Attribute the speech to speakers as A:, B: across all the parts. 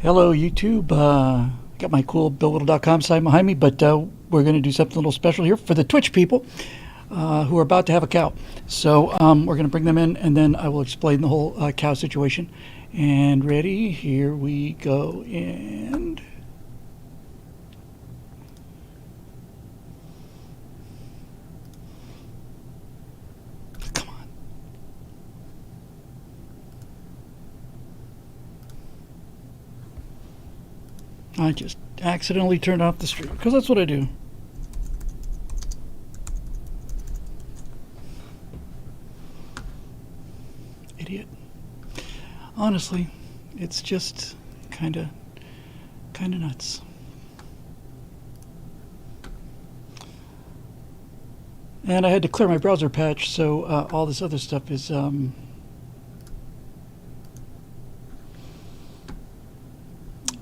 A: Hello, YouTube. Got my cool BillWhittle.com site behind me, but we're going to do something a little special here for the Twitch people who are about to have a cow. So we're going to bring them in, and then I will explain the whole cow situation. And ready? Here we go. And come on. I just accidentally turned off the stream because that's what I do. Idiot. Honestly, it's just kind of nuts. And I had to clear my browser patch, so all this other stuff is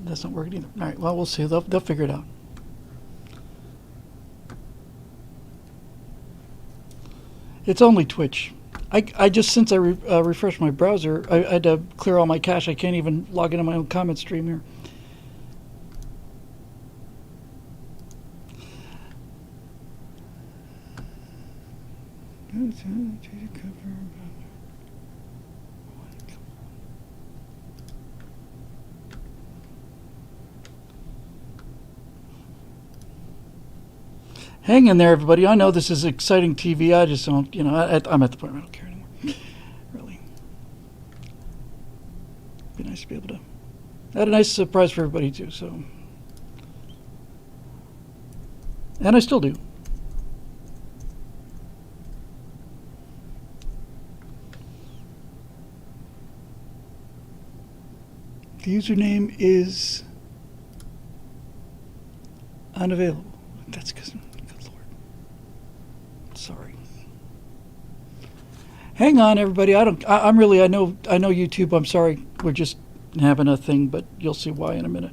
A: that's not working either. All right, well, we'll see. They'll figure it out. It's only Twitch. I just, since I refreshed my browser, I had to clear all my cache. I can't even log into my own comment stream here. Hang in there, everybody. I know this is exciting TV. I just don't, I'm at the point where I don't care anymore. Really. Be nice to be able to. I had a nice surprise for everybody, too, so. And I still do. The username is unavailable. That's because, good Lord. Sorry. Hang on, everybody. I know YouTube. I'm sorry. We're just having a thing, but you'll see why in a minute.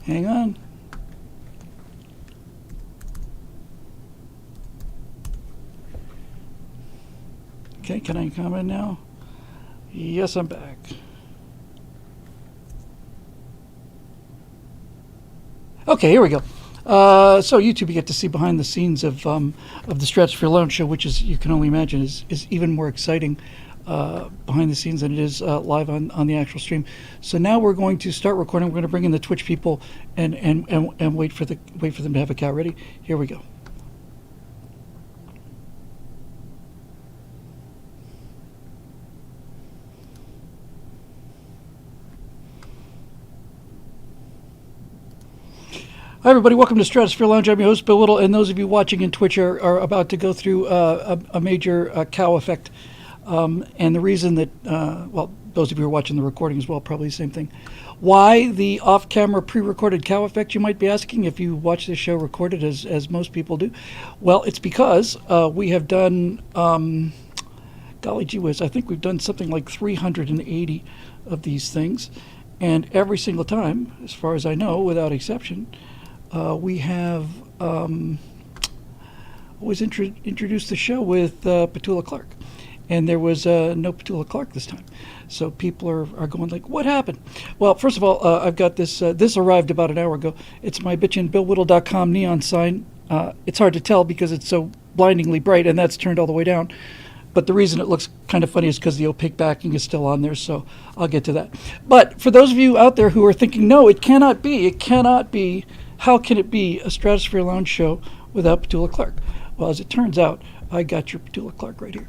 A: Hang on. Okay, can I comment now? Yes, I'm back. Okay, here we go. So YouTube, you get to see behind the scenes of the Stratosphere Lounge show, which is, you can only imagine, is even more exciting behind the scenes than it is live on the actual stream. So now we're going to start recording. We're going to bring in the Twitch people and wait for them to have a cow ready. Here we go. Hi, everybody. Welcome to Stratosphere Lounge. I'm your host, Bill Whittle, and those of you watching in Twitch are about to go through a major cow effect. And the reason that, well, those of you who are watching the recording as well, probably the same thing. Why the off-camera pre-recorded cow effect, you might be asking, if you watch this show recorded, as most people do. Well, it's because we have done, golly gee whiz, I think we've done something like 380 of these things. And every single time, as far as I know, without exception, we have always introduced the show with Pula Clark, and there was no Pula Clark this time. So people are going like, what happened? Well, first of all, I've got this. This arrived about an hour ago. It's my bitchin' BillWhittle.com neon sign. It's hard to tell because it's so blindingly bright, and that's turned all the way down. But the reason it looks kind of funny is because the opaque backing is still on there, so I'll get to that. But for those of you out there who are thinking, no, it cannot be, how can it be a Stratosphere Lounge show without Pula Clark? Well, as it turns out, I got your Pula Clark right here.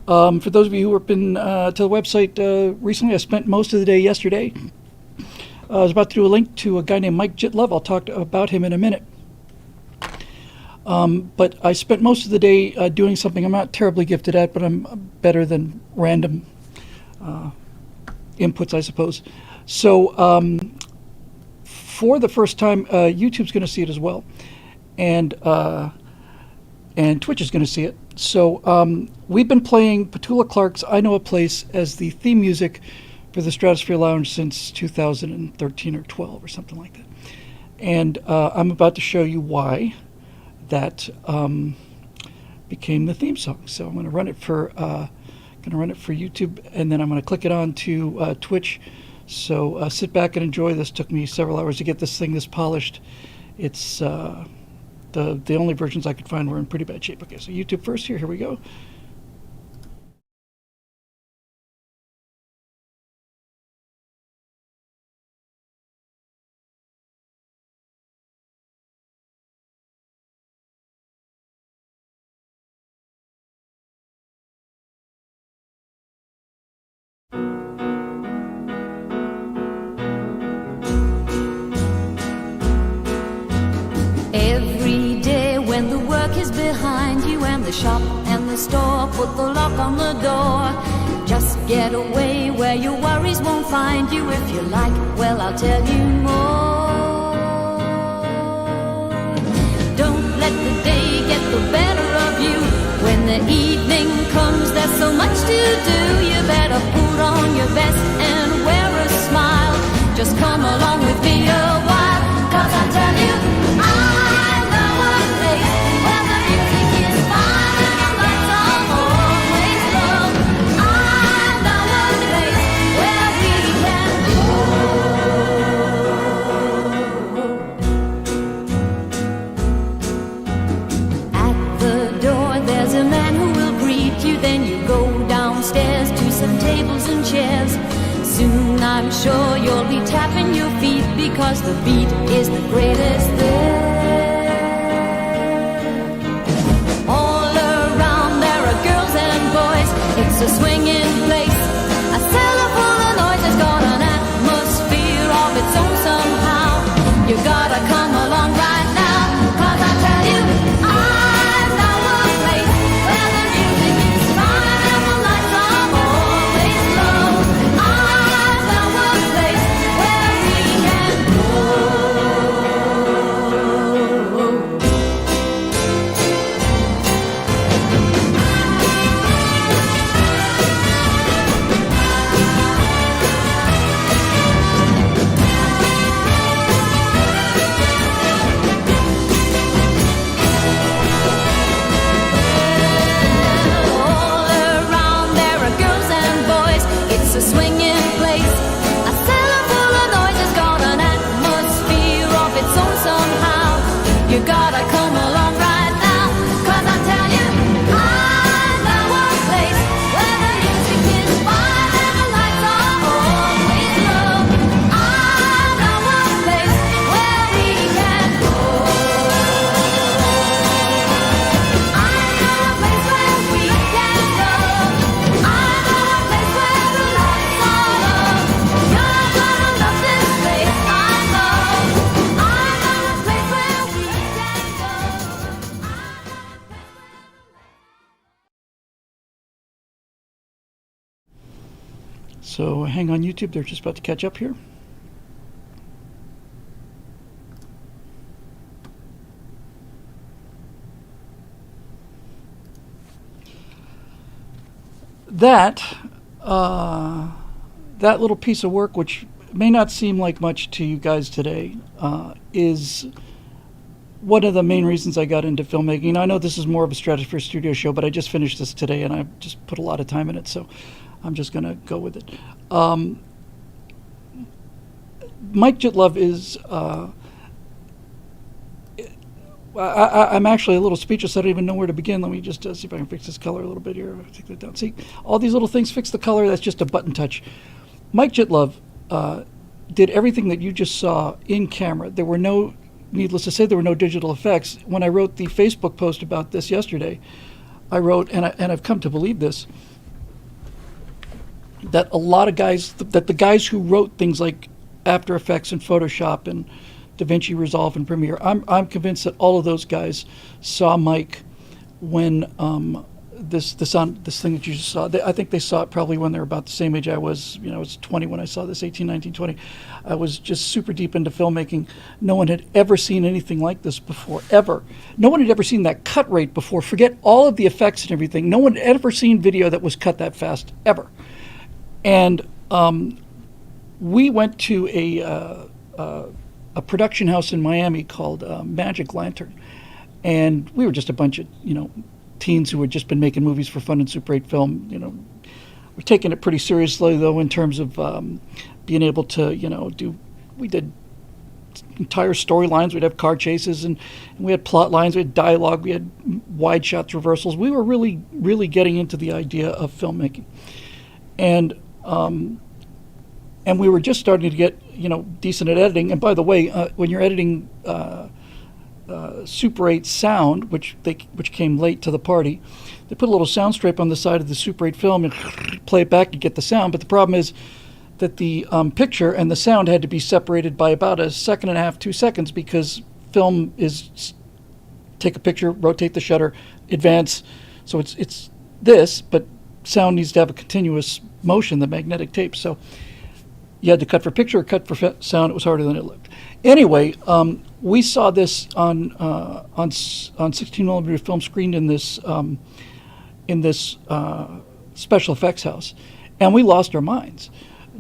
A: For those of you who have been to the website recently, I spent most of the day yesterday. I was about to do a link to a guy named Mikejit Love. I'll talk about him in a minute. But I spent most of the day doing something I'm not terribly gifted at, but I'm better than random inputs, I suppose. So for the first time, YouTube's going to see it as well, and Twitch is going to see it. So we've been playing Pula Clark's "I Know a Place" as the theme music for the Stratosphere Lounge since 2013 or 12 or something like that. And I'm about to show you why that became the theme song. So I'm going to run it for YouTube, and then I'm going to click it on to Twitch. So sit back and enjoy this. Took me several hours to get this thing this polished. It's the only versions I could find were in pretty bad shape. Okay, so YouTube first here. Here we go.
B: Every day when the work is behind you and the shop and the store put the lock on the door, just get away where your worries won't find you. If you like, well, I'll tell you more. Don't let the day get the better of you. When the evening comes, there's so much to do. You better put on your best and wear a smile. Just come along with me a while, 'cause I tell you, I know a place where the music is fine and the lights are always low. I know a place where we can go. At the door there's a man who will greet you. Then you go downstairs to some tables and chairs. Soon I'm sure you'll be tapping your feet, because the beat is the greatest there. All around there are girls and boys. It's a swinging place, a cellar full of noise. It's got an atmosphere of its own somehow. You gotta come along right now, 'cause I tell you, I know a place where the music is fine and the lights are always low. I know a place where we can go. All around there are girls and boys. It's a swinging place, a cellar full of noise. It's got an atmosphere of its own somehow. You gotta come along right now, 'cause I tell you, I know a place where the music is fine and the lights are always low. I know a place where we can go. I know a place where we can go. I know a place where the lights are low. You're gonna love this place, I know. I know a place where we can go.
A: So hang on YouTube. They're just about to catch up here. That little piece of work, which may not seem like much to you guys today, is one of the main reasons I got into filmmaking. I know this is more of a Stratosphere Studio show, but I just finished this today and I just put a lot of time in it, so I'm just going to go with it. Mikejit Love is... I'm actually a little speechless. I don't even know where to begin. Let me just see if I can fix this color a little bit here. Take that down. See, all these little things fix the color. That's just a button touch. Mikejit Love did everything that you just saw in camera. There were no, needless to say, there were no digital effects. When I wrote the Facebook post about this yesterday, I wrote, and I've come to believe this, that a lot of guys, that the guys who wrote things like After Effects and Photoshop and DaVinci Resolve and Premiere, I'm convinced that all of those guys saw Mike when this thing that you just saw. I think they saw it probably when they were about the same age I was. You know, I was 20 when I saw this, 18, 19, 20. I was just super deep into filmmaking. No one had ever seen anything like this before, ever. No one had ever seen that cut rate before. Forget all of the effects and everything. No one had ever seen video that was cut that fast, ever. And we went to a production house in Miami called Magic Lantern, and we were just a bunch of teens who had just been making movies for fun in Super 8 film. We're taking it pretty seriously, though, in terms of being able to, we did entire storylines. We'd have car chases, and we had plot lines, we had dialogue, we had wide shots, reversals. We were really, really getting into the idea of filmmaking. And we were just starting to get, decent at editing. And by the way, when you're editing Super 8 sound, which came late to the party, they put a little sound stripe on the side of the Super 8 film and play it back to get the sound. But the problem is that the picture and the sound had to be separated by about 1.5 seconds, 2 seconds, because film is take a picture, rotate the shutter, advance. So it's this, but sound needs to have a continuous motion, the magnetic tape. So you had to cut for picture or cut for sound. It was harder than it looked. Anyway, we saw this on 16 millimeter film screened in this special effects house, and we lost our minds.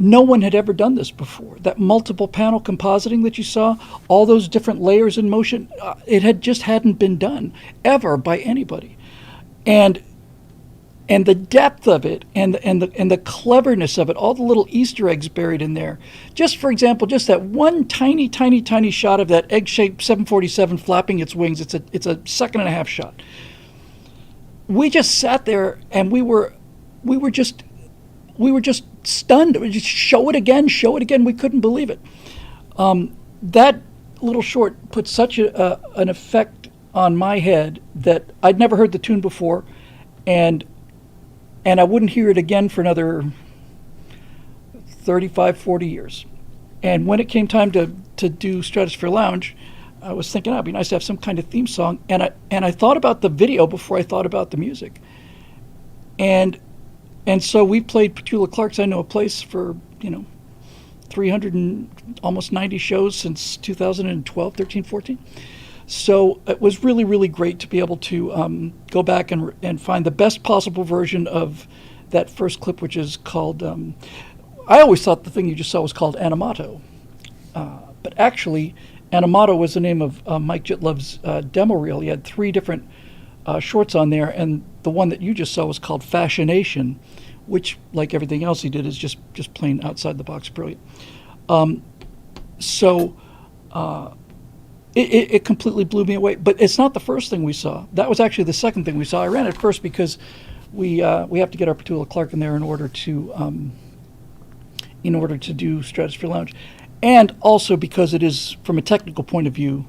A: No one had ever done this before. That multiple panel compositing that you saw, all those different layers in motion, it hadn't been done ever by anybody, and the depth of it, and the cleverness of it, all the little Easter eggs buried in there. Just for example, just that one tiny shot of that egg-shaped 747 flapping its wings. It's a 1.5 second shot. We just sat there and we were just stunned. We just show it again. We couldn't believe it. That little short put such an effect on my head that I'd never heard the tune before, and I wouldn't hear it again for another 35, 40 years. And when it came time to do Stratosphere Lounge, I was thinking, it'd be nice to have some kind of theme song. And I thought about the video before I thought about the music. And so we played Pula Clark's I Know a Place for, 300 and almost 90 shows since 2012, 13, 14. So it was really, really great to be able to go back and find the best possible version of that first clip, which is called, I always thought the thing you just saw was called Animato. But actually, Animato was the name of Mikejit Love's demo reel. He had 3 different shorts on there, and the one that you just saw was called Fascination, which, like everything else he did, is just plain outside the box brilliant. It completely blew me away. But it's not the first thing we saw. That was actually the second thing we saw. I ran it first because we have to get our Pula Clark in there in order to do Stratosphere Lounge, and also because it is, from a technical point of view,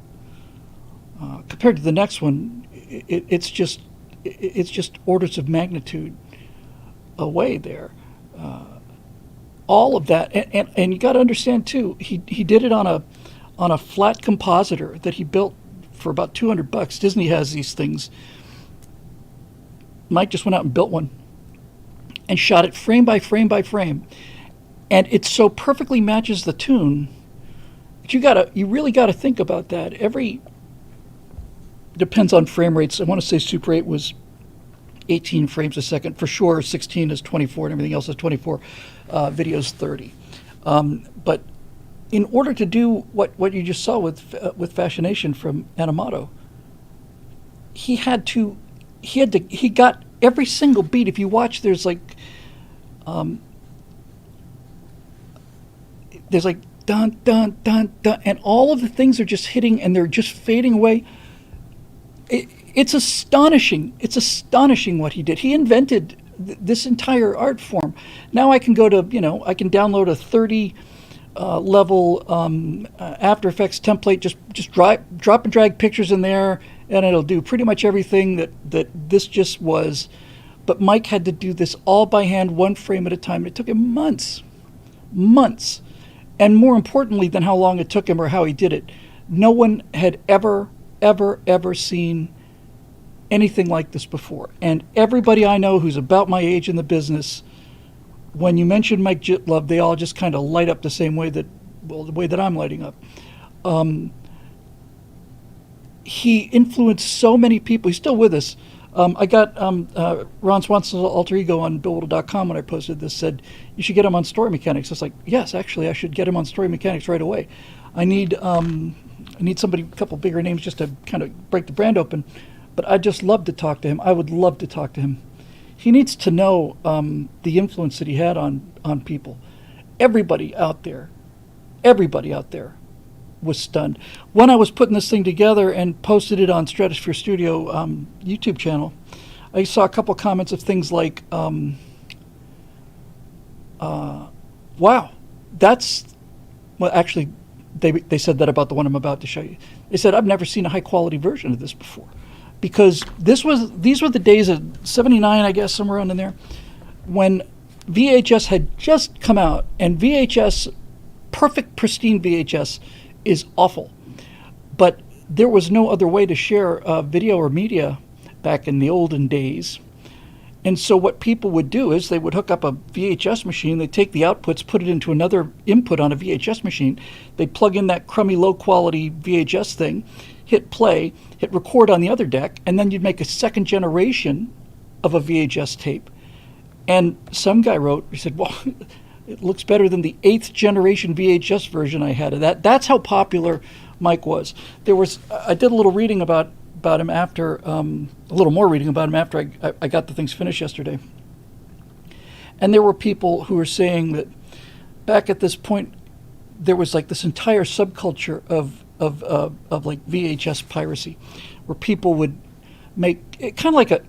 A: compared to the next one, it's just orders of magnitude away there. All of that, and you got to understand too, he did it on a flat compositor that he built for about $200. Disney has these things. Mike just went out and built one and shot it frame by frame by frame, and it so perfectly matches the tune. But you really gotta think about that. Depends on frame rates. I want to say Super 8 was 18 frames a second for sure. 16 is 24, and everything else is 24. Video's 30. But in order to do what you just saw with Fascination from Animato, he got every single beat. If you watch, there's like dun dun dun dun, and all of the things are just hitting and they're just fading away. It's astonishing. It's astonishing what he did. He invented this entire art form. Now I can go to, I can download a 30 level After Effects template, just drop and drag pictures in there, and it'll do pretty much everything that this just was. But Mike had to do this all by hand, one frame at a time. It took him months. And more importantly than how long it took him or how he did it, no one had ever seen anything like this before. And everybody I know who's about my age in the business, when you mention Mikejit Love, they all just kind of light up the same way the way that I'm lighting up. He influenced so many people. He's still with us. I got Ron Swanson's alter ego on BillWhittle.com when I posted this, said, you should get him on Story Mechanics. I was like, yes, actually, I should get him on Story Mechanics right away. I need somebody, a couple bigger names just to kind of break the brand open. but I'd just love to talk to him. I would love to talk to him. He needs to know the influence that he had on people. Everybody out there was stunned. When I was putting this thing together and posted it on Stratosphere Studio YouTube channel, I saw a couple comments of things like, wow, that's, well, actually, they said that about the one I'm about to show you. They said, I've never seen a high quality version of this before. Because these were the days of 79, I guess, somewhere around in there, when VHS had just come out, and VHS, perfect, pristine VHS, is awful. But there was no other way to share video or media back in the olden days. And so what people would do is they would hook up a VHS machine, they'd take the outputs, put it into another input on a VHS machine, they'd plug in that crummy low-quality VHS thing, hit play, hit record on the other deck, and then you'd make a second generation of a VHS tape. And some guy wrote, he said, well, it looks better than the 8th generation VHS version I had of that. That's how popular Mike was. I did a little reading about him after, a little more reading about him after I got the things finished yesterday. And there were people who were saying that back at this point, there was like this entire subculture of like VHS piracy, where people would make kind of like a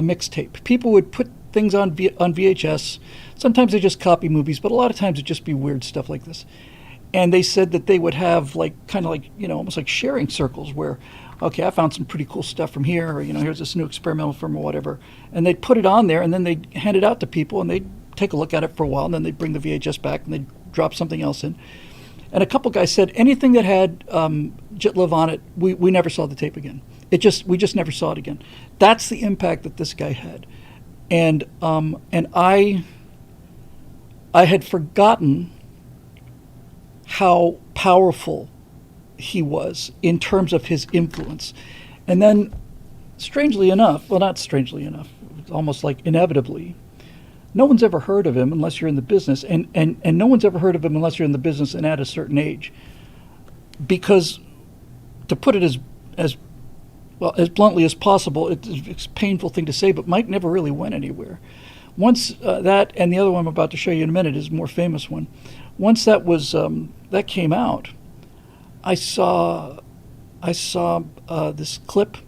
A: mixtape. People would put things on VHS. Sometimes they just copy movies, but a lot of times it'd just be weird stuff like this. And they said that they would have almost like sharing circles where, okay, I found some pretty cool stuff from here, or, here's this new experimental film or whatever. And they'd put it on there, and then they'd hand it out to people, and they'd take a look at it for a while, and then they'd bring the VHS back, and they'd drop something else in. And a couple guys said anything that had Jit Love on it, we never saw the tape again. We just never saw it again. That's the impact that this guy had. And I had forgotten how powerful he was in terms of his influence. And then, strangely enough, well, not strangely enough, almost like inevitably, no one's ever heard of him unless you're in the business, and no one's ever heard of him unless you're in the business and at a certain age. Because, to put it as bluntly as possible, it's a painful thing to say, but Mike never really went anywhere. Once that, and the other one I'm about to show you in a minute is a more famous one. Once that came out, I saw this clip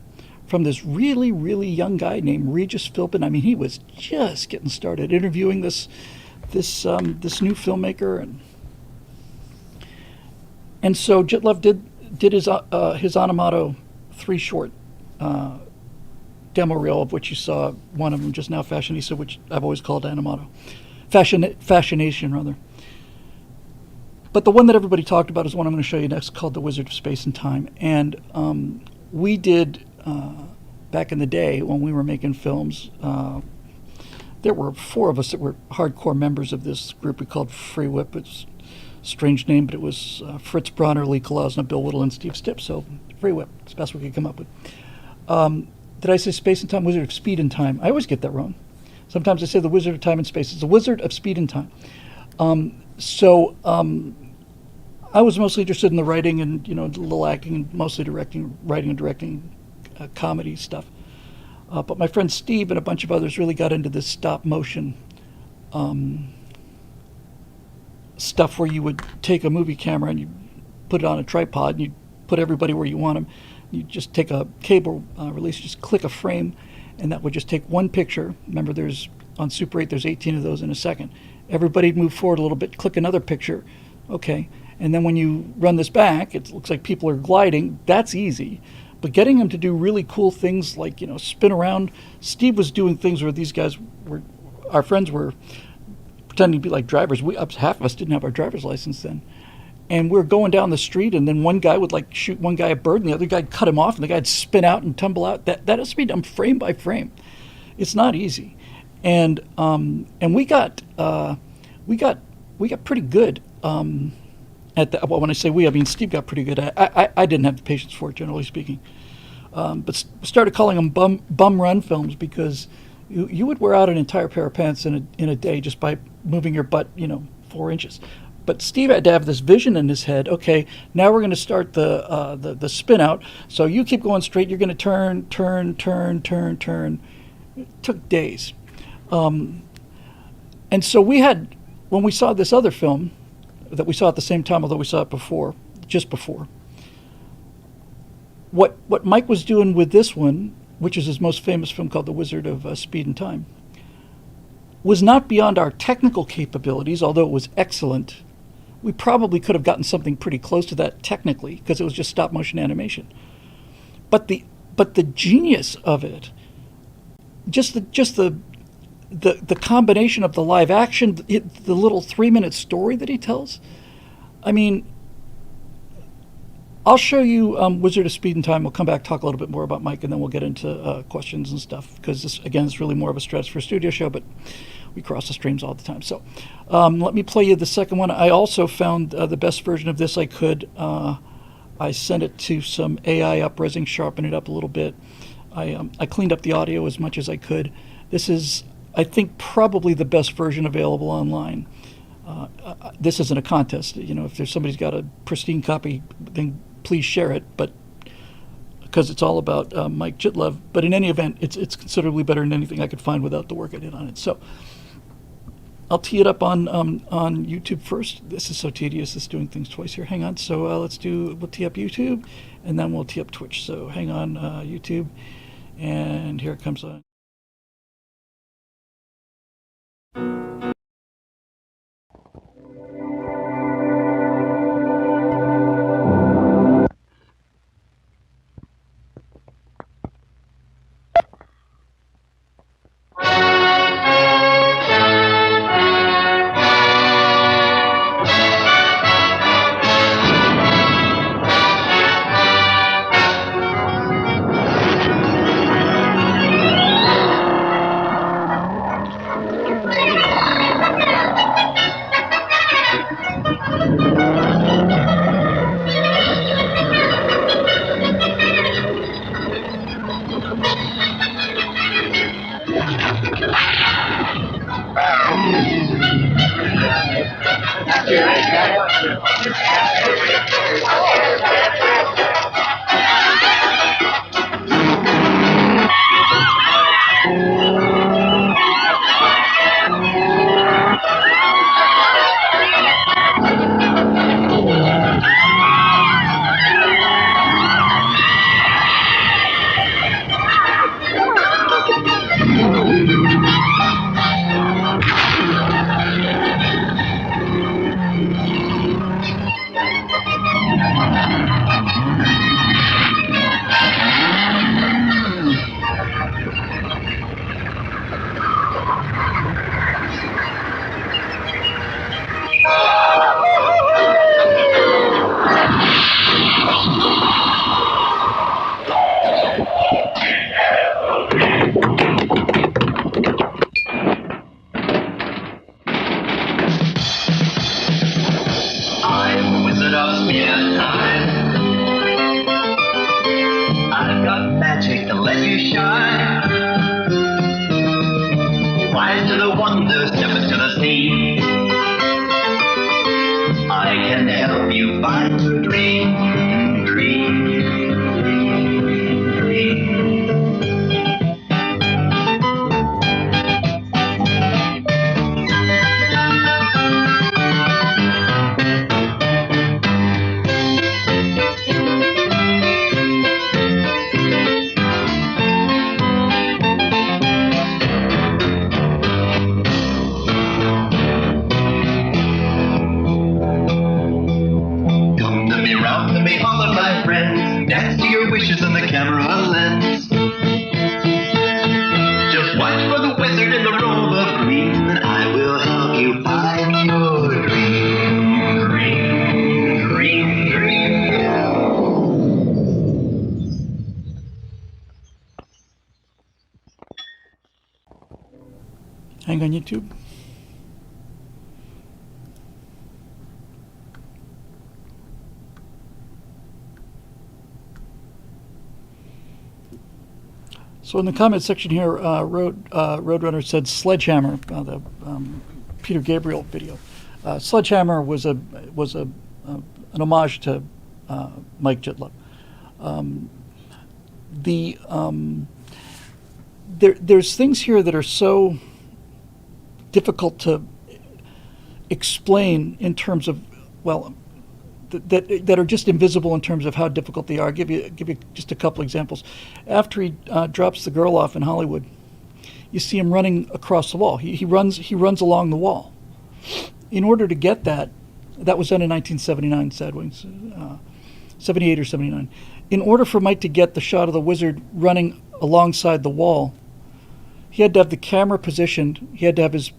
A: from this really, really young guy named Regis Philbin. I mean, he was just getting started interviewing this new filmmaker, and so Jit Love did his Onomato 3 short demo reel, of which you saw one of them just now, Fashionista, which I've always called Onomato, Fascination rather. But the one that everybody talked about is one I'm going to show you next, called The Wizard of Space and Time. And we did, back in the day when we were making films, there were 4 of us that were hardcore members of this group we called Free Whip. It's a strange name, but it was Fritz Bronner, Lee Klausner, Bill Whittle, and Steve Stipp. So Free Whip, it's the best we could come up with. Did I say Space and Time? Wizard of Speed and Time. I always get that wrong. Sometimes I say The Wizard of Time and Space. It's The Wizard of Speed and Time. I was mostly interested in the writing and, a little acting, and mostly writing and directing comedy stuff. But my friend Steve and a bunch of others really got into this stop motion stuff, where you would take a movie camera and you put it on a tripod and you put everybody where you want them. You just take a cable release, just click a frame, and that would just take one picture. Remember, on Super 8, there's 18 of those in a second. Everybody'd move forward a little bit, click another picture. Okay. And then when you run this back, it looks like people are gliding. That's easy. But getting them to do really cool things like, spin around. Steve was doing things where these guys our friends were pretending to be like drivers. Half of us didn't have our driver's license then. And we were going down the street, and then one guy would shoot one guy a bird, and the other guy'd cut him off, and the guy'd spin out and tumble out. That has to be done frame by frame. It's not easy. And we got pretty good at that. Well, when I say we, I mean Steve got pretty good. I didn't have the patience for it, generally speaking. But started calling them bum run films, because you would wear out an entire pair of pants in a day just by moving your butt 4 inches. But Steve had to have this vision in his head. Okay, now we're going to start the spin out. So you keep going straight. You're going to turn, turn, turn, turn, turn. It took days. And so we had, when we saw this other film that we saw at the same time, although we saw it before, just before, what Mike was doing with this one, which is his most famous film called The Wizard of Speed and Time, was not beyond our technical capabilities, although it was excellent. We probably could have gotten something pretty close to that technically, because it was just stop motion animation. But the genius of it, just the combination of the live action, the little 3-minute story that he tells. I mean, I'll show you Wizard of Speed and Time. We'll come back, talk a little bit more about Mike, and then we'll get into questions and stuff, because this, again, is really more of a stretch for a studio show, but we cross the streams all the time. So let me play you the second one. I also found the best version of this I could. I sent it to some AI up-resing, sharpened it up a little bit. I cleaned up the audio as much as I could. This is, I think, probably the best version available online. This isn't a contest. You know, if there's somebody's got a pristine copy, then please share it. But because it's all about Mikejit Love. But in any event, it's considerably better than anything I could find without the work I did on it. So I'll tee it up on YouTube first. This is so tedious, this doing things twice here. Hang on. So we'll tee up YouTube, and then we'll tee up Twitch. So hang on, YouTube, and here it comes on. Hang on, YouTube. So in the comment section here, Roadrunner said Sledgehammer, the Peter Gabriel video. Sledgehammer was an homage to Mikejit Love. There's things here that are so difficult to explain in terms of, well, that are just invisible in terms of how difficult they are. I'll give you just a couple examples. After he drops the girl off in Hollywood, you see him running across the wall. He runs along the wall. In order to get that was done in 1979, Sad Wings, 78 or 79. In order for Mike to get the shot of the wizard running alongside the wall, he had to have the camera positioned. He had to have his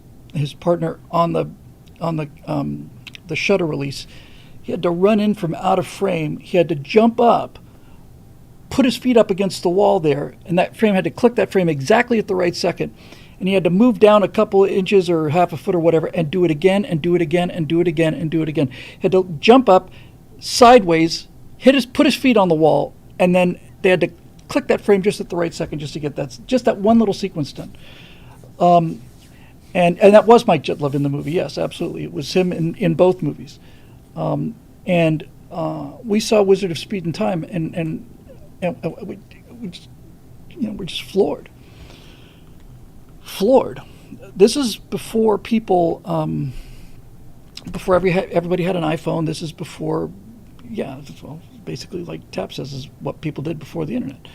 A: partner on the shutter release. He had to run in from out of frame. He had to jump up, put his feet up against the wall there, and that frame had to click that frame exactly at the right second. And he had to move down a couple of inches or half a foot or whatever and do it again and do it again and do it again and do it again. He had to jump up sideways, put his feet on the wall, and then they had to click that frame just at the right second just to get that one little sequence done. And that was Mikejit Love in the movie. Yes, absolutely. It was him in both movies. And we saw Wizard of Speed and Time, and we just, we're just floored. This is before people, before everybody had an iPhone. This is before, well, basically like Tap says, is what people did before the internet.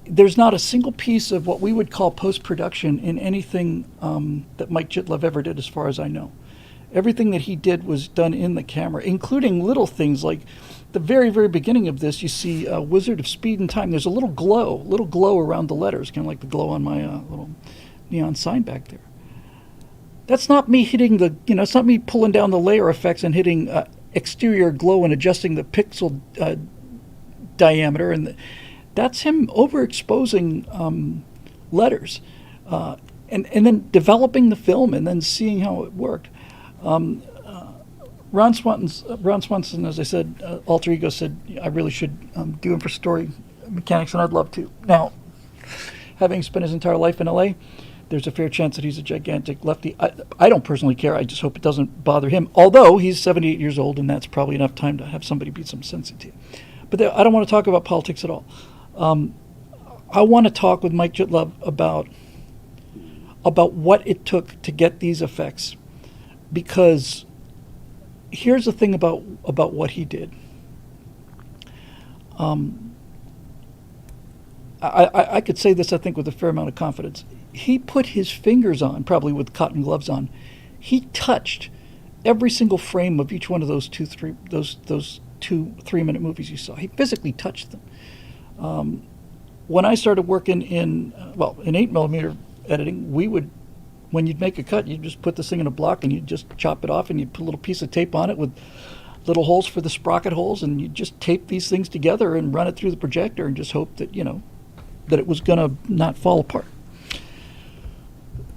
A: There's not a single piece of what we would call post-production in anything that Mikejit Love ever did, as far as I know. Everything that he did was done in the camera, including little things like the very, very beginning of this. You see Wizard of Speed and Time. There's a little glow around the letters, kind of like the glow on my little neon sign back there. That's not me hitting it's not me pulling down the layer effects and hitting exterior glow and adjusting the pixel diameter, and that's him overexposing letters, and then developing the film and then seeing how it worked. Ron Swanson, as I said, alter ego, said I really should do him for story mechanics, and I'd love to. Now, having spent his entire life in LA, there's a fair chance that he's a gigantic lefty. I don't personally care. I just hope it doesn't bother him. Although he's 78 years old, and that's probably enough time to have somebody be some sensitive. But I don't want to talk about politics at all. I want to talk with Mikejit Love about what it took to get these effects, because here's the thing about what he did. I could say this, I think, with a fair amount of confidence. He put his fingers on, probably with cotton gloves on. He touched every single frame of each one of those 3-minute movies you saw. He physically touched them. When I started working in 8mm editing, when you'd make a cut, you'd just put this thing in a block and you'd just chop it off, and you'd put a little piece of tape on it with little holes for the sprocket holes, and you'd just tape these things together and run it through the projector and just hope that, that it was going to not fall apart.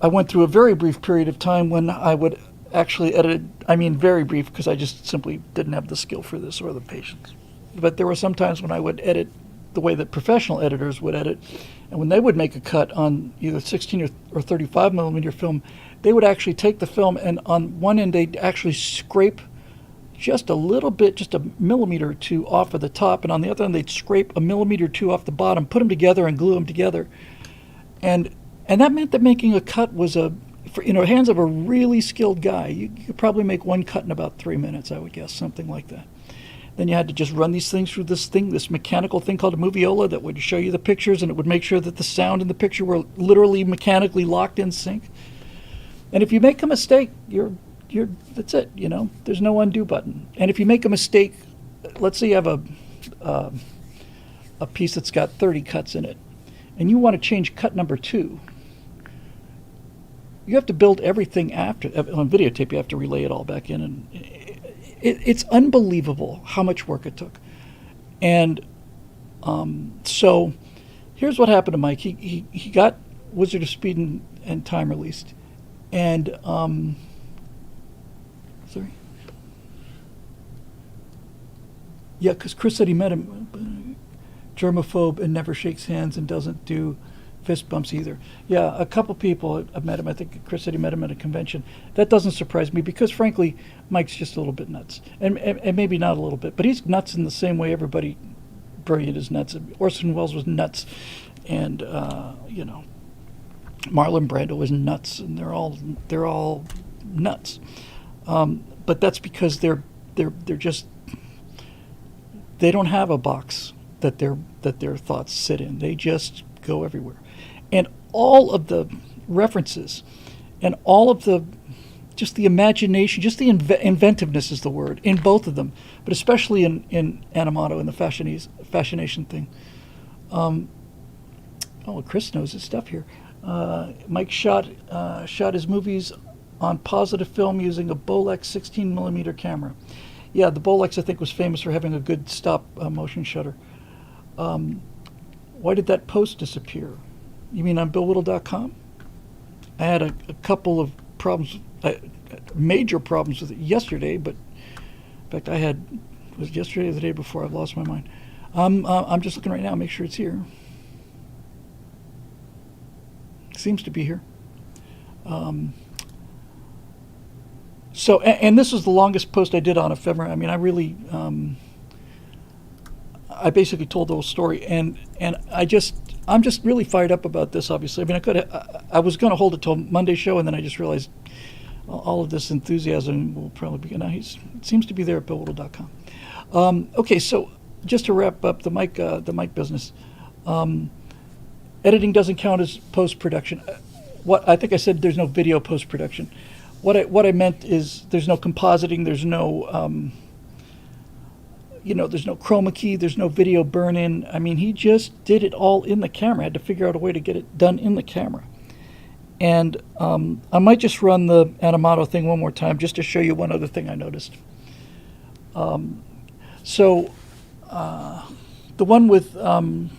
A: I went through a very brief period of time when I would actually edit, very brief, because I just simply didn't have the skill for this or the patience. But there were some times when I would edit the way that professional editors would edit, and when they would make a cut on either 16 or 35 millimeter film, they would actually take the film, and on one end they'd actually scrape just a little bit, just a millimeter or two off of the top, and on the other end they'd scrape a millimeter or two off the bottom, put them together and glue them together. And that meant that making a cut was hands of a really skilled guy. You could probably make one cut in about 3 minutes, I would guess, something like that. Then you had to just run these things through this mechanical thing called a moviola that would show you the pictures, and it would make sure that the sound and the picture were literally mechanically locked in sync. And if you make a mistake, that's it, There's no undo button. And if you make a mistake, let's say you have a piece that's got 30 cuts in it, and you want to change cut number 2, you have to build everything after. On videotape, you have to relay it all back in, and it's unbelievable how much work it took. And so here's what happened to Mike. He got Wizard of Speed and Time released, and because Chris said he met him, germaphobe, and never shakes hands and doesn't do fist bumps either. Yeah, a couple people I've met him. I think Chris said he met him at a convention. That doesn't surprise me because, frankly, Mike's just a little bit nuts, and maybe not a little bit, but he's nuts in the same way everybody brilliant is nuts. Orson Welles was nuts, and Marlon Brando was nuts, and they're all nuts. But that's because they're just, they don't have a box that their thoughts sit in. They just go everywhere. And all of the references and all of the imagination, just the inventiveness is the word in both of them, but especially in Animato and the Fascination thing. Chris knows his stuff here. Mike shot his movies on positive film using a Bolex 16mm camera. Yeah, the Bolex, I think, was famous for having a good stop motion shutter. Why did that post disappear? You mean on BillWhittle.com? I had a couple of problems, major problems with it yesterday, but in fact was it yesterday or the day before? I've lost my mind. I'm just looking right now, make sure it's here. Seems to be here. So, and this was the longest post I did on ephemera. I mean, I really, I basically told the whole story, and I'm just really fired up about this. Obviously, I mean, I was going to hold it till Monday's show, and then I just realized all of this enthusiasm will probably begin. Now it seems to be there at BillWhittle.com. Okay, so just to wrap up the mic business, editing doesn't count as post-production. What I think I said, there's no video post-production. What I meant is there's no compositing, there's no there's no chroma key, there's no video burn-in. I mean, he just did it all in the camera. Had to figure out a way to get it done in the camera. And I might just run the Animato thing one more time just to show you one other thing I noticed. So the one with Pula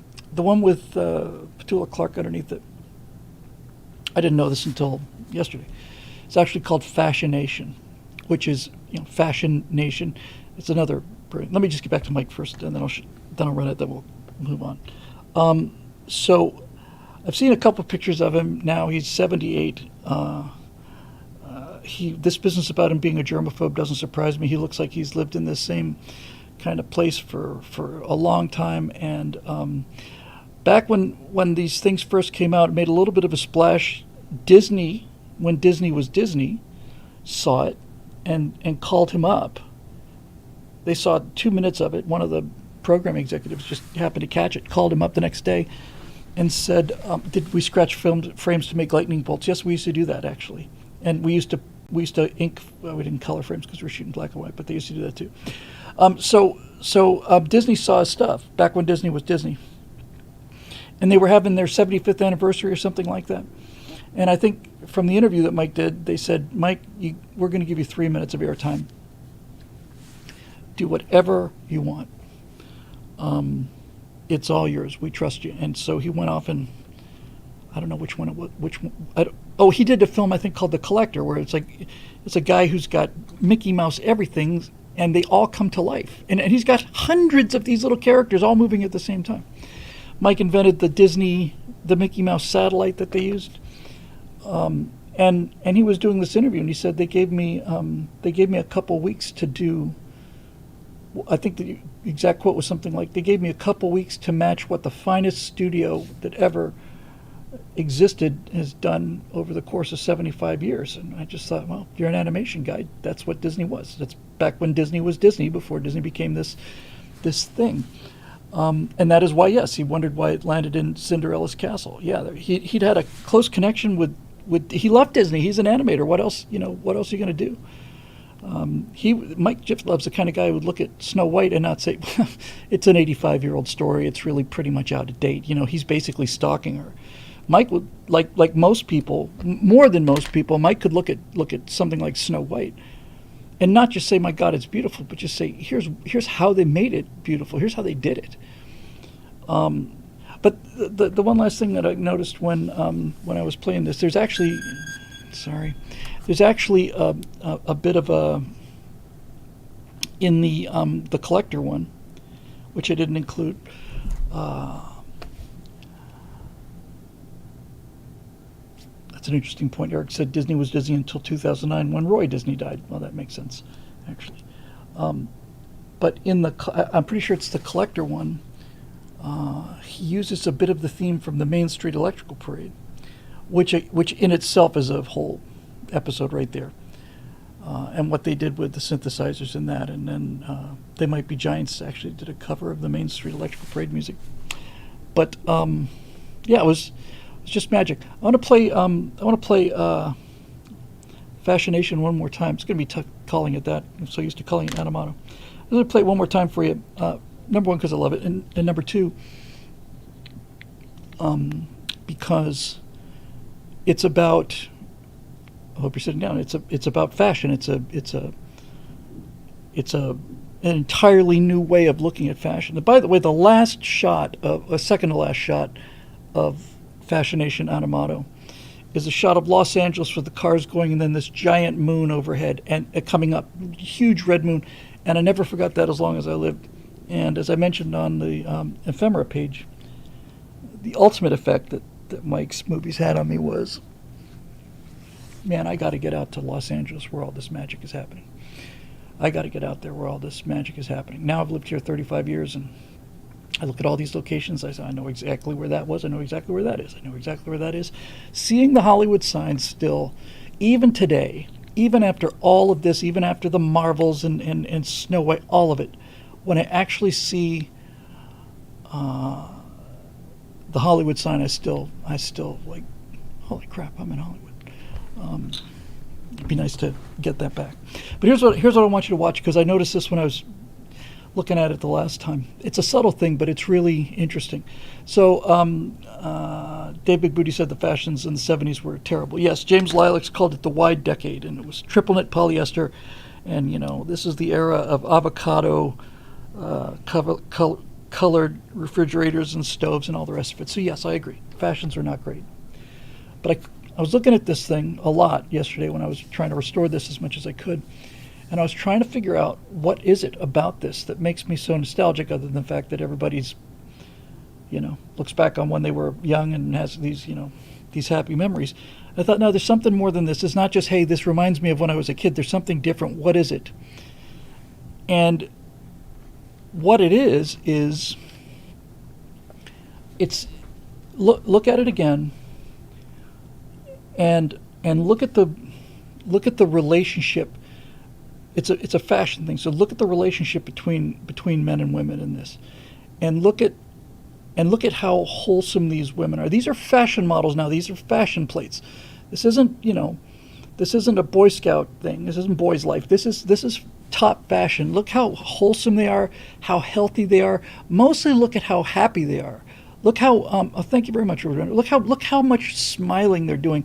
A: Clark underneath it, I didn't know this until yesterday. It's actually called Fascination, which is Fashion Nation. It's another. Let me just get back to Mike first, and then I'll run it. Then we'll move on. So I've seen a couple of pictures of him now. He's 78. This business about him being a germaphobe doesn't surprise me. He looks like he's lived in this same kind of place for a long time. And back when these things first came out, it made a little bit of a splash. Disney, when Disney was Disney, saw it and called him up. They saw 2 minutes of it. One of the programming executives just happened to catch it, called him up the next day, and said, "Did we scratch frames to make lightning bolts?" Yes, we used to do that actually, and we used to ink. Well, we didn't color frames because we were shooting black and white, but they used to do that too. So Disney saw his stuff back when Disney was Disney, and they were having their 75th anniversary or something like that. And I think from the interview that Mike did, they said, "Mike, we're going to give you 3 minutes of airtime. Do whatever you want. It's all yours. We trust you." And so he went off, and I don't know which one it was. He did a film I think called The Collector, where it's a guy who's got Mickey Mouse everything, and they all come to life. And he's got hundreds of these little characters all moving at the same time. Mike invented the Mickey Mouse satellite that they used. And he was doing this interview, and he said they gave me a couple weeks to do. I think the exact quote was something like, "They gave me a couple weeks to match what the finest studio that ever existed has done over the course of 75 years." And I just thought, well, you're an animation guy. That's what Disney was. That's back when Disney was Disney, before Disney became this thing. And that is why, yes, he wondered why it landed in Cinderella's castle. Yeah, he'd had a close connection with. He loved Disney. He's an animator. What else? What else are you going to do? Mikejit Love's the kind of guy who would look at Snow White and not say, "It's an 85-year-old story. It's really pretty much out of date." He's basically stalking her. Mike would, like most people, more than most people, Mike could look at something like Snow White, and not just say, "My God, it's beautiful," but just say, "Here's how they made it beautiful. Here's how they did it." But the one last thing that I noticed when I was playing this, there's actually a bit of a in the collector one, which I didn't include. an interesting point. Eric said Disney was Disney until 2009 when Roy Disney died. Well, that makes sense, actually. But I'm pretty sure it's the collector one. He uses a bit of the theme from the Main Street Electrical Parade, which in itself is a whole episode right there. And what they did with the synthesizers in that, and then They Might Be Giants actually did a cover of the Main Street Electrical Parade music. But yeah, it was just magic. I want to play Fascination one more time. It's going to be tough calling it that. I'm so used to calling it Animato. I'm going to play it one more time for you. Number one, because I love it, and number two, because it's about. I hope you're sitting down. It's about fashion. It's an entirely new way of looking at fashion. And by the way, the last shot second to last shot of Fascination Animato is a shot of Los Angeles with the cars going, and then this giant moon overhead and coming up, huge red moon, and I never forgot that as long as I lived. And as I mentioned on the ephemera page, the ultimate effect that Mike's movies had on me was, man, I got to get out to Los Angeles where all this magic is happening. I got to get out there where all this magic is happening. Now I've lived here 35 years, and I look at all these locations. I say, I know exactly where that was. I know exactly where that is. I know exactly where that is. Seeing the Hollywood signs still, even today, even after all of this, even after the Marvels and Snow White, all of it, when I actually see the Hollywood sign, I still like, holy crap, I'm in Hollywood. It'd be nice to get that back. But here's what I want you to watch, because I noticed this when I was looking at it the last time. It's a subtle thing, but it's really interesting. So Dave Big Booty said the fashions in the 70s were terrible. Yes, James Lilacs called it the wide decade, and it was triple knit polyester, and this is the era of avocado colored refrigerators and stoves and all the rest of it. So yes, I agree. Fashions are not great. But I was looking at this thing a lot yesterday when I was trying to restore this as much as I could. And I was trying to figure out, what is it about this that makes me so nostalgic, other than the fact that everybody's, looks back on when they were young and has these, these happy memories. I thought, no, there's something more than this. It's not just, hey, this reminds me of when I was a kid. There's something different. What is it? And what it is it's look at it again, and look at the relationship. It's a fashion thing. So look at the relationship between men and women in this, and look at how wholesome these women are. These are fashion models now. These are fashion plates. This isn't a Boy Scout thing. This isn't boys' life. This is top fashion. Look how wholesome they are, how healthy they are. Mostly look at how happy they are. Look how thank you very much, Rudy. Look how much smiling they're doing.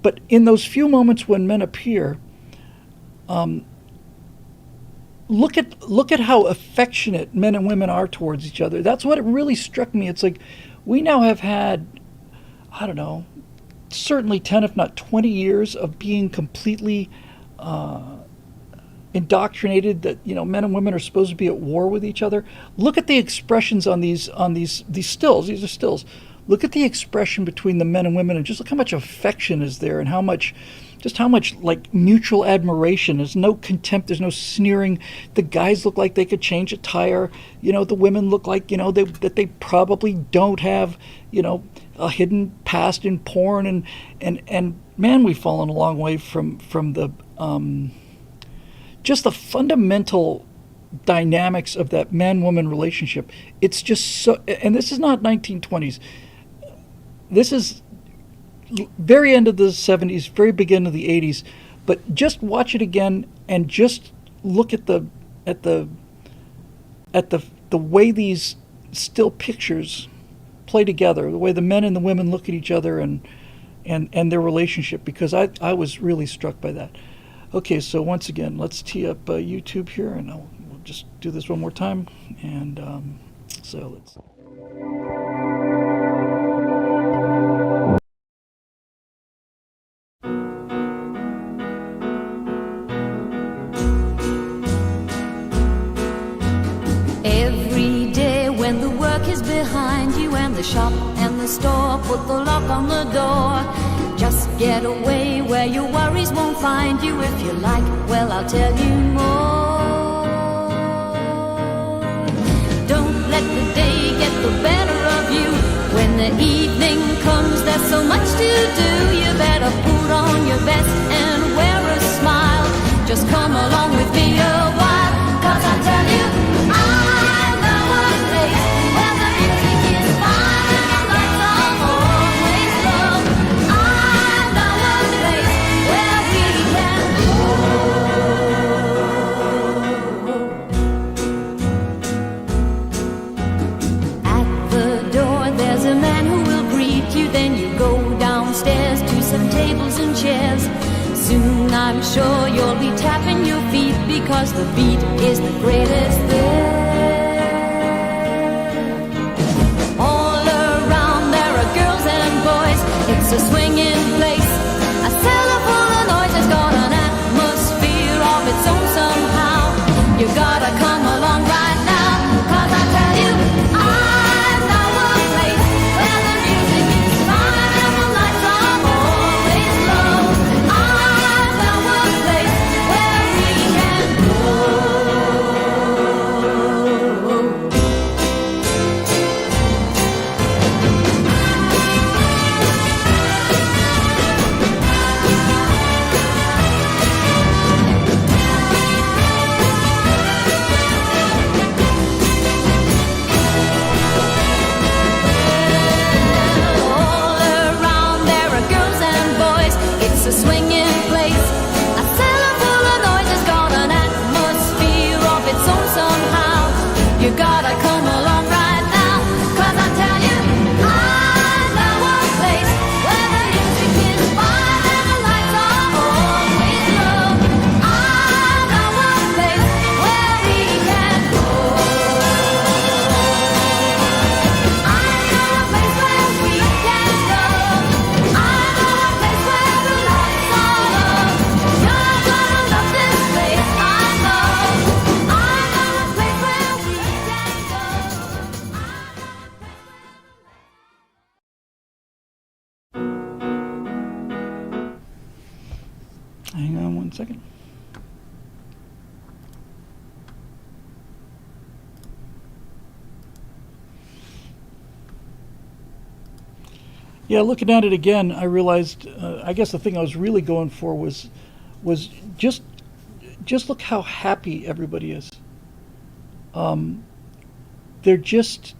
A: But in those few moments when men appear, look at how affectionate men and women are towards each other. That's what it really struck me. It's like, we now have had, I don't know, certainly 10, if not 20 years of being completely indoctrinated that men and women are supposed to be at war with each other. Look at the expressions on these stills. These are stills. Look at the expression between the men and women, and just look how much affection is there, and how much like mutual admiration. There's no contempt. There's no sneering. The guys look like they could change a tire. The women look like that they probably don't have a hidden past in porn, and man, we've fallen a long way from the just the fundamental dynamics of that man-woman relationship. It's just so, and this is not 1920s. This is very end of the 70s, very beginning of the 80s. But just watch it again, and just look at the way these still pictures play together, the way the men and the women look at each other and their relationship, because I was really struck by that. Okay, so once again, let's tee up YouTube here, and we'll just do this one more time. And so let's.
B: Every day when the work is behind you and the shop and in the store, put the lock on the door. Just get away where your worries won't find you. If you like, well, I'll tell you more. Don't let the day get the better of you. When the evening comes, there's so much to do. You better put on your best and wear a smile. Just come along with me a while, 'cause I tell you, I know a place where the music is fine and the lights are always low. I know a place where we can go. At the door there's a man who will greet you. Then you go downstairs to some tables and chairs. Soon I'm sure you'll be tapping your feet, because the beat is the greatest there. All around there are girls and boys. It's a swinging place. A cellar full of noise has got an atmosphere of its own somehow. You gotta come along right now, 'cause I tell you, I know a place where the music is fine and the lights are always low. I know a place where we can go. All around there are girls and boys. It's a swinging place. A cellar full of noise has got an atmosphere of its own somehow. You gotta come along right now, 'cause I tell you, I know a place where the music is fine and the lights are always low. I know a place where we can go. I know a place where we can go. I know a place where the lights are low. You're gonna love this place, I know. I know a place where we can go.
A: Hang on one second. Yeah, looking at it again, I realized. I guess the thing I was really going for was just look how happy everybody is. They're just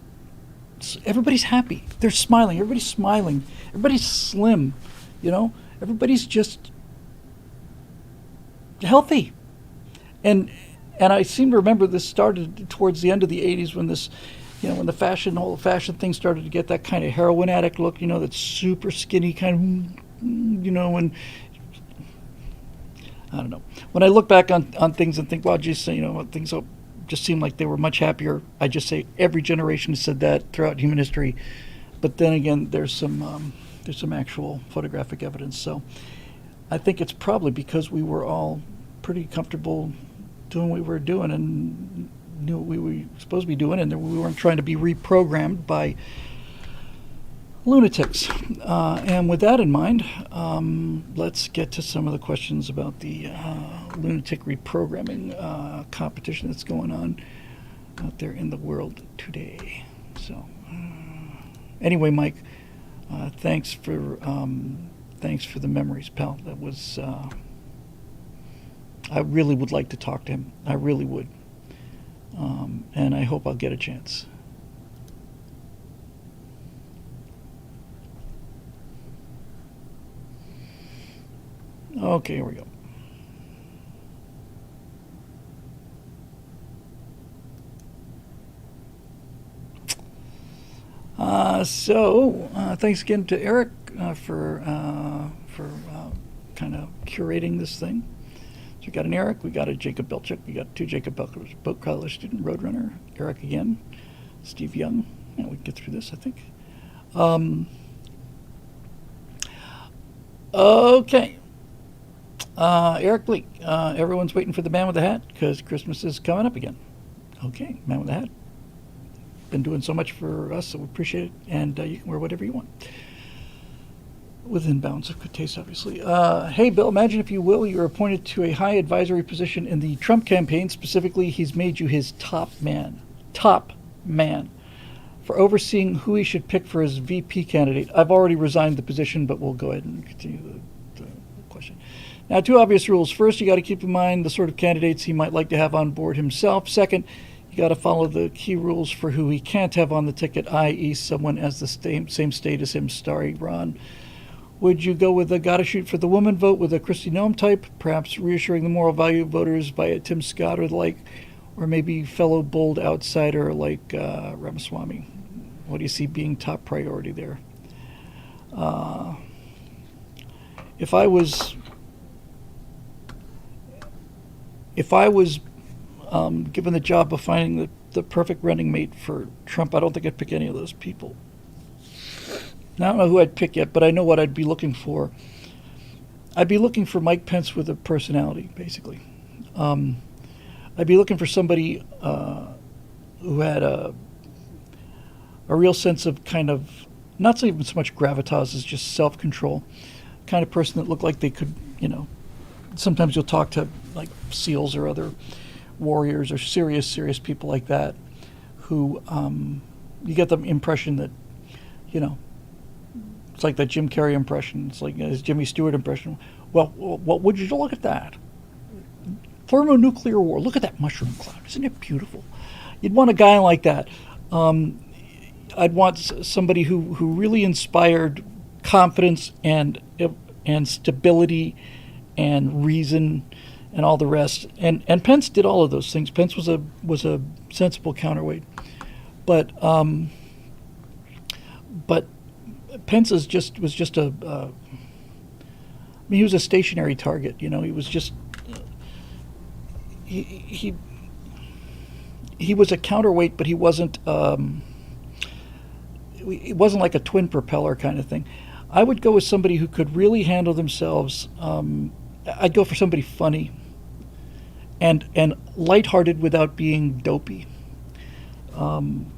A: everybody's happy. They're smiling. Everybody's smiling. Everybody's slim. You know, everybody's just healthy. And I seem to remember this started towards the end of the 80s when this, you know, when the whole fashion thing started to get that kind of heroin addict look, you know, that super skinny kind of, you know, and I don't know. When I look back on things and think, wow, geez, you know, things just seem like they were much happier. I just say every generation has said that throughout human history. But then again, there's some actual photographic evidence. So I think it's probably because we were all pretty comfortable doing what we were doing and knew what we were supposed to be doing, and that we weren't trying to be reprogrammed by lunatics. And with that in mind, let's get to some of the questions about the lunatic reprogramming competition that's going on out there in the world today. So anyway, Mike, thanks for the memories, pal. That was I really would like to talk to him. I really would. And I hope I'll get a chance. Okay, here we go. Thanks again to Eric for kind of curating this thing. So we got an Eric, we got a Jacob Belchuk, we got two Jacob Belchuk, boat college student, Roadrunner, Eric again, Steve Young. Yeah, we can get through this, I think. Okay. Eric Bleak, everyone's waiting for the man with the hat because Christmas is coming up again. Okay, man with the hat. been doing so much for us, so we appreciate it. And you can wear whatever you want. Within bounds of good taste, obviously. Hey, Bill, imagine, if you will, you're appointed to a high advisory position in the Trump campaign. Specifically, he's made you his top man, for overseeing who he should pick for his VP candidate. I've already resigned the position, but we'll go ahead and continue the question. Now, 2 obvious rules. First, you got to keep in mind the sort of candidates he might like to have on board himself. Second, you got to follow the key rules for who he can't have on the ticket, i.e. someone as the same state as him, starry Ron. Would you go with a gotta shoot for the woman vote with a Kristi Noem type, perhaps reassuring the moral value voters by a Tim Scott or the like, or maybe fellow bold outsider like Ramaswamy? What do you see being top priority there? If I was given the job of finding the perfect running mate for Trump, I don't think I'd pick any of those people. Now, I don't know who I'd pick yet, but I know what I'd be looking for. I'd be looking for Mike Pence with a personality, basically. I'd be looking for somebody who had a real sense of kind of, not even so much gravitas as just self-control, kind of person that looked like they could, sometimes you'll talk to like SEALs or other warriors or serious people like that, who you get the impression that, it's like that Jim Carrey impression. It's like his Jimmy Stewart impression. Well, what would you look at that? Thermonuclear war. Look at that mushroom cloud. Isn't it beautiful? You'd want a guy like that. I'd want somebody who really inspired confidence and stability and reason and all the rest. And Pence did all of those things. Pence was a sensible counterweight, but Pence was just a. He was a stationary target. He was just. He was a counterweight, but he wasn't. It wasn't like a twin propeller kind of thing. I would go with somebody who could really handle themselves. I'd go for somebody funny and lighthearted without being dopey. I'm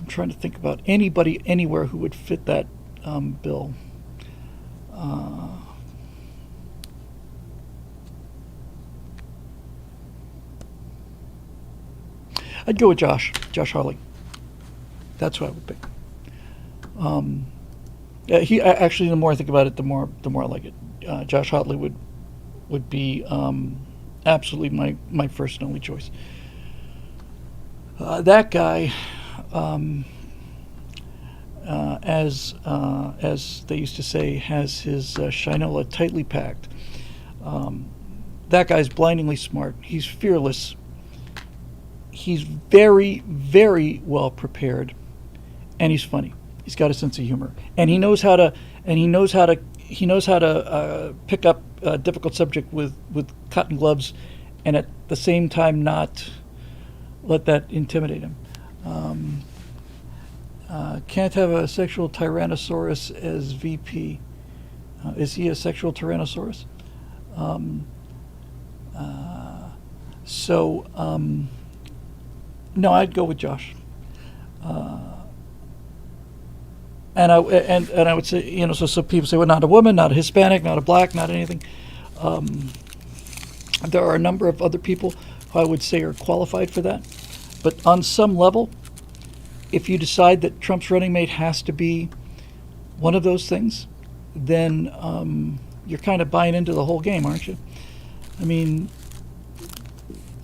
A: trying to think about anybody anywhere who would fit that bill. I'd go with Josh Hawley. That's who I would pick. He actually, the more I think about it, the more I like it. Josh Hawley would be absolutely my first and only choice. That guy, as they used to say, has his Shinola tightly packed. That guy's blindingly smart. He's fearless. He's very, very well prepared, and he's funny. He's got a sense of humor, and he knows how to pick up a difficult subject with cotton gloves, and at the same time not let that intimidate him. Can't have a sexual tyrannosaurus as VP. Is he a sexual tyrannosaurus? No, I'd go with Josh. And I would say, so people say, well, not a woman, not a Hispanic, not a black, not anything. There are a number of other people who I would say are qualified for that. But on some level, if you decide that Trump's running mate has to be one of those things, then you're kind of buying into the whole game, aren't you? I mean,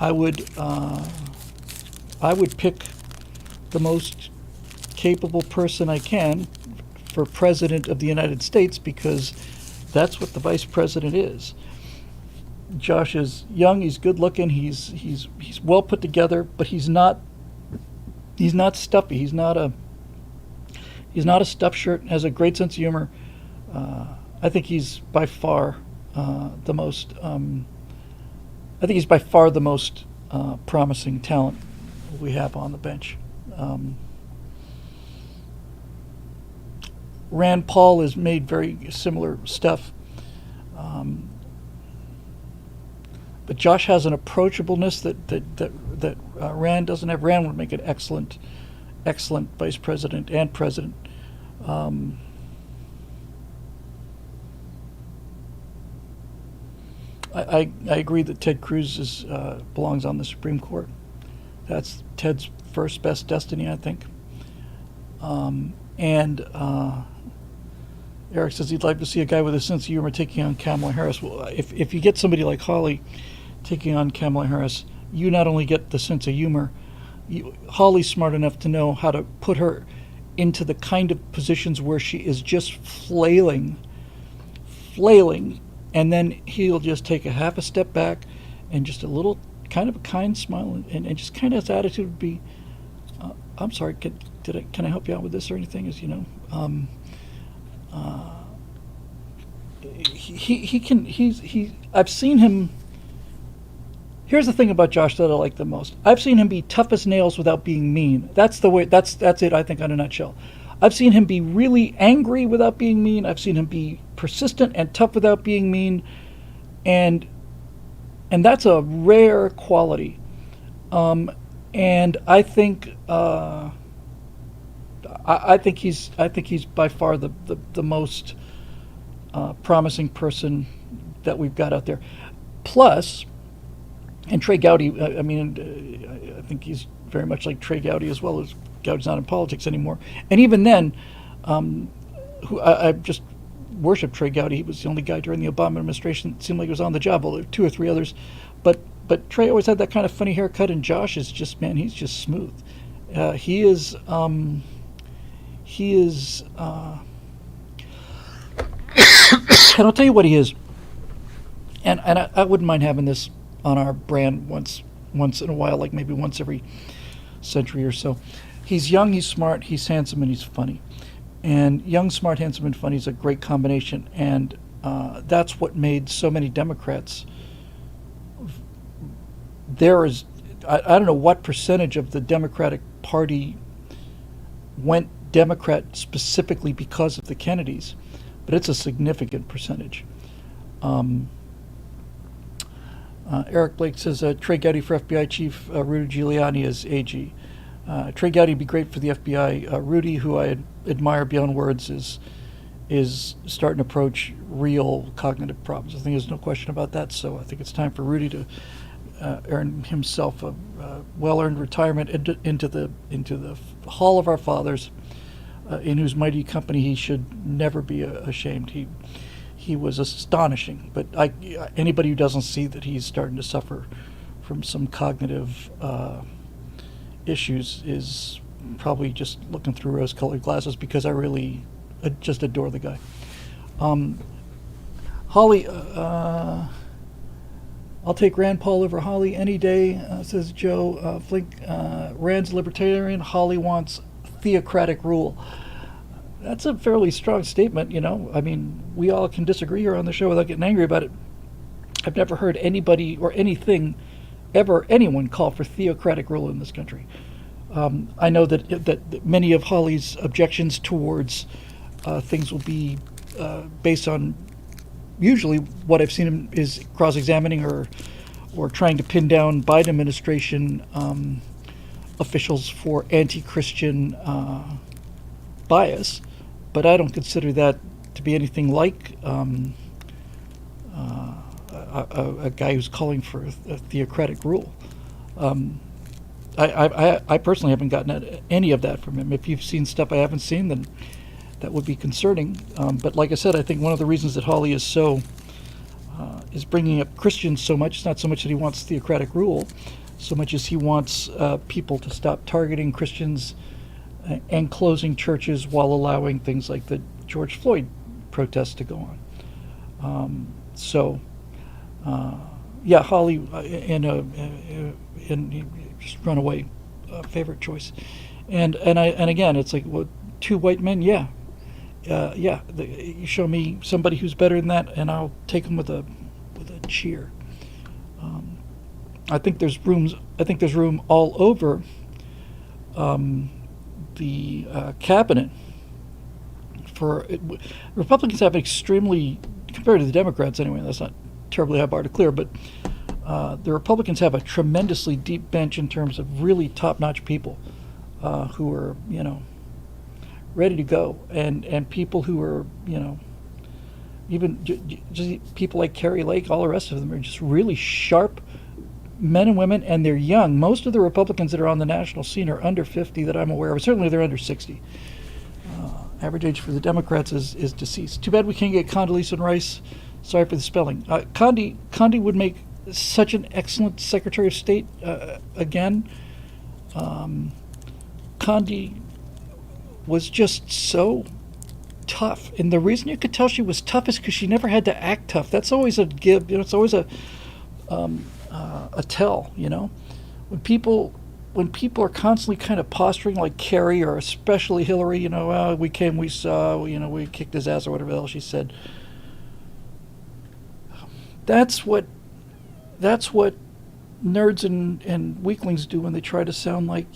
A: I would pick the most capable person I can for president of the United States, because that's what the vice president is. Josh is young, he's good looking, he's well put together, but he's not stuffy. He's not a stuffed shirt. Has a great sense of humor. I think he's by far the most. I think he's by far the most promising talent we have on the bench. Rand Paul has made very similar stuff, but Josh has an approachableness that Rand doesn't have. Rand would make an excellent vice president and president. I agree that Ted Cruz belongs on the Supreme Court. That's Ted's first best destiny, I think. Eric says he'd like to see a guy with a sense of humor taking on Kamala Harris. Well, if you get somebody like Holly taking on Kamala Harris, you not only get the sense of humor, Holly's smart enough to know how to put her into the kind of positions where she is just flailing, and then he'll just take a half a step back and just a little kind of a kind smile and just kind of his attitude would be, I'm sorry, can I help you out with this or anything? As you know, I've seen him. Here's the thing about Josh that I like the most. I've seen him be tough as nails without being mean. That's the way. That's it. I think in a nutshell. I've seen him be really angry without being mean. I've seen him be persistent and tough without being mean, and that's a rare quality. And I think I think he's by far the most promising person that we've got out there. Plus, and Trey Gowdy, I think he's very much like Trey Gowdy as well. As Gowdy's not in politics anymore, and even then, I just worship Trey Gowdy. He was the only guy during the Obama administration that seemed like he was on the job. Well, there were 2 or 3 others, but Trey always had that kind of funny haircut, and Josh is just, man, he's just smooth. He is. And I'll tell you what he is, and I wouldn't mind having this on our brand once in a while, like maybe once every century or so. He's young, he's smart, he's handsome, and he's funny. And young, smart, handsome, and funny is a great combination, and that's what made so many Democrats. There is, I don't know what percentage of the Democratic Party went Democrat specifically because of the Kennedys, but it's a significant percentage. Eric Blake says Trey Gowdy for FBI chief, Rudy Giuliani as AG. Trey Gowdy would be great for the FBI. Rudy, who I admire beyond words, is starting to approach real cognitive problems. I think there's no question about that. So I think it's time for Rudy to earn himself a well-earned retirement into the hall of our fathers, in whose mighty company he should never be ashamed. He was astonishing, but anybody who doesn't see that he's starting to suffer from some cognitive issues is probably just looking through rose-colored glasses, because I really just adore the guy. Holly, I'll take Rand Paul over Holly any day, says Joe. Flink, Rand's libertarian, Holly wants theocratic rule. That's a fairly strong statement, you know. I mean, we all can disagree here on the show without getting angry about it. I've never heard anybody or anything, anyone call for theocratic rule in this country. I know that many of Holly's objections towards things will be based on, usually what I've seen him is cross-examining or trying to pin down Biden administration officials for anti-Christian bias, but I don't consider that to be anything like a guy who's calling for a theocratic rule. I personally haven't gotten any of that from him. If you've seen stuff I haven't seen, then that would be concerning. But like I said, I think one of the reasons that Holly is is bringing up Christians so much, it's not so much that he wants theocratic rule, so much as he wants people to stop targeting Christians and closing churches while allowing things like the George Floyd protests to go on. Yeah, Holly in just runaway favorite choice, and again, it's like, well, 2 white men, yeah. You show me somebody who's better than that, and I'll take them with a cheer. I think there's room all over the cabinet for Republicans have extremely, compared to the Democrats anyway. That's not terribly high bar to clear, but The Republicans have a tremendously deep bench in terms of really top-notch people who are, ready to go, and people who are, even just people like Kerry Lake, all the rest of them are just really sharp men and women, and they're young. Most of the Republicans that are on the national scene are under 50 that I'm aware of. Certainly they're under 60. Average age for the Democrats is deceased. Too bad we can't get Condoleezza Rice. Sorry for the spelling. Kandi would make such an excellent Secretary of State again. Kandi was just so tough, and the reason you could tell she was tough is because she never had to act tough. That's always a give. It's always a tell. When people are constantly kind of posturing like Kerry or especially Hillary, we came, we saw, we kicked his ass or whatever the hell she said. That's what nerds and weaklings do when they try to sound like,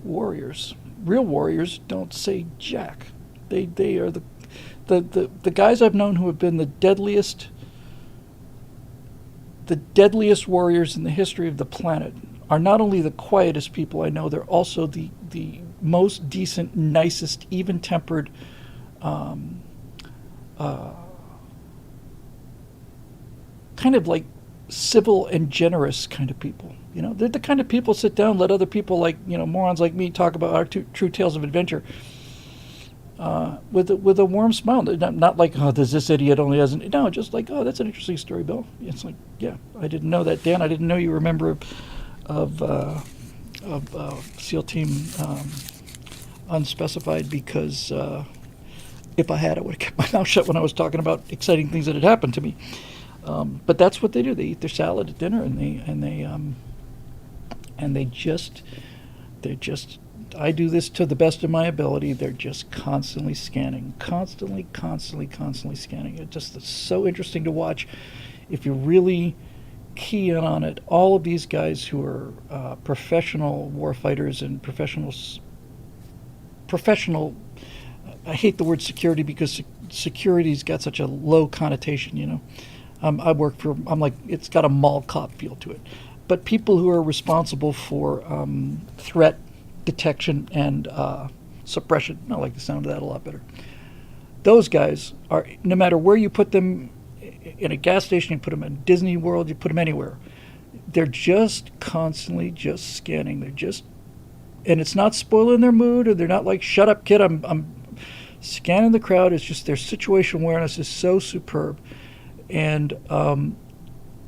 A: warriors. Real warriors don't say jack. They are the guys I've known who have been the deadliest warriors in the history of the planet are not only the quietest people I know, they're also the most decent, nicest, even-tempered, kind of like civil and generous kind of people. They're the kind of people sit down, let other people like, morons like me talk about our true tales of adventure with a warm smile. Not like, oh, does this idiot only doesn't. No, just like, oh, that's an interesting story, Bill. It's like, yeah, I didn't know that, Dan. I didn't know you were a member of SEAL Team Unspecified, because if I had, I would have kept my mouth shut when I was talking about exciting things that had happened to me. But that's what they do. They eat their salad at dinner, and they just I do this to the best of my ability. They're just constantly scanning, constantly scanning. It's just so interesting to watch if you really key in on it. All of these guys who are professional warfighters and professional. I hate the word security because security's got such a low connotation. I work for. I'm like, it's got a mall cop feel to it. But people who are responsible for threat detection and suppression, I like the sound of that a lot better. Those guys are, no matter where you put them, in a gas station, you put them in Disney World, you put them anywhere, they're just constantly just scanning. And it's not spoiling their mood, or they're not like, shut up, kid, I'm scanning the crowd. It's just their situation awareness is so superb. And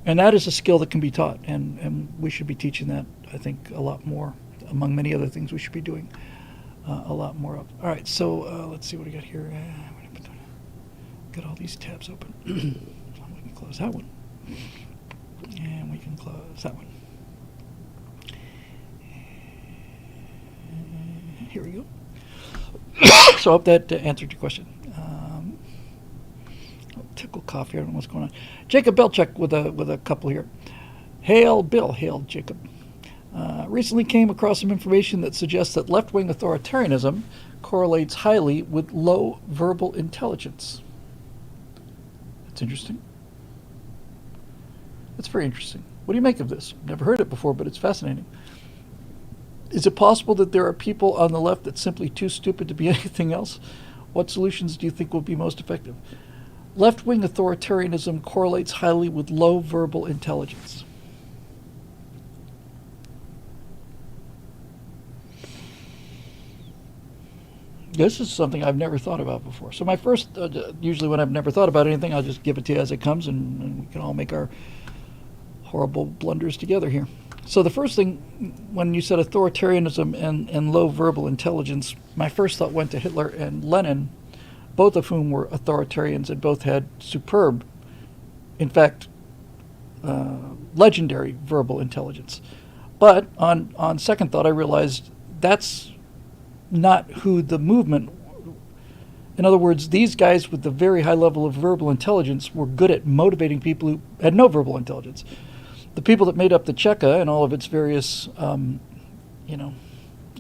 A: that is a skill that can be taught, and we should be teaching that, I think, a lot more, among many other things we should be doing a lot more of. All right, so let's see what we got here. Got all these tabs open. We can close that one, and we can close that one. Here we go. So I hope that answered your question. Tickle cough here. I don't know what's going on. Jacob Belchuk with a couple here. Hail, Bill. Hail, Jacob. Recently came across some information that suggests that left-wing authoritarianism correlates highly with low verbal intelligence. That's interesting. That's very interesting. What do you make of this? Never heard it before, but it's fascinating. Is it possible that there are people on the left that's simply too stupid to be anything else? What solutions do you think will be most effective? Left-wing authoritarianism correlates highly with low verbal intelligence. This is something I've never thought about before. So my first, usually when I've never thought about anything, I'll just give it to you as it comes, and we can all make our horrible blunders together here. So the first thing, when you said authoritarianism and low verbal intelligence, my first thought went to Hitler and Lenin, both of whom were authoritarians and both had superb, in fact, legendary verbal intelligence. But on second thought, I realized that's not who the movement. In other words, these guys with the very high level of verbal intelligence were good at motivating people who had no verbal intelligence. The people that made up the Cheka and all of its various,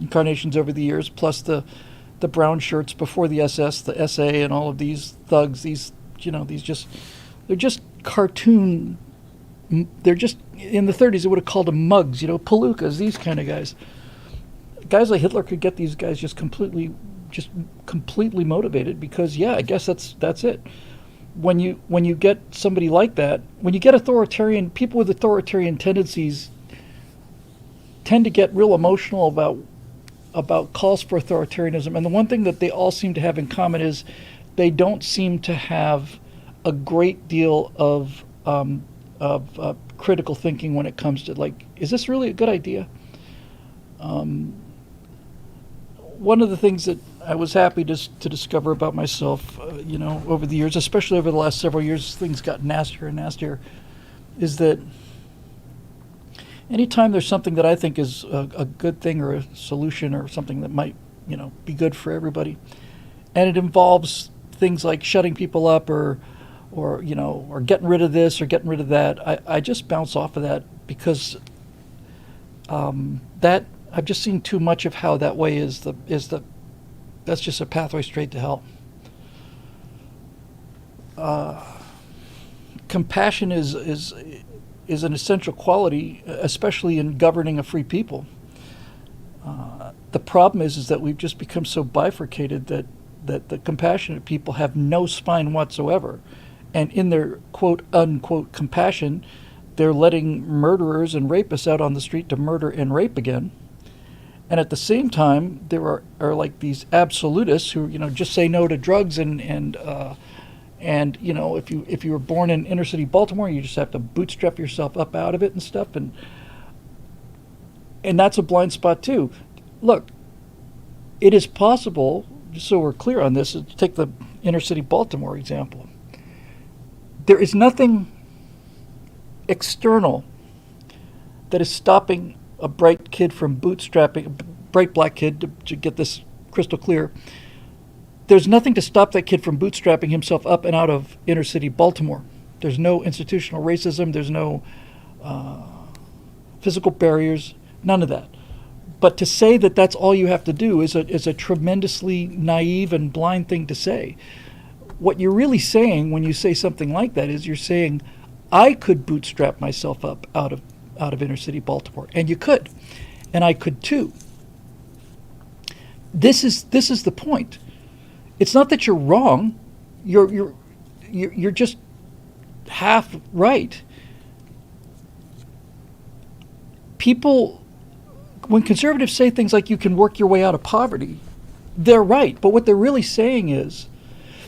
A: incarnations over the years, plus the brown shirts before the SS, the SA, and all of these thugs, they're just cartoon they're just in the 30s. They would have called them mugs, palookas, these kind of guys. Guys like Hitler could get these guys just completely motivated because, yeah, I guess that's it. When you get somebody like that, when you get people with authoritarian tendencies tend to get real emotional about calls for authoritarianism. And the one thing that they all seem to have in common is they don't seem to have a great deal of critical thinking when it comes to, like, is this really a good idea? One of the things that I was happy to discover about myself, over the years, especially over the last several years, things got nastier and nastier, is that anytime there's something that I think is a good thing or a solution or something that might, be good for everybody, and it involves things like shutting people up or getting rid of this or getting rid of that, I just bounce off of that because that I've just seen too much of how that way that's just a pathway straight to hell. Compassion is an essential quality, especially in governing a free people. The problem is that we've just become so bifurcated that the compassionate people have no spine whatsoever. And in their quote unquote compassion, they're letting murderers and rapists out on the street to murder and rape again. And at the same time, there are like these absolutists who, just say no to drugs and if you were born in inner city Baltimore, you just have to bootstrap yourself up out of it and stuff. And that's a blind spot too. Look, it is possible, just so we're clear on this, to take the inner city Baltimore example. There is nothing external that is stopping a bright kid from bootstrapping, a bright black kid, to get this crystal clear. There's nothing to stop that kid from bootstrapping himself up and out of inner city Baltimore. There's no institutional racism. There's no physical barriers. None of that. But to say that that's all you have to do is a tremendously naive and blind thing to say. What you're really saying when you say something like that is you're saying, I could bootstrap myself up out of inner city Baltimore, and you could, and I could too. This is the point. It's not that you're wrong. You're just half right. People, when conservatives say things like you can work your way out of poverty, they're right. But what they're really saying is,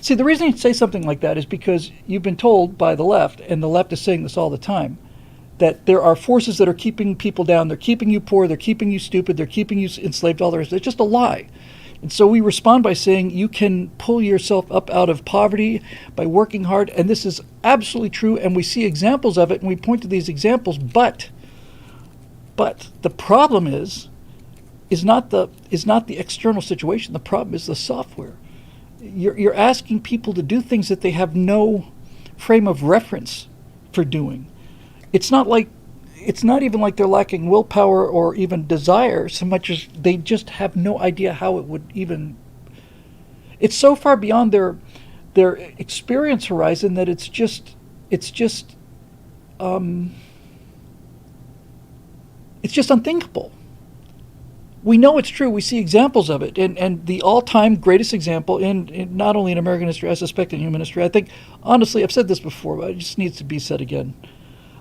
A: see, the reason you say something like that is because you've been told by the left, and the left is saying this all the time, that there are forces that are keeping people down. They're keeping you poor. They're keeping you stupid. They're keeping you enslaved. All the rest. It's just a lie. And so we respond by saying you can pull yourself up out of poverty by working hard. And this is absolutely true. And we see examples of it, and we point to these examples. But the problem is not the external situation. The problem is the software. You're asking people to do things that they have no frame of reference for doing. It's not even like they're lacking willpower or even desire so much as they just have no idea how it would even. It's so far beyond their experience horizon that it's just unthinkable. We know it's true. We see examples of it, and the all-time greatest example in not only in American history, I suspect in human history. I think, honestly, I've said this before, but it just needs to be said again.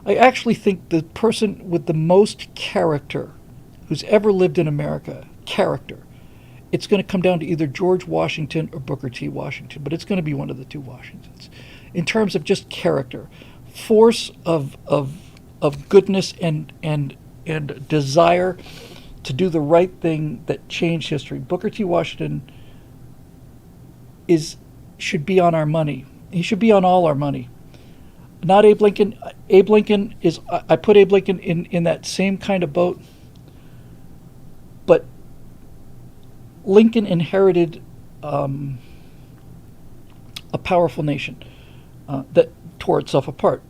A: I actually think the person with the most character who's ever lived in America, it's going to come down to either George Washington or Booker T. Washington, but it's going to be one of the two Washingtons. In terms of just character, force of goodness and desire to do the right thing that changed history. Booker T. Washington should be on our money. He should be on all our money. Not Abe Lincoln. Abe Lincoln is, I put Abe Lincoln in that same kind of boat. But Lincoln inherited a powerful nation that tore itself apart.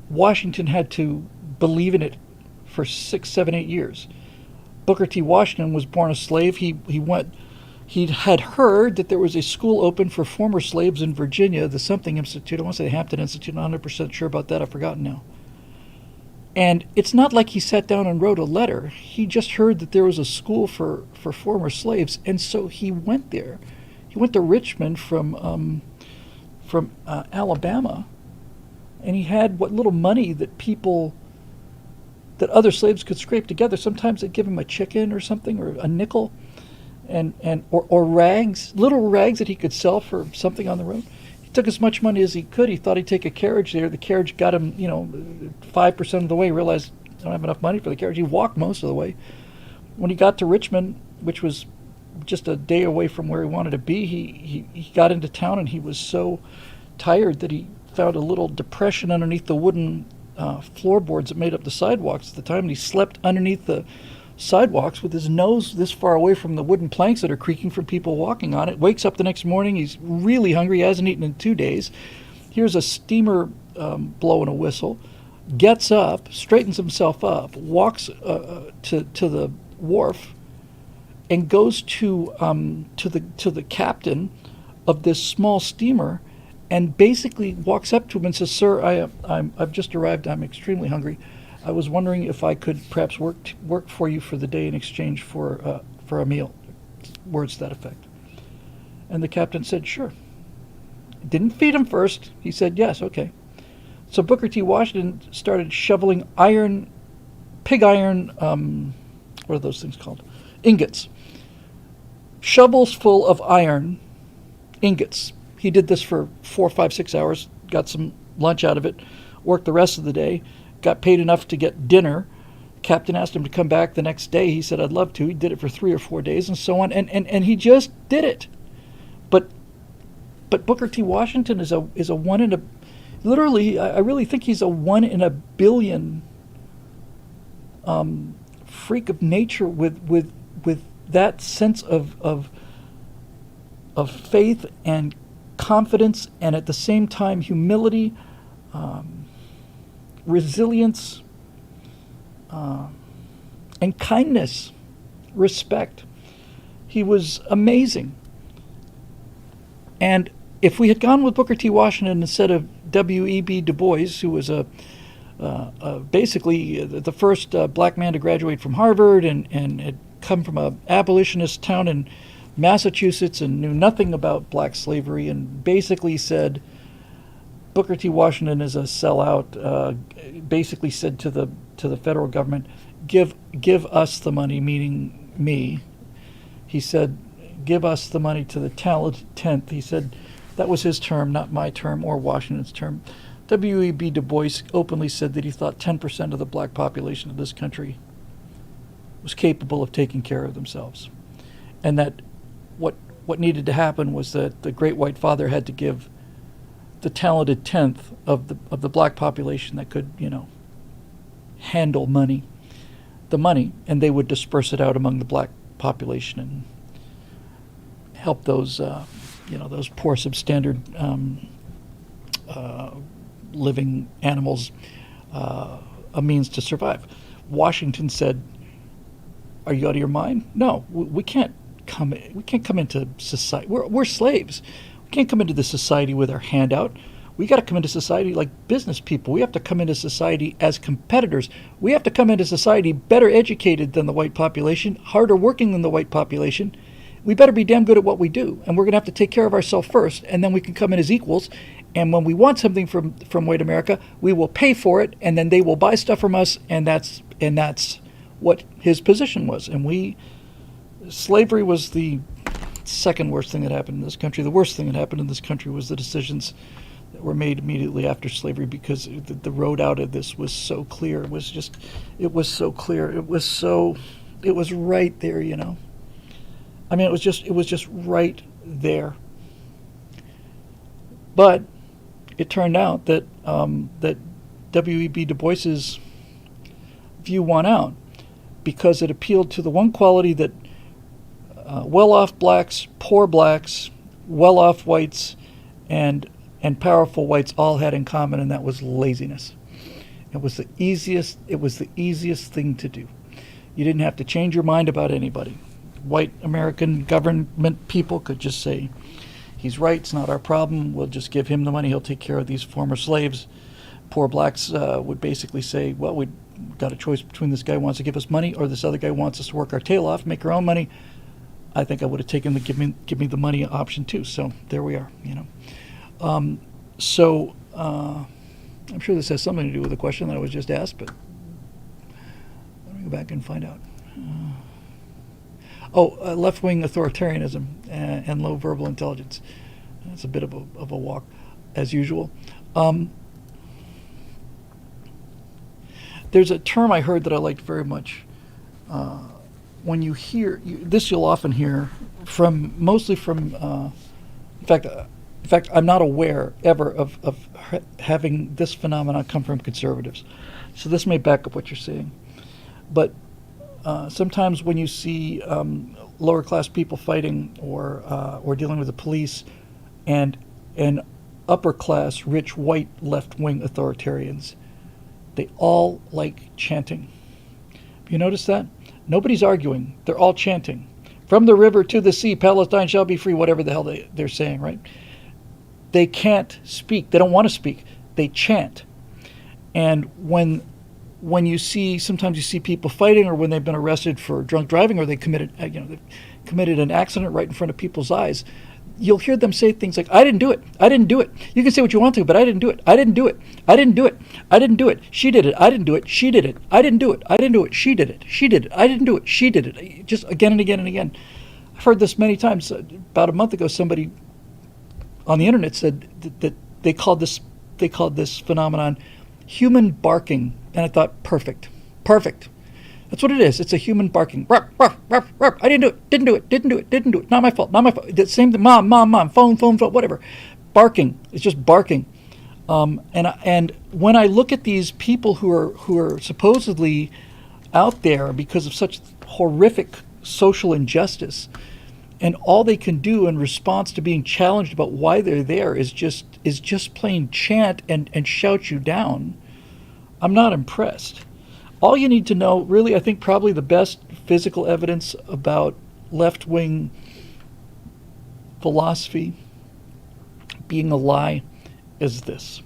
A: Washington had to believe in it for 6, 7, 8 years. Booker T. Washington was born a slave. He He had heard that there was a school open for former slaves in Virginia, the something institute. I want to say the Hampton Institute. I'm not 100% sure about that. I've forgotten now. And it's not like he sat down and wrote a letter. He just heard that there was a school for former slaves, and so he went there. He went to Richmond from Alabama, and he had what little money that other slaves could scrape together. Sometimes they'd give him a chicken or something, or a nickel, or rags, little rags that he could sell for something on the road. He took as much money as he could. He thought he'd take a carriage there. The carriage got him, 5% of the way. He realized, I don't have enough money for the carriage. He walked most of the way. When he got to Richmond, which was just a day away from where he wanted to be, he got into town, and he was so tired that he found a little depression underneath the wooden floorboards that made up the sidewalks at the time, and he slept underneath the sidewalks with his nose this far away from the wooden planks that are creaking from people walking on it. Wakes up the next morning, he's really hungry, he hasn't eaten in 2 days, hears a steamer blowing a whistle, gets up, straightens himself up, walks to the wharf, and goes to the captain of this small steamer, and basically walks up to him and says, "Sir, I've just arrived. I'm extremely hungry. I was wondering if I could perhaps work for you for the day in exchange for a meal." Words to that effect. And the captain said, "Sure." Didn't feed him first. He said, "Yes, okay." So Booker T. Washington started shoveling pig iron, what are those things called? Ingots. Shovels full of iron ingots. He did this for 4, 5, 6 hours, got some lunch out of it, worked the rest of the day, got paid enough to get dinner. Captain asked him to come back the next day. He said, "I'd love to." He did it for 3 or 4 days, and so on, and he just did it. But Booker T. Washington is a one in a, literally, I really think he's a 1 in a billion freak of nature with that sense of faith and confidence, and at the same time humility, resilience, and kindness, respect. He was amazing. And if we had gone with Booker T. Washington instead of W.E.B. Du Bois, who was basically the first black man to graduate from Harvard and had come from an abolitionist town in Massachusetts and knew nothing about black slavery, and basically said Booker T. Washington is a sellout, basically said to the federal government, give us the money, meaning me. He said, "Give us the money to the talented 10th." He said that was his term, not my term or Washington's term. W.E.B. Du Bois openly said that he thought 10% of the black population of this country was capable of taking care of themselves, and that what needed to happen was that the Great White Father had to give the talented 10th of the black population that could, handle the money, and they would disperse it out among the black population and help those, those poor substandard living animals a means to survive. Washington said, "Are you out of your mind? No, we can't come into society. We're slaves. We can't come into the society with our hand out. We got to come into society like business people. We have to come into society as competitors. We have to come into society better educated than the white population, harder working than the white population. We better be damn good at what we do, and we're going to have to take care of ourselves first, and then we can come in as equals. And when we want something from white America, we will pay for it, and then they will buy stuff from us, and that's what his position was. And slavery was the second worst thing that happened in this country. The worst thing that happened in this country was the decisions that were made immediately after slavery, because the road out of this was so clear. It was so clear. It was right there, I mean, it was just right there. But it turned out that that W.E.B. Du Bois's view won out, because it appealed to the one quality that well-off blacks, poor blacks, well-off whites, and powerful whites all had in common, and that was laziness. It was the easiest thing to do. You didn't have to change your mind about anybody. white American government people could just say, he's right, it's not our problem, we'll just give him the money, he'll take care of these former slaves. Poor blacks would basically say, well, we've got a choice between this guy who wants to give us money or this other guy wants us to work our tail off, make our own money. I think I would have taken the give me the money option too. So there we are, I'm sure this has something to do with the question that I was just asked, but let me go back and find out. Left-wing authoritarianism and low verbal intelligence. That's a bit of a walk, as usual. There's a term I heard that I liked very much. When you hear this, you'll often hear mostly from. In fact, I'm not aware ever of having this phenomenon come from conservatives. So this may back up what you're saying, but sometimes when you see lower class people fighting or dealing with the police, and upper class rich white left wing authoritarians, they all like chanting. Have you noticed that? Nobody's arguing. They're all chanting. From the river to the sea, Palestine shall be free, whatever the hell they're saying, right? They can't speak. They don't want to speak. They chant. And when sometimes you see people fighting, or when they've been arrested for drunk driving, or they've committed an accident right in front of people's eyes, you'll hear them say things like, I didn't do it. I didn't do it. You can say what you want to, but I didn't do it. I didn't do it. I didn't do it. I didn't do it. She did it. I didn't do it. She did it. I didn't do it. I didn't do it. She did it. She did it. I didn't do it. She did it. Just again and again and again. I've heard this many times. About a month ago, somebody on the internet said that they called this phenomenon human barking. And I thought, perfect. That's what it is. It's a human barking. Ruff, ruff, ruff, ruff. I didn't do it. Didn't do it. Didn't do it. Didn't do it. Not my fault. Not my fault. The same thing. Mom. Phone, whatever. Barking. It's just barking. And when I look at these people who are supposedly out there because of such horrific social injustice, and all they can do in response to being challenged about why they're there is just plain chant and shout you down, I'm not impressed. All you need to know, really, I think probably the best physical evidence about left-wing philosophy being a lie is this.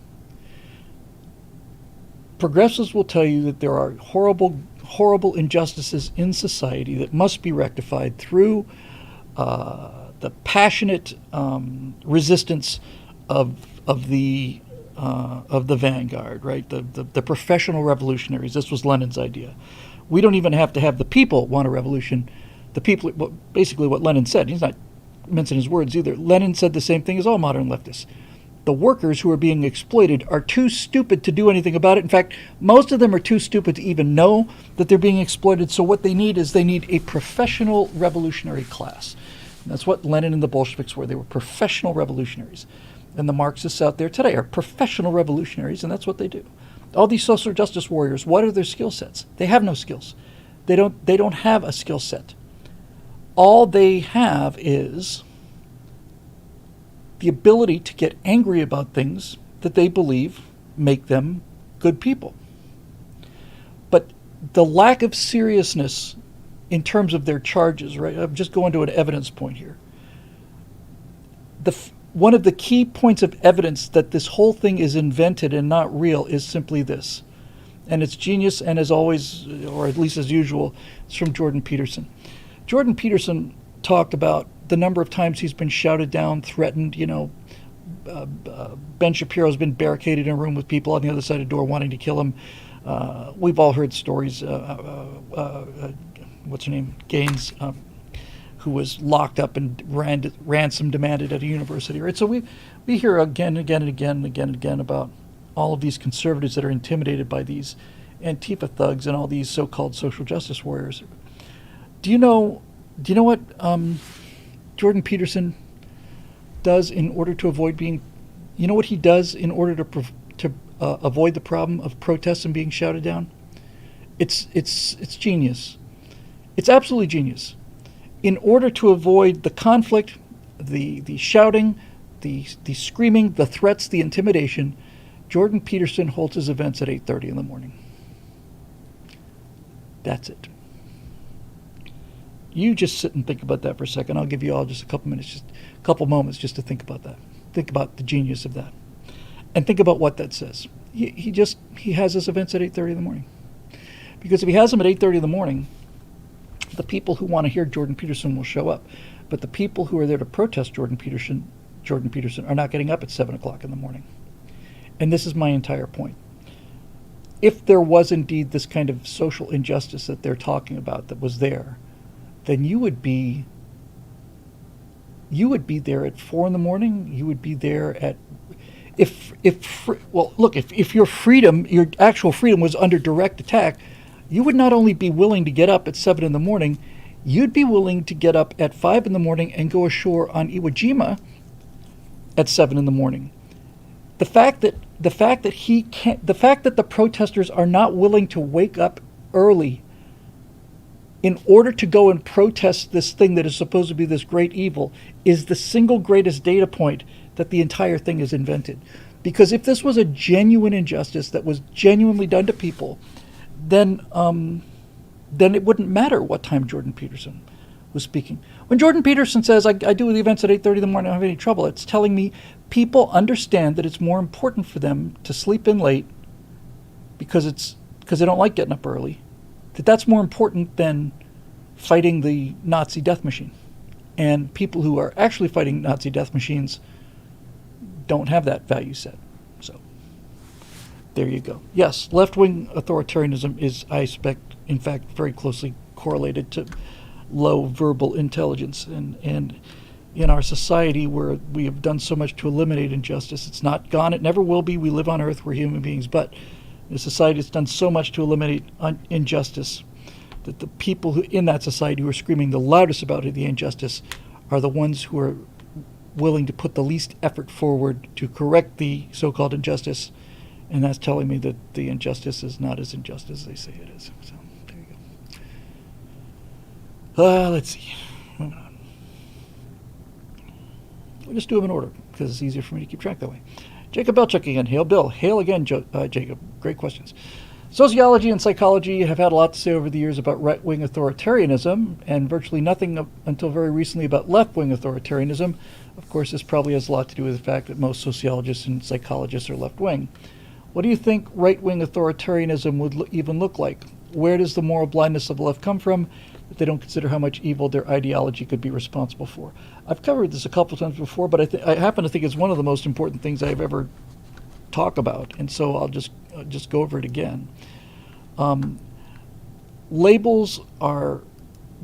A: Progressives will tell you that there are horrible injustices in society that must be rectified through the passionate resistance of the vanguard, right? The professional revolutionaries. This was Lenin's idea. We don't even have to have the people want a revolution. The people, basically what Lenin said. He's not mincing his words either. Lenin said the same thing as all modern leftists. The workers who are being exploited are too stupid to do anything about it. In fact, most of them are too stupid to even know that they're being exploited. So what they need is a professional revolutionary class. And that's what Lenin and the Bolsheviks were. They were professional revolutionaries. And the Marxists out there today are professional revolutionaries, and that's what they do. All these social justice warriors, what are their skill sets? They have no skills. They don't have a skill set. All they have is the ability to get angry about things that they believe make them good people. But the lack of seriousness in terms of their charges, right? I'm just going to an evidence point here. One of the key points of evidence that this whole thing is invented and not real is simply this. And it's genius, and as always, or at least as usual, it's from Jordan Peterson. Jordan Peterson talked about the number of times he's been shouted down, threatened. Ben Shapiro's been barricaded in a room with people on the other side of the door wanting to kill him. We've all heard stories. What's her name? Gaines, who was locked up and ransom demanded at a university. Right? So we hear again and again about all of these conservatives that are intimidated by these Antifa thugs and all these so-called social justice warriors. Do you know what Jordan Peterson does in order to avoid being? You know what he does in order to avoid the problem of protests and being shouted down? It's genius. It's absolutely genius. In order to avoid the conflict, the shouting, the screaming, the threats, the intimidation, Jordan Peterson holds his events at 8:30 in the morning. That's it. You just sit and think about that for a second. I'll give you all just a couple minutes, just a couple moments just to think about that. Think about the genius of that. And think about what that says. He has his events at 8:30 in the morning. Because if he has them at 8:30 in the morning, the people who want to hear Jordan Peterson will show up. But the people who are there to protest Jordan Peterson are not getting up at 7 o'clock in the morning. And this is my entire point. If there was indeed this kind of social injustice that they're talking about that was there, then you would be there at 4 in the morning. You would be there at if your freedom, your actual freedom was under direct attack, you would not only be willing to get up at 7 in the morning, you'd be willing to get up at 5 in the morning and go ashore on Iwo Jima at 7 in the morning. The fact that the protesters are not willing to wake up early in order to go and protest this thing that is supposed to be this great evil is the single greatest data point that the entire thing is invented. Because if this was a genuine injustice that was genuinely done to people, then it wouldn't matter what time Jordan Peterson was speaking. When Jordan Peterson says, I do the events at 8:30 in the morning, I don't have any trouble, it's telling me people understand that it's more important for them to sleep in late because they don't like getting up early, that's more important than fighting the Nazi death machine. And people who are actually fighting Nazi death machines don't have that value set. So there you go. Yes, left-wing authoritarianism is, I expect, in fact, very closely correlated to low verbal intelligence. And in our society where we have done so much to eliminate injustice, it's not gone, it never will be. We live on Earth, we're human beings, but in a society that's done so much to eliminate injustice that the people who in that society who are screaming the loudest about the injustice are the ones who are willing to put the least effort forward to correct the so-called injustice, and that's telling me that the injustice is not as unjust as they say it is. So there you go. Let's see. Moving on. We'll just do them in order because it's easier for me to keep track that way. Jacob Belchuk again. Hail, Bill. Hail again, Jacob. Great questions. Sociology and psychology have had a lot to say over the years about right-wing authoritarianism, and virtually nothing until very recently about left-wing authoritarianism. Of course, this probably has a lot to do with the fact that most sociologists and psychologists are left-wing. What do you think right-wing authoritarianism would even look like? Where does the moral blindness of the left come from that they don't consider how much evil their ideology could be responsible for? I've covered this a couple times before, but I happen to think it's one of the most important things I've ever talked about, and so I'll just go over it again. Labels are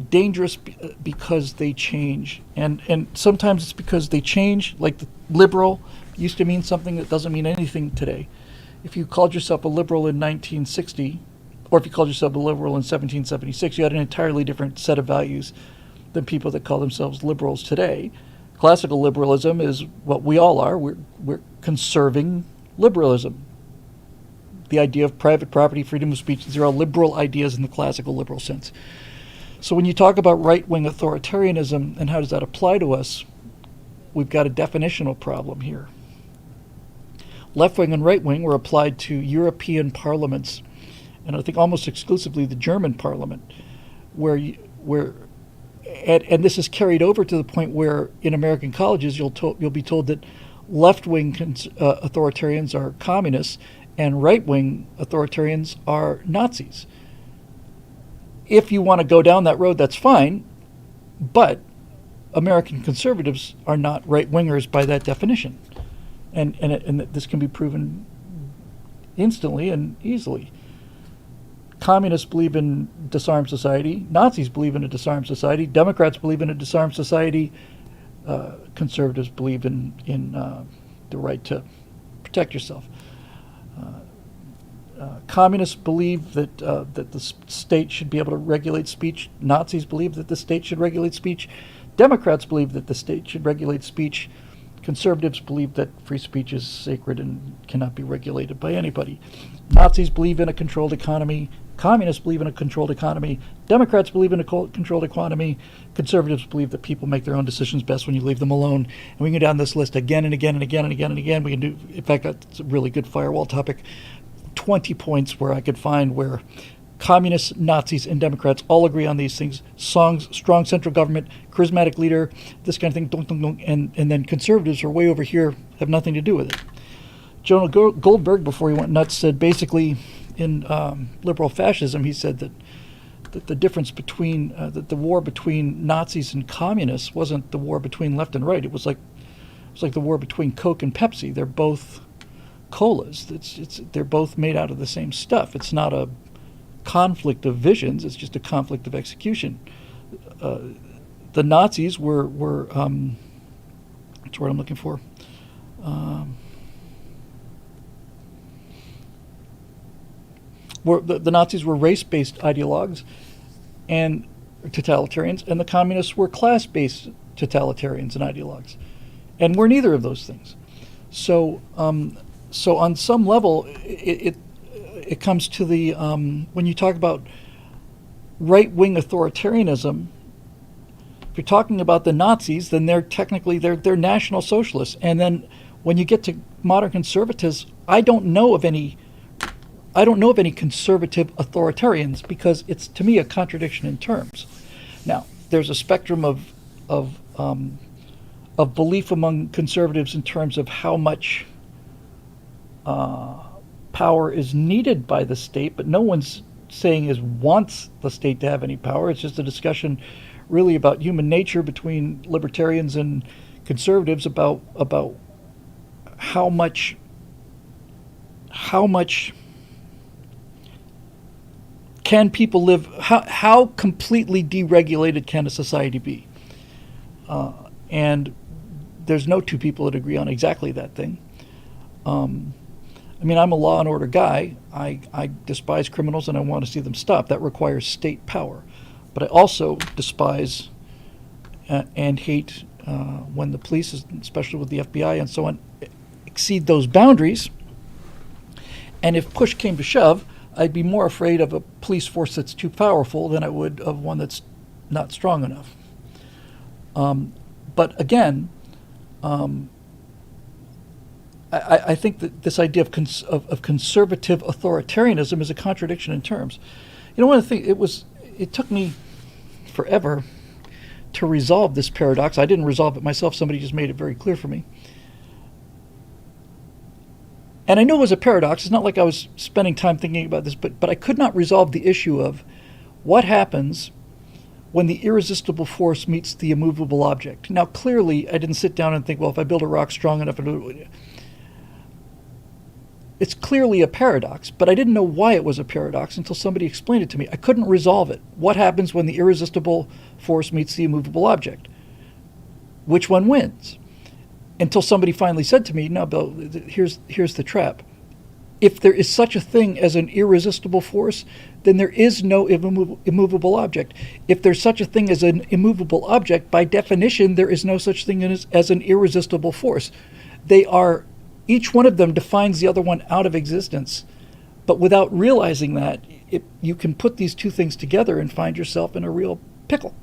A: dangerous because they change, and sometimes it's because they change. Like the liberal used to mean something that doesn't mean anything today. If you called yourself a liberal in 1960, or if you called yourself a liberal in 1776, you had an entirely different set of values than people that call themselves liberals today. Classical liberalism is what we all are. We're conserving liberalism. The idea of private property, freedom of speech, these are all liberal ideas in the classical liberal sense. So when you talk about right-wing authoritarianism and how does that apply to us, we've got a definitional problem here. Left-wing and right-wing were applied to European parliaments, and I think almost exclusively the German parliament, and this is carried over to the point where in American colleges you'll be told that left-wing authoritarians are communists and right-wing authoritarians are Nazis. If you want to go down that road, that's fine, but American conservatives are not right-wingers by that definition. And this can be proven instantly and easily. Communists believe in disarmed society. Nazis believe in a disarmed society. Democrats believe in a disarmed society. Conservatives believe in the right to protect yourself. Communists believe that the state should be able to regulate speech. Nazis believe that the state should regulate speech. Democrats believe that the state should regulate speech. Conservatives believe that free speech is sacred and cannot be regulated by anybody. Nazis believe in a controlled economy. Communists believe in a controlled economy. Democrats believe in a controlled economy. Conservatives believe that people make their own decisions best when you leave them alone. And we can go down this list again and again and again and again and again. We can do, in fact, that's a really good firewall topic. 20 points where I could find where communists, Nazis, and Democrats all agree on these things. Strong central government, charismatic leader, this kind of thing, dunk, dunk, dunk, and then conservatives are way over here, have nothing to do with it. Jonah Goldberg, before he went nuts, said basically in liberal fascism, he said that the difference between, that the war between Nazis and communists wasn't the war between left and right. It was like the war between Coke and Pepsi. They're both colas. They're both made out of the same stuff. It's not a conflict of visions. It's just a conflict of execution. The Nazis were what's the word I'm looking for? The Nazis were race-based ideologues and totalitarians, and the communists were class-based totalitarians and ideologues, and we're neither of those things. So on some level, it comes to the when you talk about right-wing authoritarianism. If you're talking about the Nazis, then they're technically they're National Socialists, and then when you get to modern conservatives, I don't know of any conservative authoritarians, because it's, to me, a contradiction in terms. Now, there's a spectrum of belief among conservatives in terms of how much power is needed by the state, but no one's saying wants the state to have any power. It's just a discussion really about human nature between libertarians and conservatives about how much can people live, how completely deregulated can a society be? And there's no two people that agree on exactly that thing. I mean, I'm a law and order guy. I despise criminals and I want to see them stop. That requires state power. But I also despise and hate when the police, especially with the FBI and so on, exceed those boundaries. And if push came to shove, I'd be more afraid of a police force that's too powerful than I would of one that's not strong enough. But again, I think that this idea of conservative authoritarianism is a contradiction in terms. You know, one of the things, it took me forever to resolve this paradox. I didn't resolve it myself. Somebody just made it very clear for me. And I know it was a paradox. It's not like I was spending time thinking about this, but I could not resolve the issue of what happens when the irresistible force meets the immovable object. Now, clearly, I didn't sit down and think, well, if I build a rock strong enough, it's clearly a paradox, but I didn't know why it was a paradox until somebody explained it to me. I couldn't resolve it. What happens when the irresistible force meets the immovable object? Which one wins? Until somebody finally said to me, no, Bill, here's the trap. If there is such a thing as an irresistible force, then there is no immovable object. If there's such a thing as an immovable object, by definition, there is no such thing as an irresistible force. Each one of them defines the other one out of existence. But without realizing that, you can put these two things together and find yourself in a real pickle.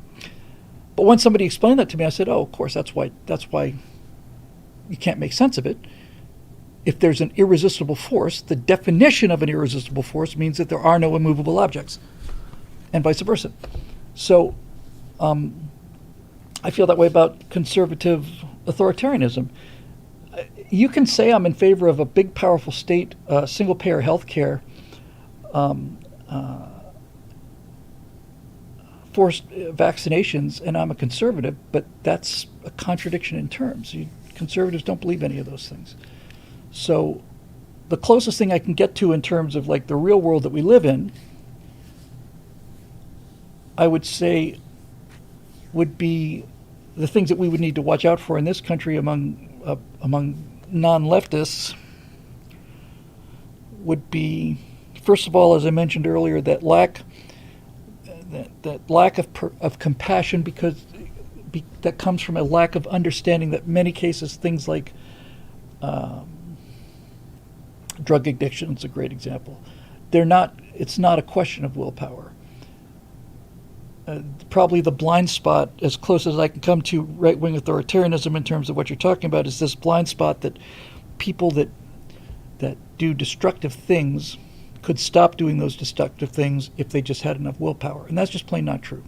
A: But when somebody explained that to me, I said, oh, of course, that's why you can't make sense of it. If there's an irresistible force, the definition of an irresistible force means that there are no immovable objects, and vice versa. So I feel that way about conservative authoritarianism. You can say I'm in favor of a big, powerful state, single-payer health care, forced vaccinations, and I'm a conservative, but that's a contradiction in terms. Conservatives don't believe any of those things. So the closest thing I can get to in terms of like the real world that we live in, I would say would be the things that we would need to watch out for in this country among non-leftists would be, first of all, as I mentioned earlier, that lack of compassion, because that comes from a lack of understanding that in many cases things like drug addiction is a great example. It's not a question of willpower. Probably the blind spot, as close as I can come to right-wing authoritarianism in terms of what you're talking about, is this blind spot that people that do destructive things could stop doing those destructive things if they just had enough willpower. And that's just plain not true.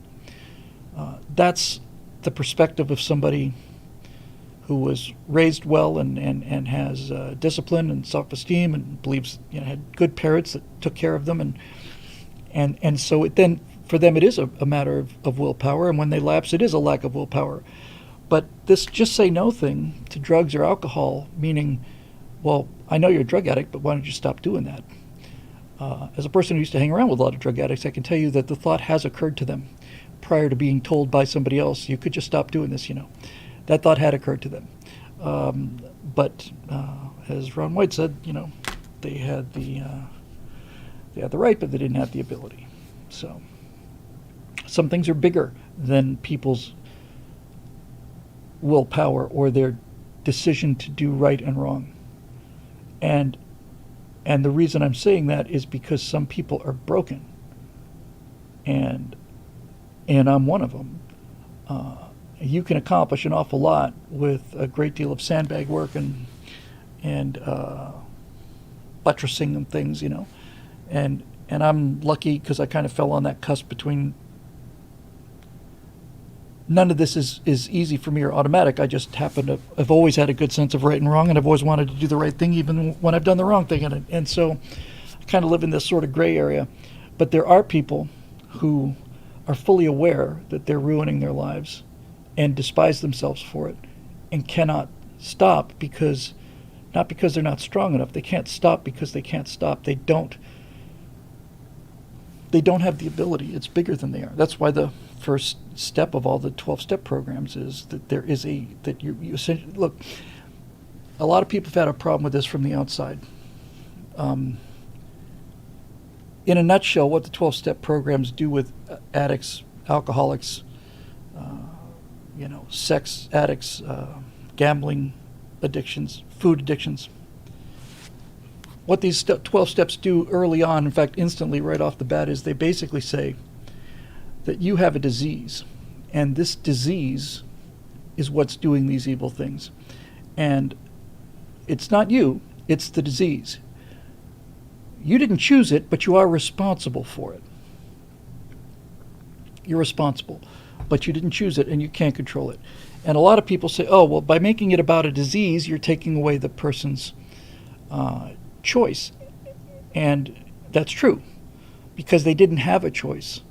A: That's the perspective of somebody who was raised well and has discipline and self-esteem and believes, had good parents that took care of them. And so then for them it is a matter of willpower. And when they lapse, it is a lack of willpower. But this just say no thing to drugs or alcohol, meaning, well, I know you're a drug addict, but why don't you stop doing that? As a person who used to hang around with a lot of drug addicts, I can tell you that the thought has occurred to them prior to being told by somebody else, you could just stop doing this, That thought had occurred to them. But as Ron White said, they had the right, but they didn't have the ability. So some things are bigger than people's willpower or their decision to do right and wrong. And the reason I'm saying that is because some people are broken, and I'm one of them. You can accomplish an awful lot with a great deal of sandbag work and buttressing and things, and I'm lucky because I kind of fell on that cusp between. None of this is easy for me or automatic. I just happen to. I've always had a good sense of right and wrong, and I've always wanted to do the right thing, even when I've done the wrong thing. And so, I kind of live in this sort of gray area. But there are people who are fully aware that they're ruining their lives, and despise themselves for it, and cannot stop not because they're not strong enough. They can't stop because they can't stop. They don't have the ability. It's bigger than they are. That's why the first step of all the 12-step programs is that there is that you essentially, look, a lot of people have had a problem with this from the outside. In a nutshell, what the 12-step programs do with addicts, alcoholics, sex addicts, gambling addictions, food addictions. What these 12 steps do early on, in fact, instantly right off the bat, is they basically say that you have a disease, and this disease is what's doing these evil things. And it's not you, it's the disease. You didn't choose it, but you are responsible for it. You're responsible, but you didn't choose it, and you can't control it. And a lot of people say, oh, well, by making it about a disease, you're taking away the person's choice. And that's true, because they didn't have a choice.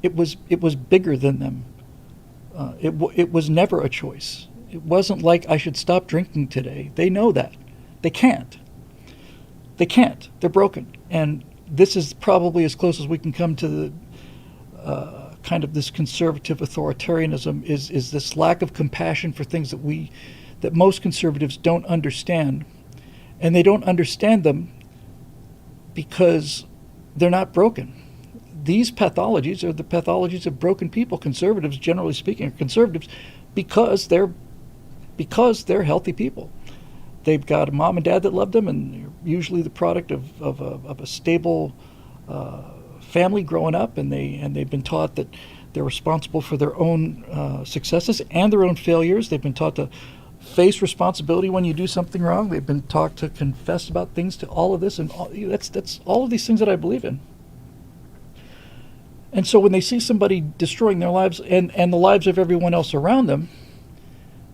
A: It was bigger than them. It was never a choice. It wasn't like I should stop drinking today. They know that. They can't. They can't. They're broken. And this is probably as close as we can come to the kind of this conservative authoritarianism, is this lack of compassion for things that most conservatives don't understand. And they don't understand them because they're not broken. These pathologies are the pathologies of broken people. Conservatives, generally speaking, are conservatives because they're healthy people. They've got a mom and dad that love them, and they're usually the product of a stable family growing up, and they've been taught that they're responsible for their own successes and their own failures. They've been taught to face responsibility when you do something wrong. They've been taught to confess about things, to all of this, and that's all of these things that I believe in. And so when they see somebody destroying their lives and the lives of everyone else around them,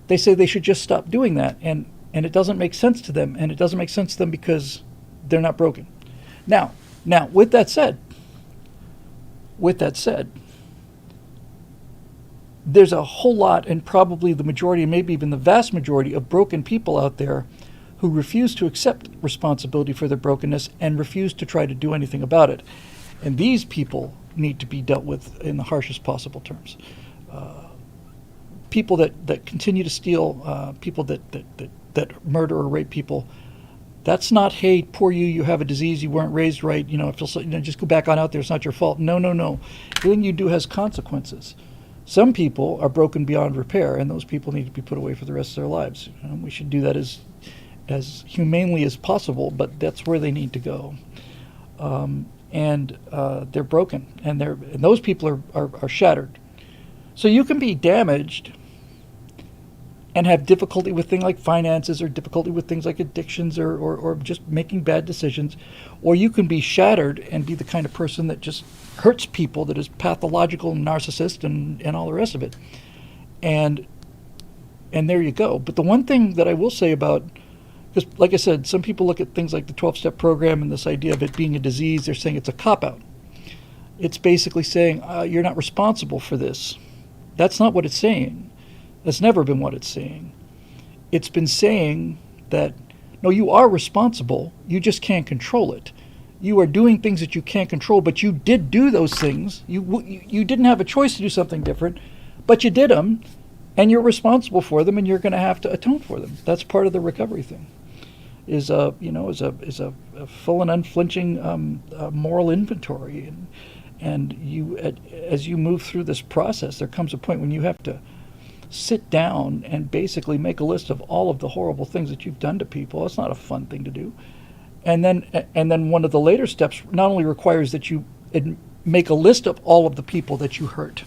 A: they say they should just stop doing that. And it doesn't make sense to them. And it doesn't make sense to them because they're not broken. Now, with that said, there's a whole lot, and probably the majority, and maybe even the vast majority, of broken people out there who refuse to accept responsibility for their brokenness and refuse to try to do anything about it. And these people need to be dealt with in the harshest possible terms. People that continue to steal, people that murder or rape people, that's not, hey, poor you, you have a disease, you weren't raised right, just go back on out there, it's not your fault. No. Everything you do has consequences. Some people are broken beyond repair, and those people need to be put away for the rest of their lives. We should do that as humanely as possible, but that's where they need to go. And they're broken, and those people are shattered. So you can be damaged and have difficulty with things like finances or difficulty with things like addictions or just making bad decisions. Or you can be shattered and be the kind of person that just hurts people, that is pathological and narcissist and all the rest of it. And there you go. But the one thing that I will say about, because like I said, some people look at things like the 12-step program and this idea of it being a disease, they're saying it's a cop-out. It's basically saying, you're not responsible for this. That's not what it's saying. That's never been what it's saying. It's been saying that, no, you are responsible, you just can't control it. You are doing things that you can't control, but you did do those things. You didn't have a choice to do something different, but you did them, and you're responsible for them, and you're going to have to atone for them. That's part of the recovery thing. Is a full and unflinching moral inventory, and you, as you move through this process, there comes a point when you have to sit down and basically make a list of all of the horrible things that you've done to people. It's not a fun thing to do. And then one of the later steps not only requires that you make a list of all of the people that you hurt,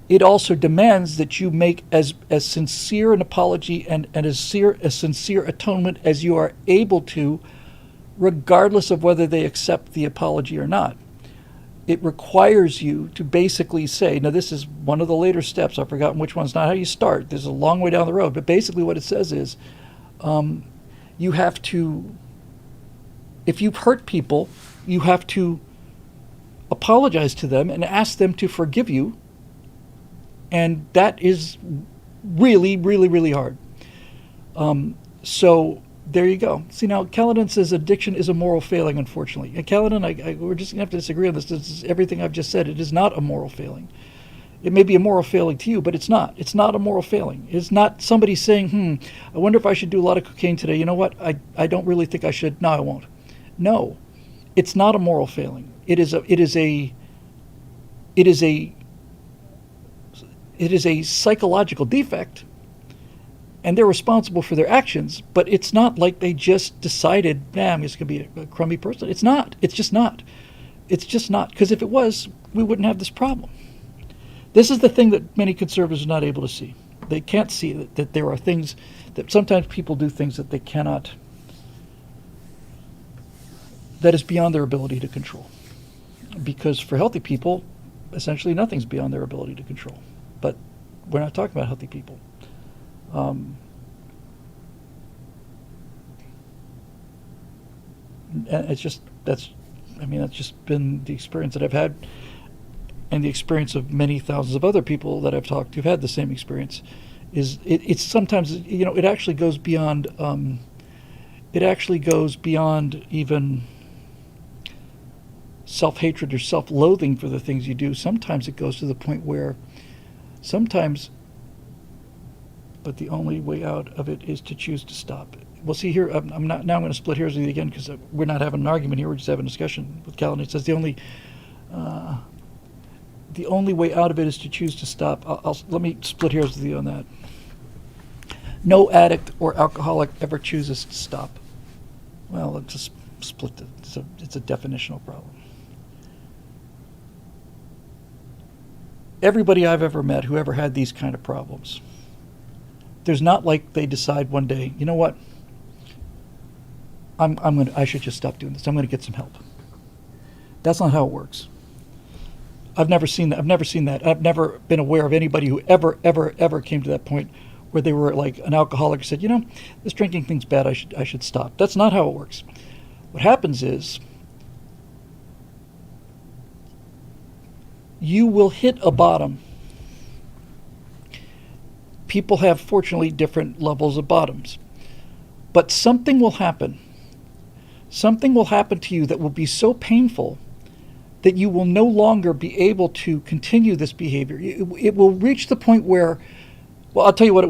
A: it also demands that you make as sincere an apology and as sincere atonement as you are able to, regardless of whether they accept the apology or not. It requires you to basically say, now this is one of the later steps, I've forgotten which one's not how you start, there's a long way down the road, but basically what it says is, you have to, if you've hurt people, you have to apologize to them and ask them to forgive you, and that is really, really, really hard. So there you go. See, now, Kaladin says addiction is a moral failing, unfortunately. And Kaladin, we're just going to have to disagree on this. This is everything I've just said. It is not a moral failing. It may be a moral failing to you, but it's not. It's not a moral failing. It's not somebody saying, I wonder if I should do a lot of cocaine today. You know what? I don't really think I should. No, I won't. No, it's not a moral failing. It is a psychological defect, and they're responsible for their actions, but it's not like they just decided, I'm just going to be a crummy person. It's not. It's just not. It's just not. Because if it was, we wouldn't have this problem. This is the thing that many conservatives are not able to see. They can't see that there are things, that sometimes people do things that they cannot, that is beyond their ability to control. Because for healthy people, essentially nothing's beyond their ability to control. But we're not talking about healthy people. And it's just, that's just been the experience that I've had, and the experience of many thousands of other people that I've talked to who've had the same experience. It's sometimes, it actually goes beyond, even self-hatred or self-loathing for the things you do. Sometimes it goes to the point where but the only way out of it is to choose to stop. Well, see here, I'm going to split hairs with you again, because we're not having an argument here, we're just having a discussion with Callan. It says the only way out of it is to choose to stop. Let me split hairs with you on that. No addict or alcoholic ever chooses to stop. Well, let's just split it. It's a definitional problem. Everybody I've ever met who ever had these kind of problems, there's not like they decide one day, you know what, I should just stop doing this. I'm going to get some help. That's not how it works. I've never seen that. I've never been aware of anybody who ever came to that point where they were like an alcoholic, said, this drinking thing's bad. I should stop. That's not how it works. What happens is, you will hit a bottom. People have, fortunately, different levels of bottoms. But something will happen. Something will happen to you that will be so painful that you will no longer be able to continue this behavior. It will reach the point where, well, I'll tell you what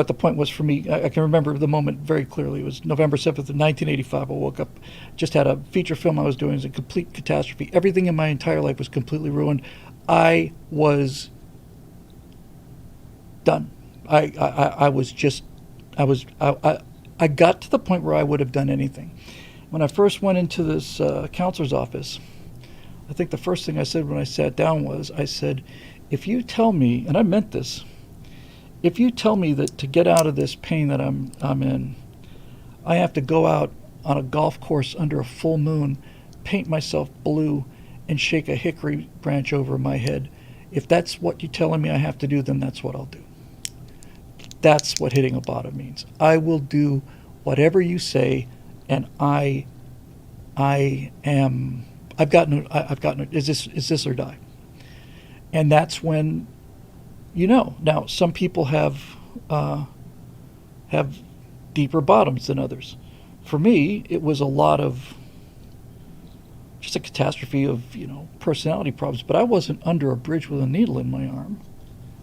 A: the point was for me. I can remember the moment very clearly. It was November 7th of 1985. I woke up, just had a feature film I was doing. It was a complete catastrophe. Everything in my entire life was completely ruined. I was done. I got to the point where I would have done anything. When I first went into this counselor's office, I think the first thing I said when I sat down was, I said, if you tell me, and I meant this, if you tell me that to get out of this pain that I'm in, I have to go out on a golf course under a full moon, paint myself blue, and shake a hickory branch over my head, if that's what you're telling me I have to do, then that's what I'll do. That's what hitting a bottom means. I will do whatever you say, and I've gotten it. Is this or die? And that's when, Now, some people have deeper bottoms than others. For me, it was a lot of just a catastrophe of, personality problems. But I wasn't under a bridge with a needle in my arm.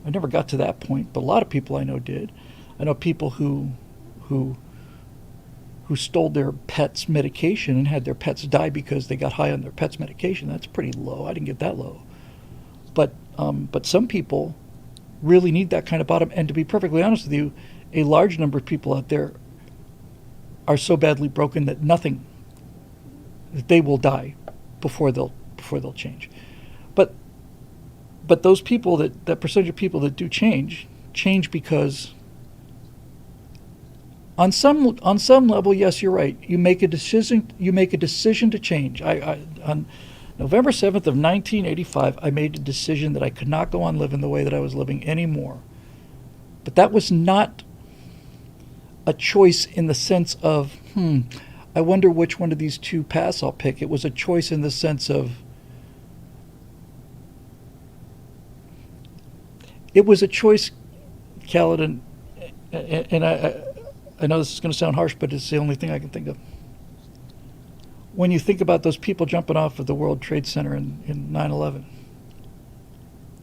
A: I never got to that point, but a lot of people I know did. I know people who stole their pets' medication and had their pets die because they got high on their pets' medication. That's pretty low. I didn't get that low. But some people really need that kind of bottom. And to be perfectly honest with you, a large number of people out there are so badly broken that they will die before they'll change. But those people, that percentage of people that do change because on some level, yes, you're right. You make a decision to change. On November 7th of 1985, I made a decision that I could not go on living the way that I was living anymore. But that was not a choice in the sense of, I wonder which one of these two paths I'll pick. It was a choice in the sense of, it was a choice, Kaladin, and I know this is going to sound harsh, but it's the only thing I can think of. When you think about those people jumping off of the World Trade Center in 9/11,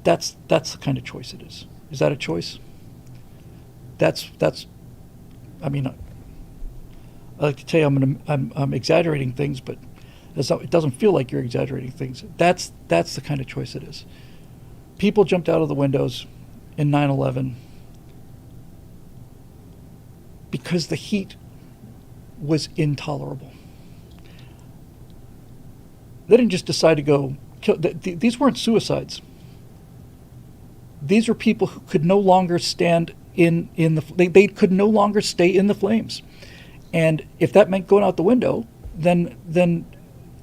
A: that's the kind of choice it is. Is that a choice? I mean, I like to tell you I'm exaggerating things, but it doesn't feel like you're exaggerating things. That's the kind of choice it is. People jumped out of the windows in 9/11 because the heat was intolerable. They didn't just decide to go kill. These weren't suicides. These are people who could no longer stand they could no longer stay in the flames. And if that meant going out the window, then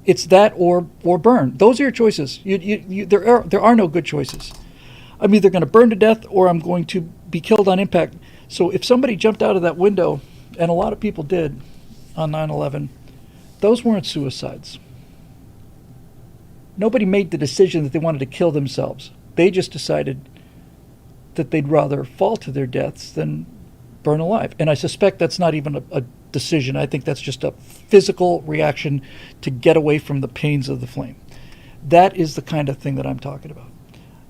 A: it's that or burn. Those are your choices. There are no good choices. I'm either going to burn to death or I'm going to be killed on impact. So if somebody jumped out of that window, and a lot of people did on 9/11, those weren't suicides. Nobody made the decision that they wanted to kill themselves. They just decided that they'd rather fall to their deaths than burn alive. And I suspect that's not even a decision. I think that's just a physical reaction to get away from the pains of the flame. That is the kind of thing that I'm talking about.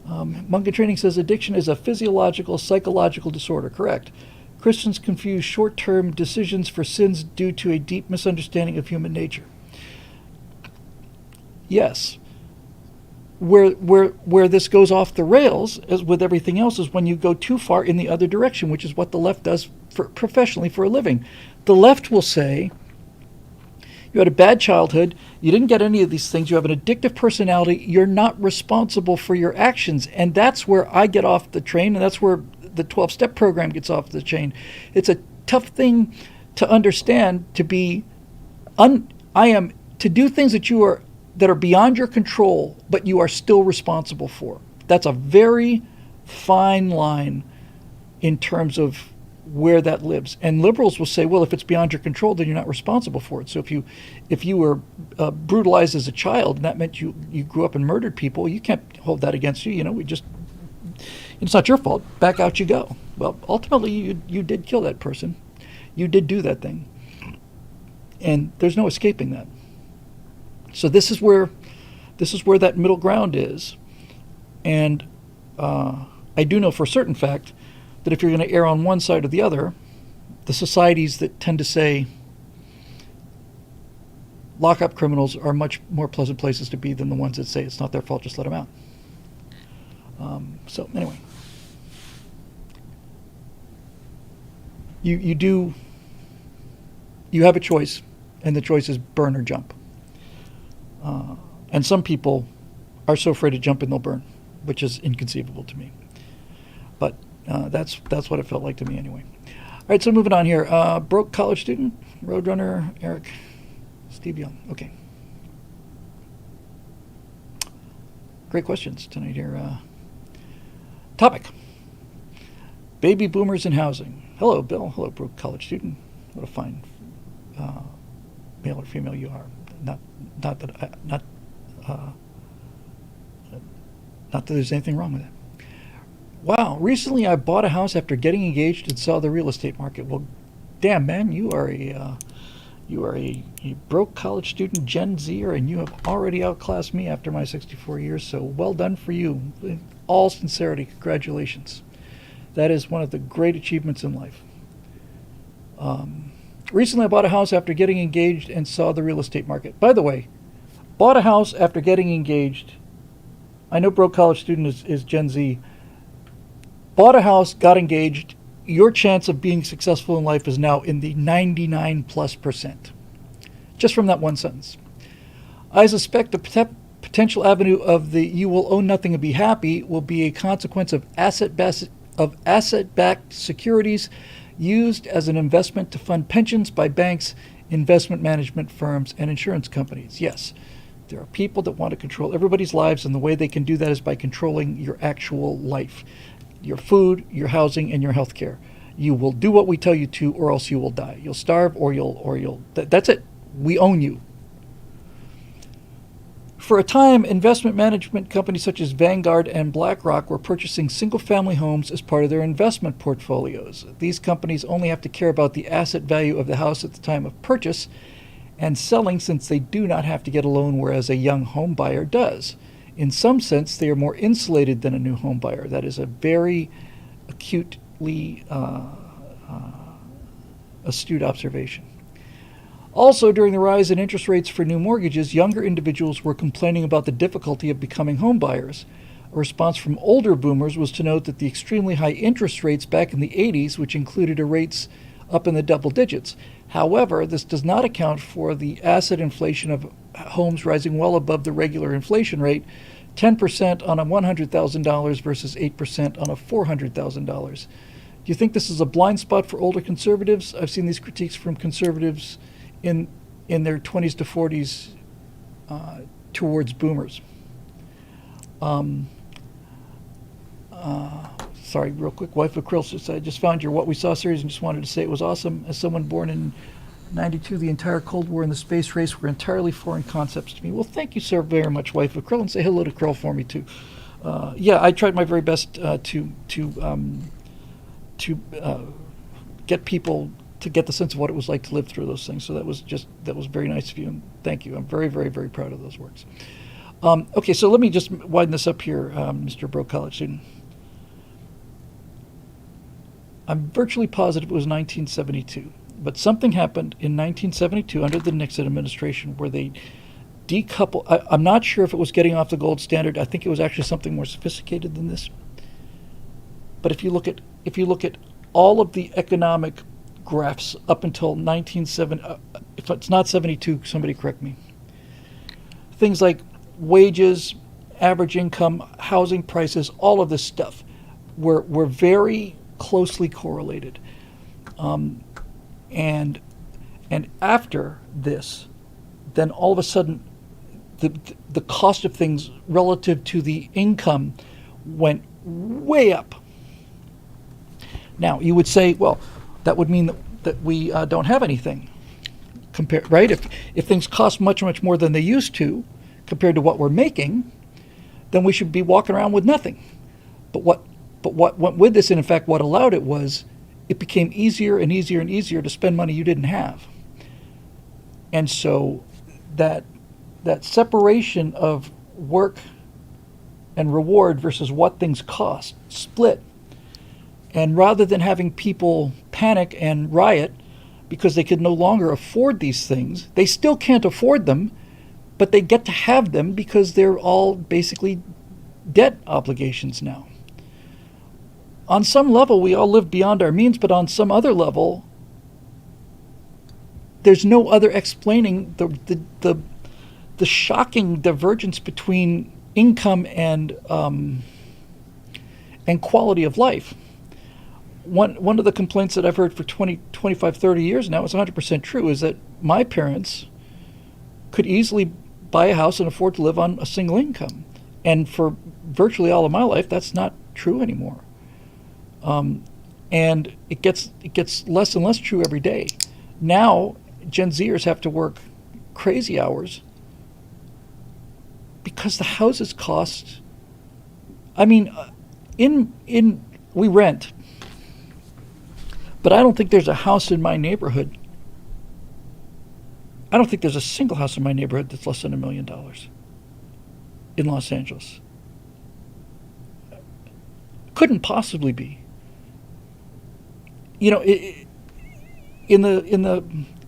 A: Monk in Training says addiction is a physiological, psychological disorder. Correct. Christians confuse short-term decisions for sins due to a deep misunderstanding of human nature. Yes. Where this goes off the rails, as with everything else, is when you go too far in the other direction, which is what the left does professionally for a living. The left will say, you had a bad childhood, you didn't get any of these things, you have an addictive personality, you're not responsible for your actions. And that's where I get off the train, and that's where the 12-step program gets off the chain. It's a tough thing to understand, to do things that are beyond your control, but you are still responsible for. That's a very fine line in terms of where that lives. And liberals will say, well, if it's beyond your control, then you're not responsible for it. So if you were brutalized as a child, and that meant you grew up and murdered people, you can't hold that against you. It's not your fault. Back out you go. Well, ultimately, you did kill that person. You did do that thing. And there's no escaping that. So this is where that middle ground is. And I do know for a certain fact that if you're going to err on one side or the other, the societies that tend to say lock-up criminals are much more pleasant places to be than the ones that say it's not their fault, just let them out. So anyway, you have a choice, and the choice is burn or jump. And some people are so afraid to jump and they'll burn, which is inconceivable to me. But That's what it felt like to me anyway. All right, so moving on here. Broke college student, Roadrunner, Eric, Steve Young. Okay. Great questions tonight here. Topic. Baby boomers in housing. Hello, Bill. Hello, broke college student. What a fine male or female you are. Not that there's anything wrong with that. Wow, recently I bought a house after getting engaged and saw the real estate market. Well, damn, man, you are a broke college student Gen Zer, and you have already outclassed me after my 64 years, so well done for you. In all sincerity, congratulations. That is one of the great achievements in life. Recently I bought a house after getting engaged and saw the real estate market. By the way, bought a house after getting engaged. I know broke college student is Gen Z. Bought a house, got engaged. Your chance of being successful in life is now in the 99+%. Just from that one sentence. I suspect the potential avenue of the "you will own nothing and be happy" will be a consequence of asset-backed securities used as an investment to fund pensions by banks, investment management firms, and insurance companies. Yes, there are people that want to control everybody's lives, and the way they can do that is by controlling your actual life. Your food, your housing, and your health care. You will do what we tell you to, or else you will die. You'll starve, or you'll. That's it. We own you. For a time, investment management companies such as Vanguard and BlackRock were purchasing single-family homes as part of their investment portfolios. These companies only have to care about the asset value of the house at the time of purchase and selling, since they do not have to get a loan, whereas a young home buyer does. In some sense, they are more insulated than a new home buyer. That is a very acutely astute observation. Also, during the rise in interest rates for new mortgages, younger individuals were complaining about the difficulty of becoming home buyers. A response from older boomers was to note that the extremely high interest rates back in the 80s, which included rates up in the double digits. However, this does not account for the asset inflation of homes rising well above the regular inflation rate, 10% on a $100,000 versus 8% on a $400,000. Do you think this is a blind spot for older conservatives? I've seen these critiques from conservatives in their 20s to 40s towards boomers. Sorry, real quick. Wife of Krill says, I just found your What We Saw series and just wanted to say it was awesome. As someone born in 92, the entire Cold War and the space race were entirely foreign concepts to me. Well, thank you, sir, very much, Wife of Krill, and say hello to Krill for me, too. Yeah, I tried my very best to get people to get the sense of what it was like to live through those things. So that was very nice of you, and thank you. I'm very, very, very proud of those works. Okay, so let me just widen this up here, Mr. Broke College student. I'm virtually positive it was 1972, but something happened in 1972 under the Nixon administration where they decoupled. I'm not sure if it was getting off the gold standard. I think it was actually something more sophisticated than this. But if you look at all of the economic graphs up until 1970, if it's not 72, somebody correct me. Things like wages, average income, housing prices, all of this stuff were very closely correlated. And after this, then all of a sudden, the cost of things relative to the income went way up. Now, you would say, well, that would mean that we don't have anything, right? If things cost much, much more than they used to, compared to what we're making, then we should be walking around with nothing. But what went with this, and in fact what allowed it, was it became easier and easier and easier to spend money you didn't have. And so that separation of work and reward versus what things cost split. And rather than having people panic and riot because they could no longer afford these things, they still can't afford them, but they get to have them because they're all basically debt obligations now. On some level, we all live beyond our means, but on some other level, there's no other explaining the shocking divergence between income and quality of life. one of the complaints that I've heard for 20, 25, 30 years now, it's 100% true, is that my parents could easily buy a house and afford to live on a single income. And for virtually all of my life, that's not true anymore. And it gets less and less true every day. Now, Gen Zers have to work crazy hours because the houses cost. I mean, we rent, but I don't think there's a house in my neighborhood. I don't think there's a single house in my neighborhood that's less than $1 million in Los Angeles. Couldn't possibly be. You know,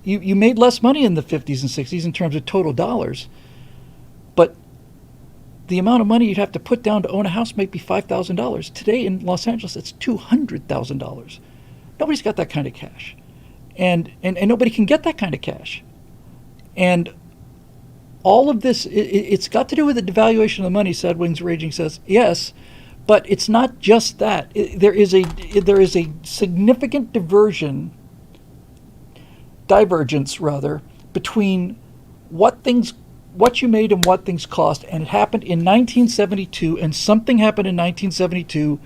A: you made less money in the 50s and 60s in terms of total dollars, but the amount of money you'd have to put down to own a house might be $5,000. Today in Los Angeles, it's $200,000. Nobody's got that kind of cash, and nobody can get that kind of cash. And all of this, it's got to do with the devaluation of the money. Sad Wings Raging says yes, but it's not just that. There is a significant divergence between what you made and what things cost, and it happened in 1972, and something happened in 1972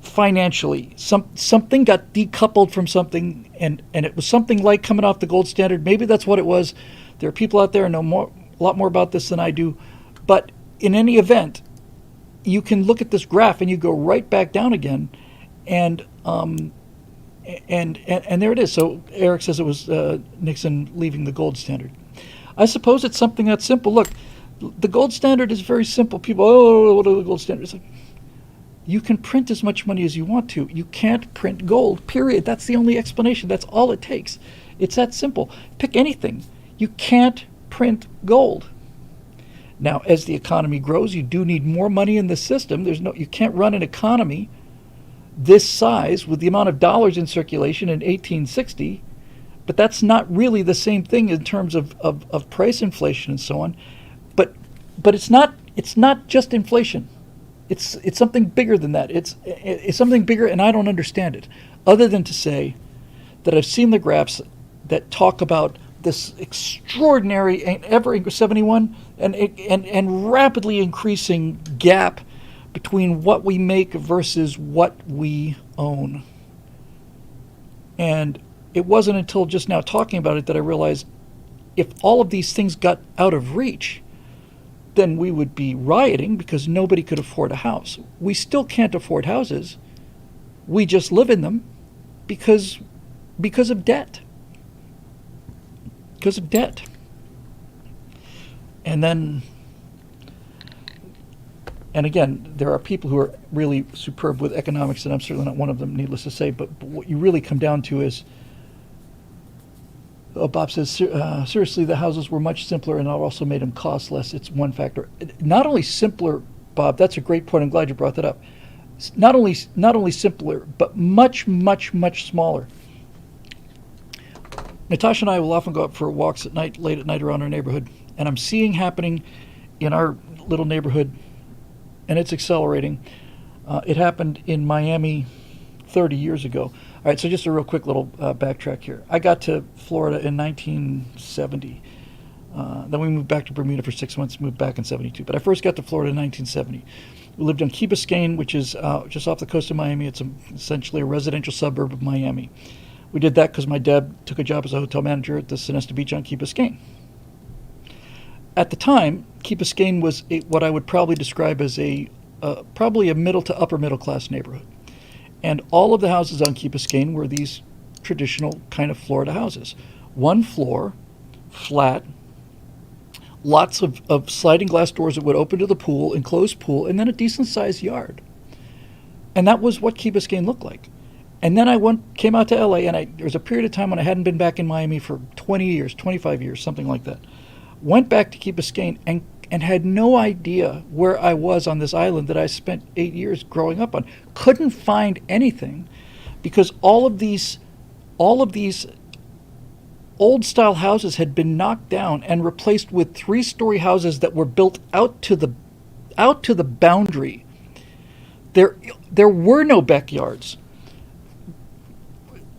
A: financially. Something got decoupled from something, and it was something like coming off the gold standard. Maybe that's what it was. There are people out there who know a lot more about this than I do, but in any event, you can look at this graph and you go right back down again, and there it is. So Eric says it was Nixon leaving the gold standard. I suppose it's something that simple. Look, the gold standard is very simple. People, what are the gold standards? Like, you can print as much money as you want to. You can't print gold, period. That's the only explanation. That's all it takes. It's that simple. Pick anything. You can't print gold. Now, as the economy grows, you do need more money in the system. You can't run an economy this size with the amount of dollars in circulation in 1860. But that's not really the same thing in terms of price inflation and so on. But it's not just inflation. It's something bigger than that. It's something bigger, and I don't understand it, other than to say that I've seen the graphs that talk about this extraordinary and ever 71 and rapidly increasing gap between what we make versus what we own. And it wasn't until just now talking about it that I realized if all of these things got out of reach, then we would be rioting because nobody could afford a house. We still can't afford houses. We just live in them because of debt. Because of debt. And again, there are people who are really superb with economics, and I'm certainly not one of them, needless to say, but what you really come down to is, Bob says, seriously, the houses were much simpler, and it also made them cost less. It's one factor. Not only simpler, Bob, that's a great point. I'm glad you brought that up. Not only simpler, but much, much, much smaller. Natasha and I will often go out for walks at night, late at night around our neighborhood, and I'm seeing happening in our little neighborhood, and it's accelerating. It happened in Miami 30 years ago. All right, so just a real quick little backtrack here. I got to Florida in 1970. Then we moved back to Bermuda for 6 months, moved back in 72. But I first got to Florida in 1970. We lived on Key Biscayne, which is just off the coast of Miami. It's essentially a residential suburb of Miami. We did that because my dad took a job as a hotel manager at the Sonesta Beach on Key Biscayne. At the time, Key Biscayne was what I would probably describe as probably a middle to upper middle class neighborhood. And all of the houses on Key Biscayne were these traditional kind of Florida houses. One floor, flat, lots of sliding glass doors that would open to the pool, enclosed pool, and then a decent-sized yard. And that was what Key Biscayne looked like. And then came out to L.A., and there was a period of time when I hadn't been back in Miami for 20 years, 25 years, something like that. Went back to Key Biscayne and had no idea where I was on this island that I spent 8 years growing up on. Couldn't find anything because all of these old-style houses had been knocked down and replaced with three-story houses that were built out to the boundary. There were no backyards.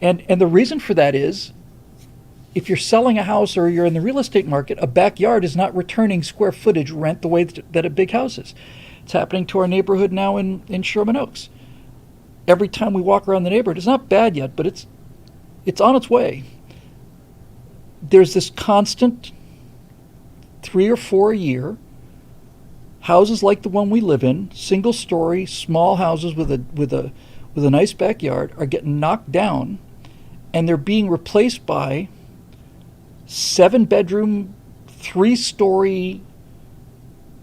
A: And the reason for that is, if you're selling a house or you're in the real estate market, a backyard is not returning square footage rent the way that a big house is. It's happening to our neighborhood now in Sherman Oaks. Every time we walk around the neighborhood, it's not bad yet, but it's on its way. There's this constant 3 or 4 a year. Houses like the one we live in, single story, small houses with a nice backyard, are getting knocked down, and they're being replaced by 7-bedroom, 3-story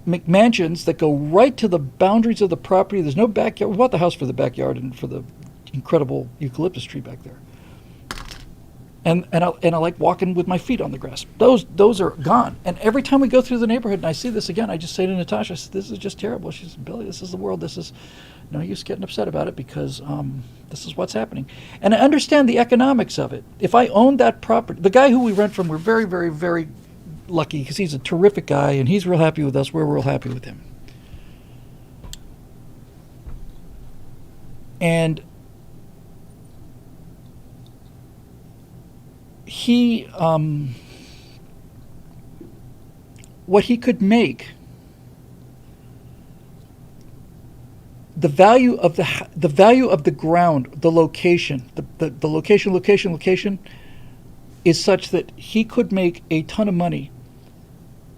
A: McMansions that go right to the boundaries of the property. There's no backyard. We bought the house for the backyard and for the incredible eucalyptus tree back there. And I like walking with my feet on the grass. Those are gone. And every time we go through the neighborhood and I see this again, I just say to Natasha, I said, this is just terrible. She says, Billy, this is the world. This is no use getting upset about it, because this is what's happening. And I understand the economics of it. If I owned that property, the guy who we rent from, we're very, very, very lucky, because he's a terrific guy and he's real happy with us. We're real happy with him. And he, what he could make, the value of the ground, the location, the location is such that he could make a ton of money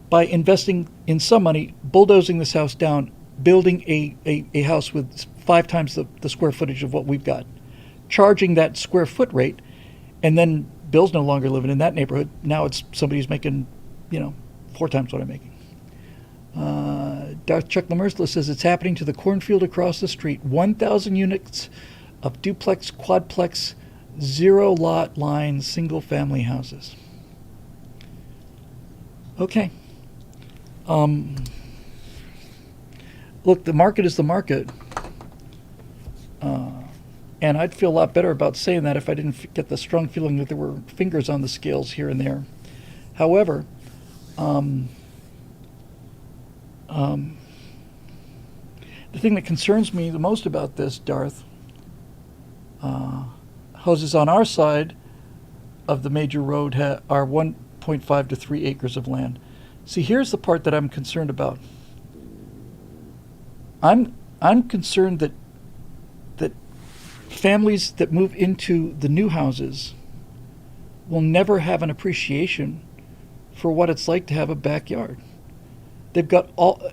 A: by investing in some money, bulldozing this house down, building a house with 5 times the square footage of what we've got, charging that square foot rate, and then Bill's no longer living in that neighborhood. Now it's somebody who's making, 4 times what I'm making. Chuck Lemersla says it's happening to the cornfield across the street. 1,000 units of duplex, quadplex, 0 lot line, single family houses. Okay. Look, the market is the market. And I'd feel a lot better about saying that if I didn't get the strong feeling that there were fingers on the scales here and there. However, the thing that concerns me the most about this, Darth, houses on our side of the major road are 1.5 to 3 acres of land. See, here's the part that I'm concerned about. I'm concerned that families that move into the new houses will never have an appreciation for what it's like to have a backyard. They've got all,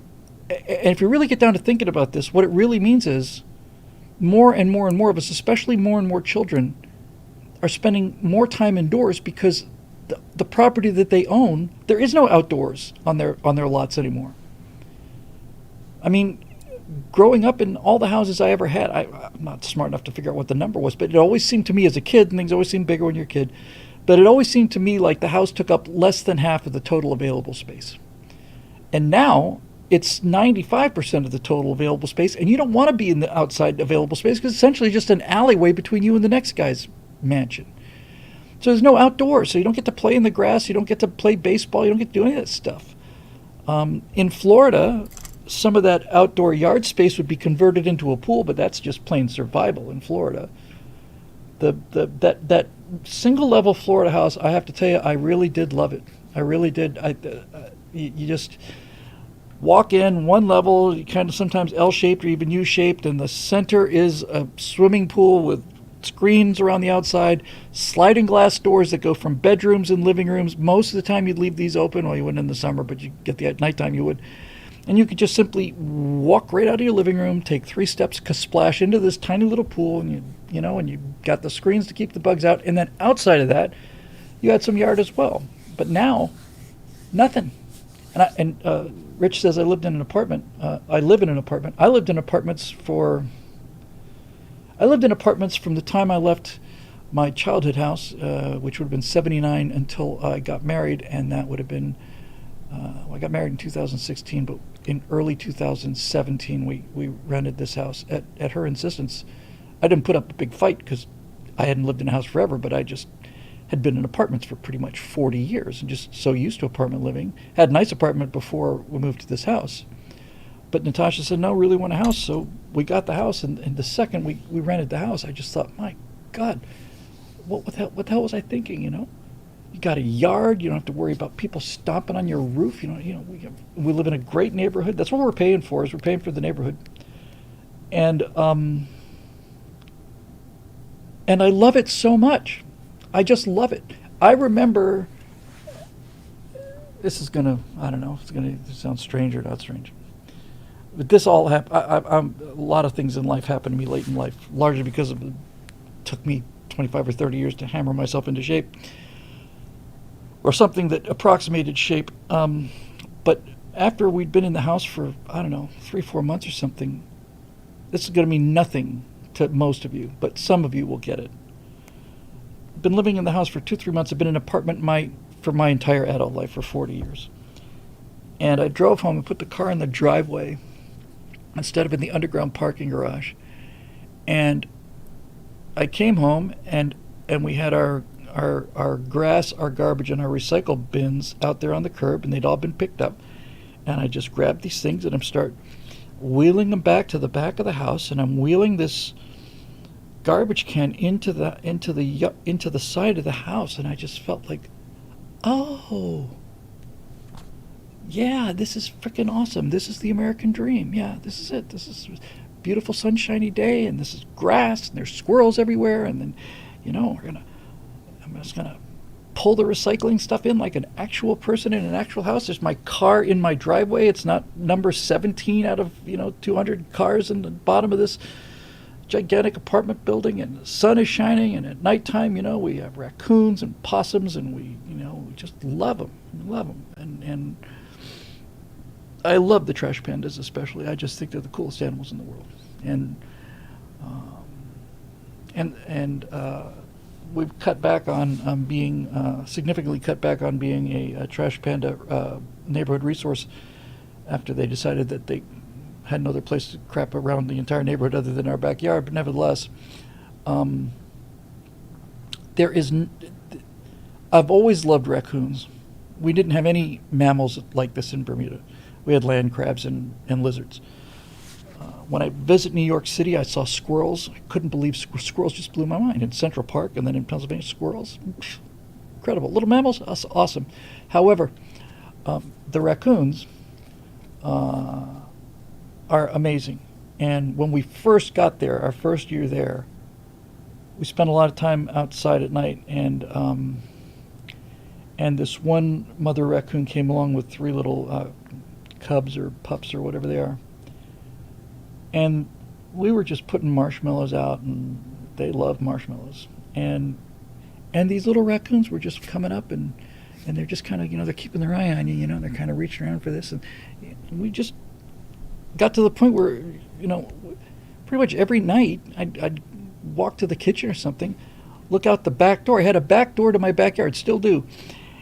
A: and if you really get down to thinking about this, what it really means is more and more and more of us, especially more and more children, are spending more time indoors because the property that they own, there is no outdoors on their lots anymore. I mean, growing up in all the houses I ever had, I'm not smart enough to figure out what the number was, but it always seemed to me as a kid, and things always seem bigger when you're a kid, but it always seemed to me like the house took up less than half of the total available space. And now it's 95% of the total available space, and you don't want to be in the outside available space because it's essentially just an alleyway between you and the next guy's mansion. So there's no outdoors, so you don't get to play in the grass, you don't get to play baseball, you don't get to do any of that stuff. In Florida, some of that outdoor yard space would be converted into a pool, but that's just plain survival in Florida. That single level Florida house, I have to tell you, I really did love it. I really did. You just walk in one level, you kind of sometimes L-shaped or even U-shaped, and the center is a swimming pool with screens around the outside, sliding glass doors that go from bedrooms and living rooms. Most of the time you'd leave these open. Well, you wouldn't in the summer, but you get the at nighttime you would. And you could just simply walk right out of your living room, take 3 steps, splash into this tiny little pool, and you got the screens to keep the bugs out. And then outside of that, you had some yard as well. But now, nothing. And Rich says I lived in an apartment. I live in an apartment. I lived in apartments from the time I left my childhood house, which would have been 79, until I got married, and that would have been. I got married in 2016, but in early 2017, we rented this house at her insistence. I didn't put up a big fight because I hadn't lived in a house forever, but I just had been in apartments for pretty much 40 years and just so used to apartment living. Had a nice apartment before we moved to this house. But Natasha said, no, really want a house. So we got the house, and the second we rented the house, I just thought, my God, what the hell was I thinking? You know, you got a yard. You don't have to worry about people stomping on your roof. We live in a great neighborhood. That's what we're paying for. Is we're paying for the neighborhood, and I love it so much. I just love it. I remember. This is gonna. I don't know if it's gonna sound strange or not strange. But this all happened. A lot of things in life happened to me late in life, largely because it took me 25 or 30 years to hammer myself into shape, or something that approximated shape. But after we'd been in the house for, I don't know, 3-4 months or something, this is going to mean nothing to most of you, but some of you will get it. I've been living in the house for 2-3 months. I've been in an apartment for my entire adult life for 40 years. And I drove home and put the car in the driveway instead of in the underground parking garage. And I came home and we had our grass, our garbage, and our recycle bins out there on the curb, and they'd all been picked up. And I just grabbed these things and I'm start wheeling them back to the back of the house, and I'm wheeling this garbage can into the side of the house, and I just felt like, oh, yeah, this is freaking awesome. This is the American dream. Yeah, this is it. This is a beautiful sunshiny day, and this is grass, and there's squirrels everywhere, and then, I'm just gonna pull the recycling stuff in like an actual person in an actual house. There's my car in my driveway. It's not number 17 out of 200 cars in the bottom of this gigantic apartment building, and the sun is shining, and at nighttime, we have raccoons and possums, and we just love them. We love them, and I love the trash pandas especially. I just think they're the coolest animals in the world, and we've cut back on being significantly cut back on being a trash panda neighborhood resource after they decided that they had no other place to crap around the entire neighborhood other than our backyard. But nevertheless, I've always loved raccoons. We didn't have any mammals like this in Bermuda. We had land crabs and lizards. When I visit New York City, I saw squirrels. I couldn't believe squirrels just blew my mind. In Central Park and then in Pennsylvania, squirrels, incredible. Little mammals, awesome. However, the raccoons are amazing. And when we first got there, our first year there, we spent a lot of time outside at night, and this one mother raccoon came along with 3 little cubs or pups or whatever they are. And we were just putting marshmallows out, and they love marshmallows. And these little raccoons were just coming up, and they're just kind of, they're keeping their eye on you, they're kind of reaching around for this. And we just got to the point where, pretty much every night I'd walk to the kitchen or something, look out the back door. I had a back door to my backyard, still do.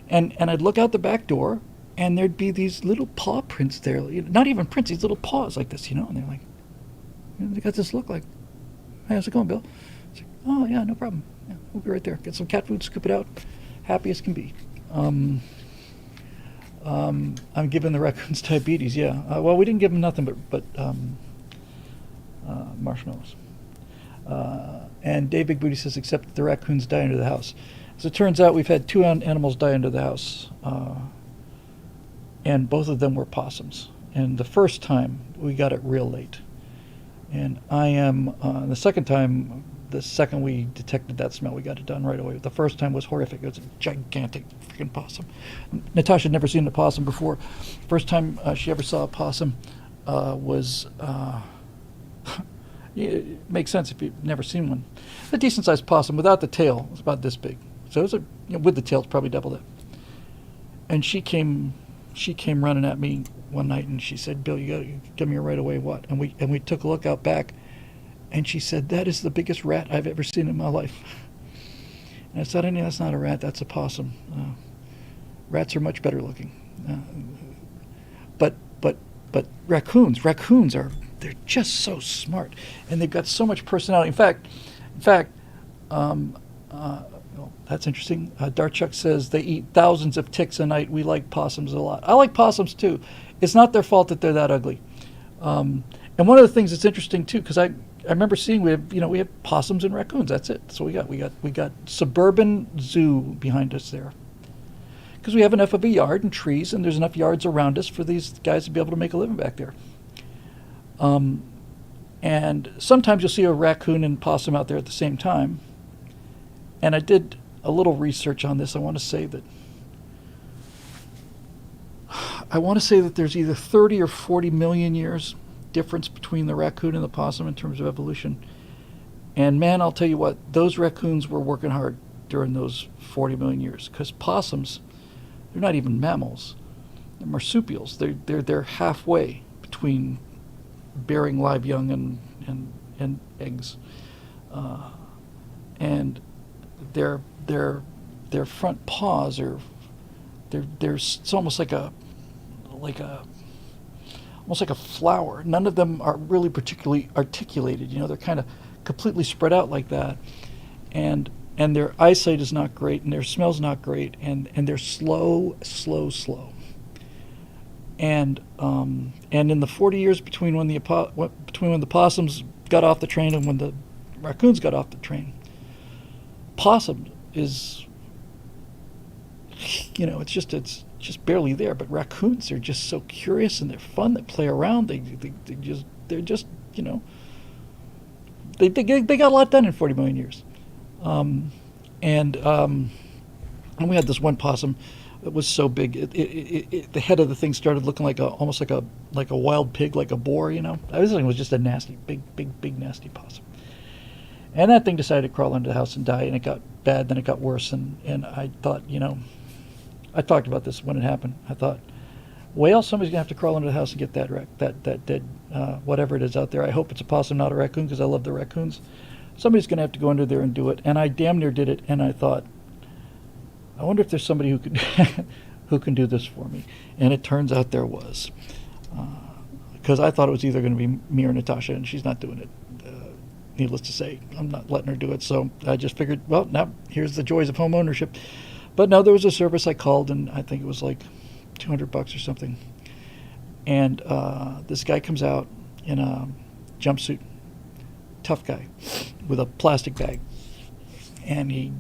A: And I'd look out the back door, and there'd be these little paw prints there. Not even prints, these little paws like this, and they're like, they got this look like, hey, how's it going, Bill? It's like, oh, yeah, no problem. Yeah, we'll be right there. Get some cat food, scoop it out. Happy as can be. I'm giving the raccoons diabetes, yeah. Well, we didn't give them nothing but marshmallows. And Dave Big Booty says, except that the raccoons die under the house. As it turns out, we've had 2 animals die under the house, and both of them were possums. And the first time, we got it real late. And the second time, the second we detected that smell, we got it done right away. The first time was horrific. It was a gigantic freaking possum. Natasha had never seen a possum before. First time she ever saw a possum was, it makes sense if you've never seen one. A decent-sized possum without the tail. It was about this big. So it was with the tail, it's probably double that. And she came running at me one night, and she said, Bill, you gotta come here right away. What? And we took a look out back, and she said, that is the biggest rat I've ever seen in my life. And I said, honey, that's not a rat, that's a possum. Rats are much better looking. But raccoons they're just so smart, and they've got so much personality. In fact, well, that's interesting. Darchuk says they eat thousands of ticks a night. We like possums a lot. I like possums too. It's not their fault that they're that ugly. And one of the things that's interesting too, because I I remember seeing we have possums and raccoons. That's it. So we got suburban zoo behind us there, because we have enough of a yard and trees, and there's enough yards around us for these guys to be able to make a living back there. And sometimes you'll see a raccoon and possum out there at the same time. And I did a little research on this. I want to say that there's either 30 or 40 million years difference between the raccoon and the possum in terms of evolution. And man, I'll tell you what, those raccoons were working hard during those 40 million years, because possums, they're not even mammals. They're marsupials. They're halfway between bearing live young and eggs. And their front paws are it's almost like a flower. None of them are really particularly articulated. They're kind of completely spread out like that, and their eyesight is not great, and their smell's not great, and they're slow. And in the 40 years between when the possums got off the train and when the raccoons got off the train, possum is, it's just barely there. But raccoons are just so curious, and they're fun. They play around. They got a lot done in 40 million years. And we had this one possum that was so big, the head of the thing started looking almost like a wild pig, like a boar. This thing was just a nasty, big nasty possum. And that thing decided to crawl into the house and die, and it got bad, then it got worse, and I thought, I talked about this when it happened. I thought, well, somebody's gonna have to crawl into the house and get that dead whatever it is out there. I hope it's a possum, not a raccoon, because I love the raccoons. Somebody's gonna have to go under there and do it, and I damn near did it. And I thought, I wonder if there's somebody who could who can do this for me. And it turns out there was, because I thought it was either going to be me or Natasha, and she's not doing it. Needless to say, I'm not letting her do it. So I just figured, well, now here's the joys of home ownership. But no, there was a service I called, and I think it was like $200 or something. And this guy comes out in a jumpsuit, tough guy, with a plastic bag. And we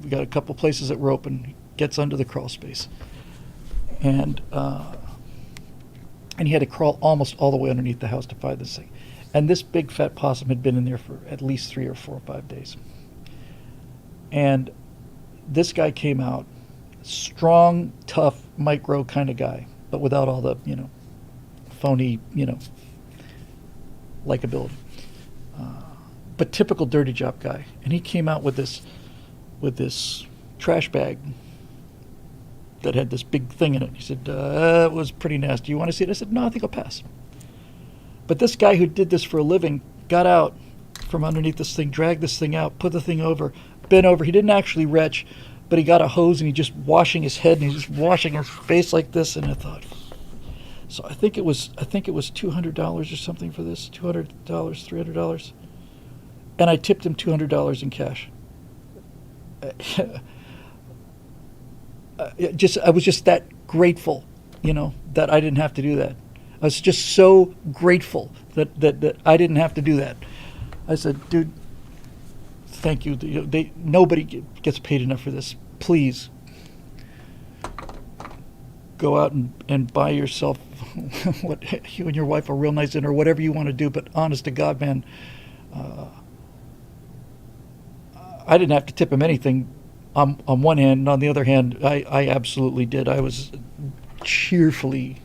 A: got a couple places that were open. He gets under the crawl space. And he had to crawl almost all the way underneath the house to find this thing. And this big fat possum had been in there for at least 3 or 4 or 5 days. And this guy came out, strong, tough, micro kind of guy, but without all the, phony, likability. But typical dirty job guy. And he came out with this trash bag that had this big thing in it. He said, it was pretty nasty. You want to see it? I said, no, I think I'll pass. But this guy who did this for a living got out from underneath this thing, dragged this thing out, put the thing over, bent over. He didn't actually retch, but he got a hose and he just washing his head and he's just washing his face like this. And I thought, so I think it was $200 or something for this, $200, $300. And I tipped him $200 in cash. I was just that grateful, that I didn't have to do that. I was just so grateful that I didn't have to do that. I said, dude, thank you. Nobody gets paid enough for this. Please go out and buy yourself what you and your wife a real nice dinner, or whatever you want to do. But honest to God, man, I didn't have to tip him anything on one hand, and on the other hand, I absolutely did. I was cheerfully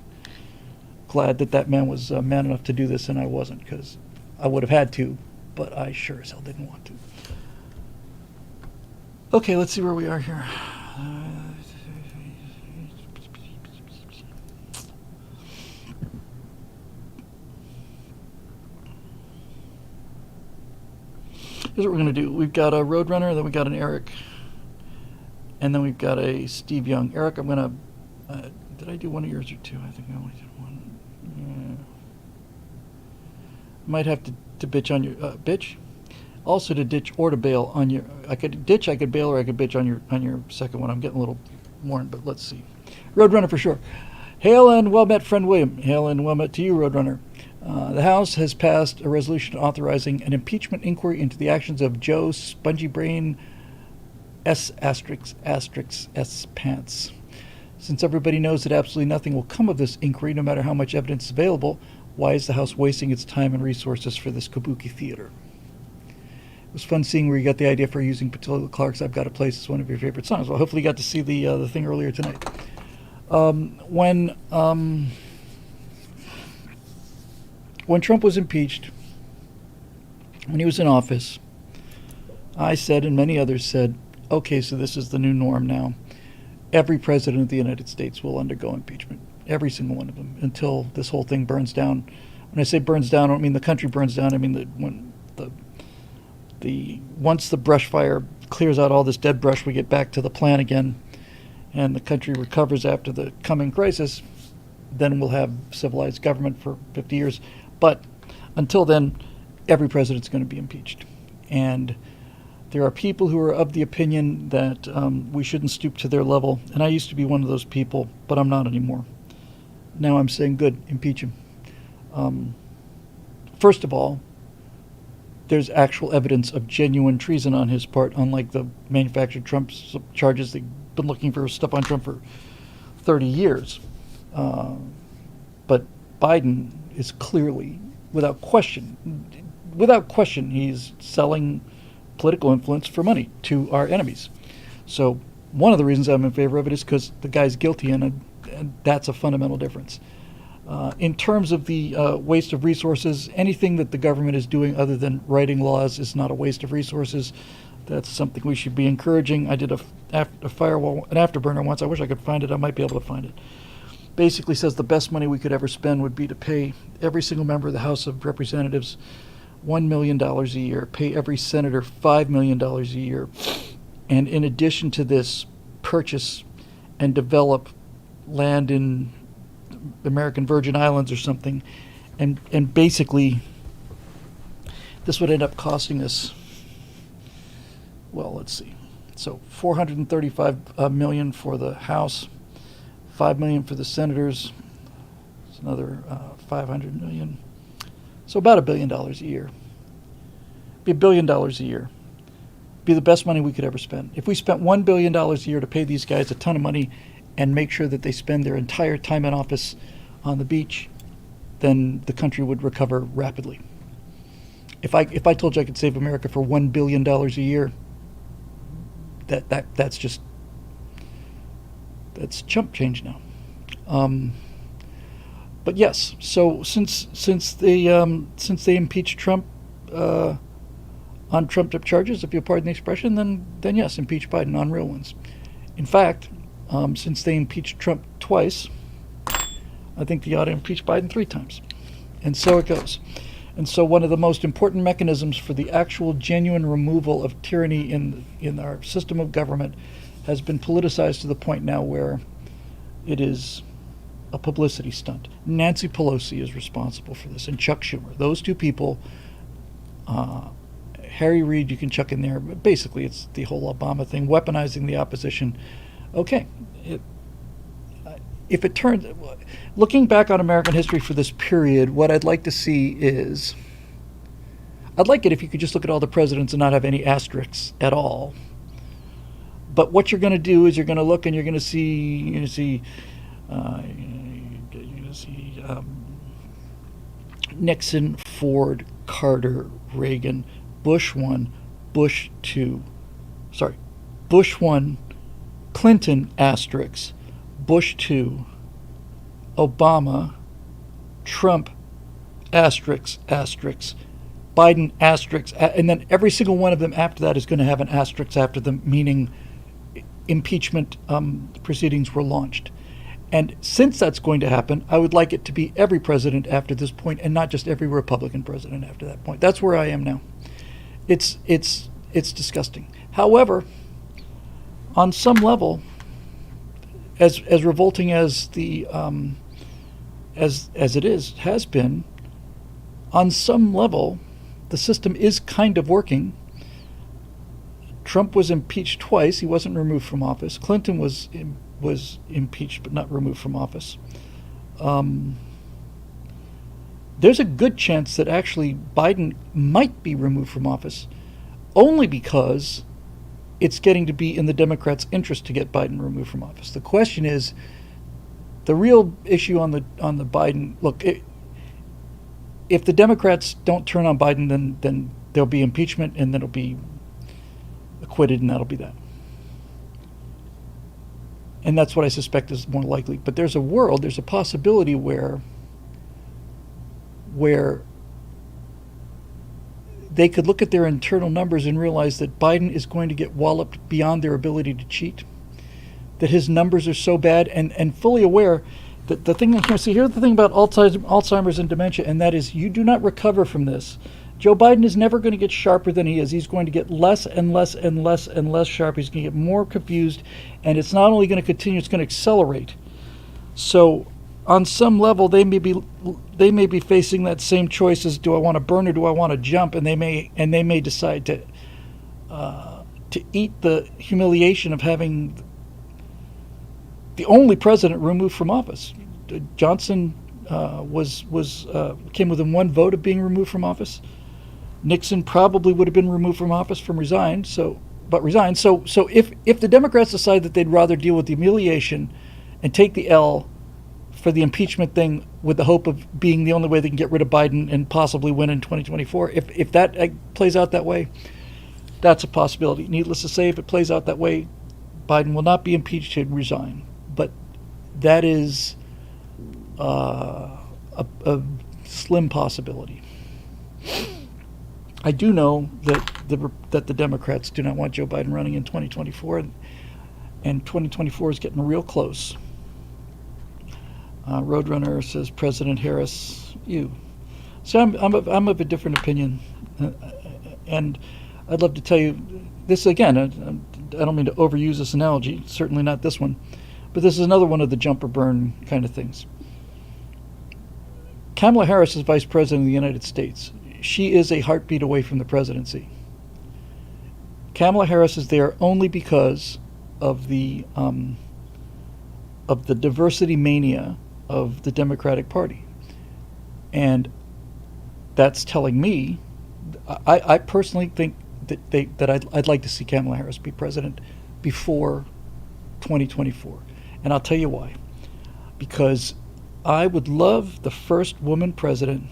A: glad that man was man enough to do this, and I wasn't, because I would have had to, but I sure as hell didn't want to. Okay, let's see where we are here. Here's what we're going to do. We've got a Roadrunner, then we've got an Eric, and then we've got a Steve Young. Eric, I'm going to... did I do one of yours or two? I think I only did one. Might have to bitch on your... bitch? Also to ditch or to bail on your... I could ditch, I could bail, or I could bitch on your second one. I'm getting a little worn, but let's see. Roadrunner for sure. Hail and well met, friend William. Hail and well met to you, Roadrunner. The House has passed a resolution authorizing an impeachment inquiry into the actions of Joe Spongy Brain S*** S Pants. Since everybody knows that absolutely nothing will come of this inquiry, no matter how much evidence is available, why is the House wasting its time and resources for this kabuki theater? It was fun seeing where you got the idea for using Pula Clark's "I've Got a Place" as one of your favorite songs. Well, hopefully you got to see the thing earlier tonight. When Trump was impeached, when he was in office, I said, and many others said, okay, so this is the new norm now. Every president of the United States will undergo impeachment. Every single one of them, until this whole thing burns down. When I say burns down, I don't mean the country burns down. I mean that when once the brush fire clears out all this dead brush, we get back to the plan again, and the country recovers after the coming crisis, then we'll have civilized government for 50 years. But until then, every president's going to be impeached. And there are people who are of the opinion that we shouldn't stoop to their level. And I used to be one of those people, but I'm not anymore. Now I'm saying, good, impeach him. First of all, there's actual evidence of genuine treason on his part, unlike the manufactured Trump charges. They've been looking for stuff on Trump for 30 years. But Biden is clearly, without question, he's selling political influence for money to our enemies. So one of the reasons I'm in favor of it is because the guy's guilty, and that's a fundamental difference. In terms of the waste of resources, anything that the government is doing other than writing laws is not a waste of resources. That's something we should be encouraging. I did an afterburner once. I wish I could find it. I might be able to find it. Basically says the best money we could ever spend would be to pay every single member of the House of Representatives $1 million a year, pay every senator $5 million a year, and in addition to this, purchase and develop land in the American Virgin Islands or something, and basically this would end up costing us, well, let's see, so $435 million for the House, $5 million for the senators. It's another $500 million. So about $1 billion a year. Be $1 billion a year. Be the best money we could ever spend. If we spent $1 billion a year to pay these guys a ton of money and make sure that they spend their entire time in office on the beach, then the country would recover rapidly. If I told you I could save America for $1 billion a year, that's chump change now. But yes, so since they impeached Trump on trumped-up charges, if you'll pardon the expression, then yes, impeach Biden on real ones. In fact, since they impeached Trump twice, I think they ought to impeach Biden 3 times. And so it goes. And so one of the most important mechanisms for the actual genuine removal of tyranny in our system of government has been politicized to the point now where it is a publicity stunt. Nancy Pelosi is responsible for this, and Chuck Schumer. Those two people, Harry Reid you can chuck in there, but basically it's the whole Obama thing, weaponizing the opposition. Okay, if it turns, looking back on American history for this period, what I'd like to see is, I'd like it if you could just look at all the presidents and not have any asterisks at all. But what you're going to do is you're going to look and you're going to see Nixon, Ford, Carter, Reagan, Bush 1, Bush 2, Bush 1, Clinton asterisk, Bush 2, Obama, Trump asterisk, Biden asterisk, and then every single one of them after that is going to have an asterisk after them, meaning impeachment proceedings were launched. And since that's going to happen, I would like it to be every president after this point, and not just every Republican president after that point. That's where I am now. It's disgusting. However, on some level, as revolting as the as it has been, on some level, the system is kind of working. Trump was impeached twice. He wasn't removed from office. Clinton was impeached but not removed from office. there's a good chance that actually Biden might be removed from office, only because it's getting to be in the Democrats' interest to get Biden removed from office. The question is, the real issue on the Biden, look, if the Democrats don't turn on Biden, then there'll be impeachment, and then he'll be acquitted, and that'll be that. And that's what I suspect is more likely. But there's a possibility where they could look at their internal numbers and realize that Biden is going to get walloped beyond their ability to cheat, that his numbers are so bad, and fully aware that the thing here's the thing about Alzheimer's and dementia, and that is you do not recover from this. Joe Biden is never going to get sharper than he is. He's going to get less and less and less and less sharp. He's going to get more confused, and it's not only going to continue, it's going to accelerate. So on some level, they may be facing that same choice as, do I want to burn or do I want to jump? And they may decide to eat the humiliation of having the only president removed from office. Johnson came within one vote of being removed from office. Nixon probably would have been removed from office resigned. So if the Democrats decide that they'd rather deal with the humiliation and take the L for the impeachment thing with the hope of being the only way they can get rid of Biden and possibly win in 2024, if that plays out that way, that's a possibility. Needless to say, if it plays out that way, Biden will not be impeached, he'd resign. But that is a slim possibility. I do know that the Democrats do not want Joe Biden running in 2024, and 2024 is getting real close. Roadrunner says President Harris, you. So I'm of a different opinion, and I'd love to tell you this again. I don't mean to overuse this analogy, certainly not this one, but this is another one of the jump or burn kind of things. Kamala Harris is Vice President of the United States. She is a heartbeat away from the presidency. Kamala Harris is there only because of the diversity mania of the Democratic Party, and that's telling me. I personally think that I'd like to see Kamala Harris be president before 2024, and I'll tell you why. Because I would love the first woman president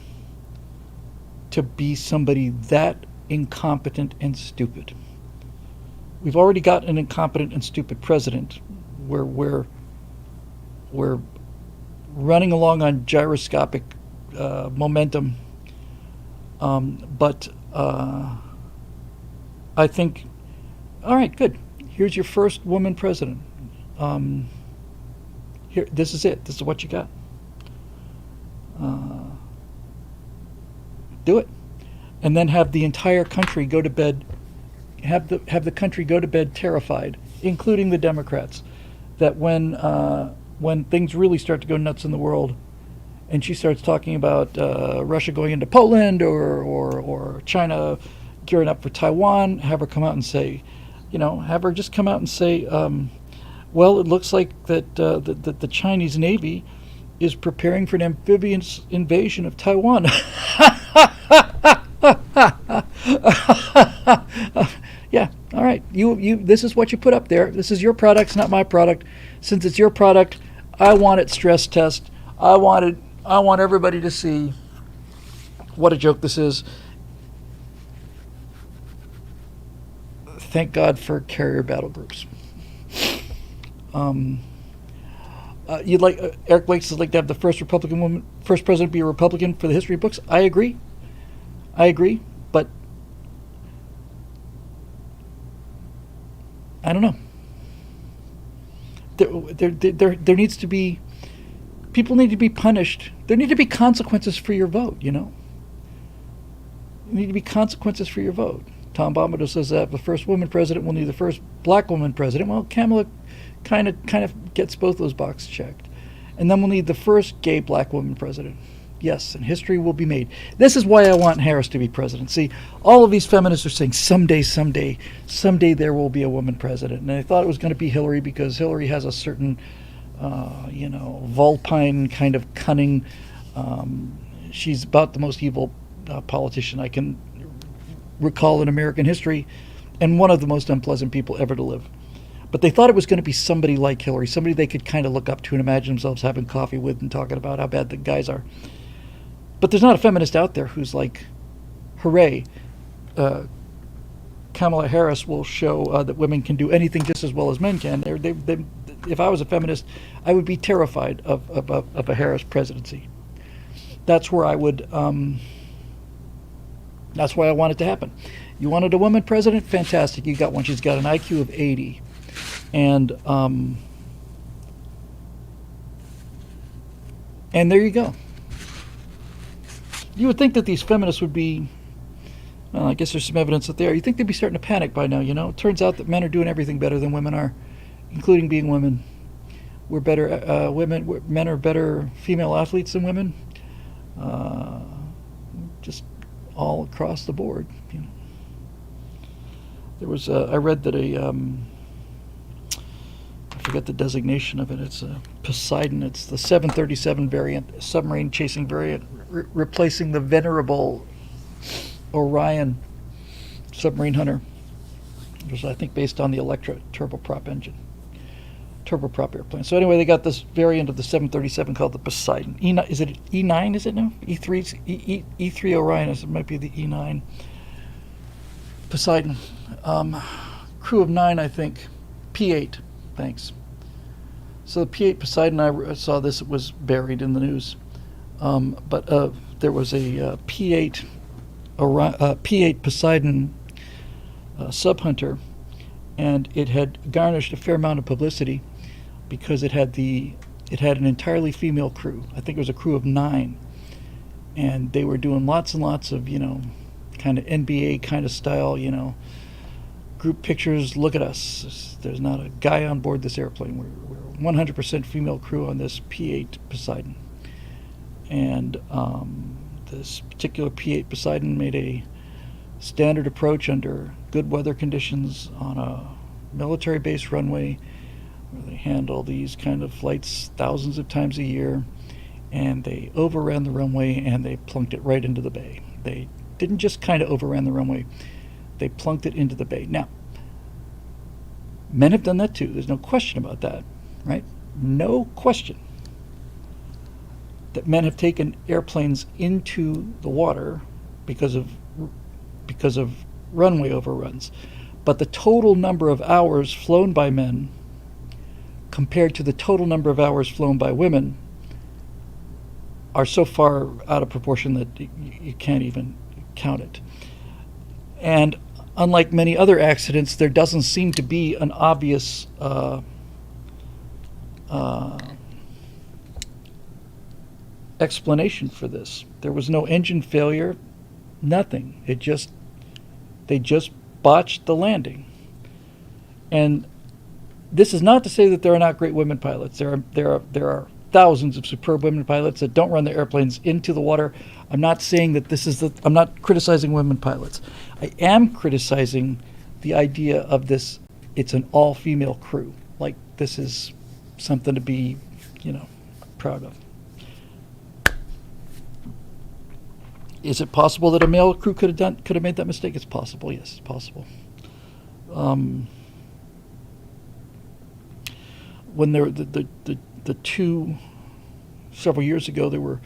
A: to be somebody that incompetent and stupid. We've already got an incompetent and stupid president. We're running along on gyroscopic momentum, but I think, all right, good. Here's your first woman president. Here, this is it. This is what you got. Do it, and then have the entire country go to bed. Have the country go to bed terrified, including the Democrats, that when things really start to go nuts in the world, and she starts talking about Russia going into Poland or China gearing up for Taiwan, have her come out and say, have her just come out and say, well, it looks like that the Chinese Navy is preparing for an amphibious invasion of Taiwan. Yeah, all right. You. This is what you put up there. This is your product, it's not my product. Since it's your product, I want it stress test. I want everybody to see what a joke this is. Thank God for carrier battle groups. You'd like Eric Blake says like to have the first president be a Republican for the history books. I agree, but I don't know. There needs to be, people need to be punished. There need to be consequences for your vote. There need to be consequences for your vote. Tom Bombadil says that the first woman president will need the first black woman president. Well, Kamala kind of gets both those boxes checked. And then we'll need the first gay black woman president. Yes, and history will be made. This is why I want Harris to be president. See, all of these feminists are saying someday there will be a woman president. And I thought it was going to be Hillary because Hillary has a certain, vulpine kind of cunning. she's about the most evil politician I can recall in American history, and one of the most unpleasant people ever to live. But they thought it was going to be somebody like Hillary, somebody they could kind of look up to and imagine themselves having coffee with and talking about how bad the guys are. But there's not a feminist out there who's like, hooray, Kamala Harris will show that women can do anything just as well as men can. If I was a feminist, I would be terrified of a Harris presidency. That's where I would. That's why I want it to happen. You wanted a woman president? Fantastic. You got one. She's got an IQ of 80. And there you go. You would think that these feminists would be, I guess there's some evidence that they are. You think they'd be starting to panic by now, you know? It turns out that men are doing everything better than women are, including being women. We're better, men are better female athletes than women. Just all across the board, you know. There was, I read that I forget the designation of it. It's a Poseidon. It's the 737 variant, submarine chasing variant, replacing the venerable Orion submarine hunter. It was, I think, based on the Electra turboprop engine, turboprop airplane. So anyway, they got this variant of the 737 called the Poseidon. Is it E9? Is it now? E3 Orion. It might be the E9 Poseidon. Crew of 9, I think. P8. Thanks. So the P8 Poseidon, I saw this. It was buried in the news. But there was a P8 Poseidon sub-hunter, and it had garnished a fair amount of publicity because it had an entirely female crew. I think it was a crew of 9, and they were doing lots and lots of, you know, kind of NBA kind of style, you know, group pictures. Look at us. There's not a guy on board this airplane. We're 100% female crew on this P8 Poseidon. And this particular P8 Poseidon made a standard approach under good weather conditions on a military base runway where they handle these kind of flights thousands of times a year, and they overran the runway and they plunked it right into the bay. They didn't just kind of overran the runway, they plunked it into the bay. Now, men have done that too. There's no question about that, right? No question that men have taken airplanes into the water because of runway overruns. But the total number of hours flown by men compared to the total number of hours flown by women are so far out of proportion that you can't even count it. And unlike many other accidents, there doesn't seem to be an obvious explanation for this. There was no engine failure, nothing. They just botched the landing. And this is not to say that there are not great women pilots. There are thousands of superb women pilots that don't run their airplanes into the water. I'm not saying that I'm not criticizing women pilots. I am criticizing the idea of this, it's an all-female crew. Like, this is something to be, you know, proud of. Is it possible that a male crew could have made that mistake? It's possible. Yes, it's possible. When there the two several years ago, there were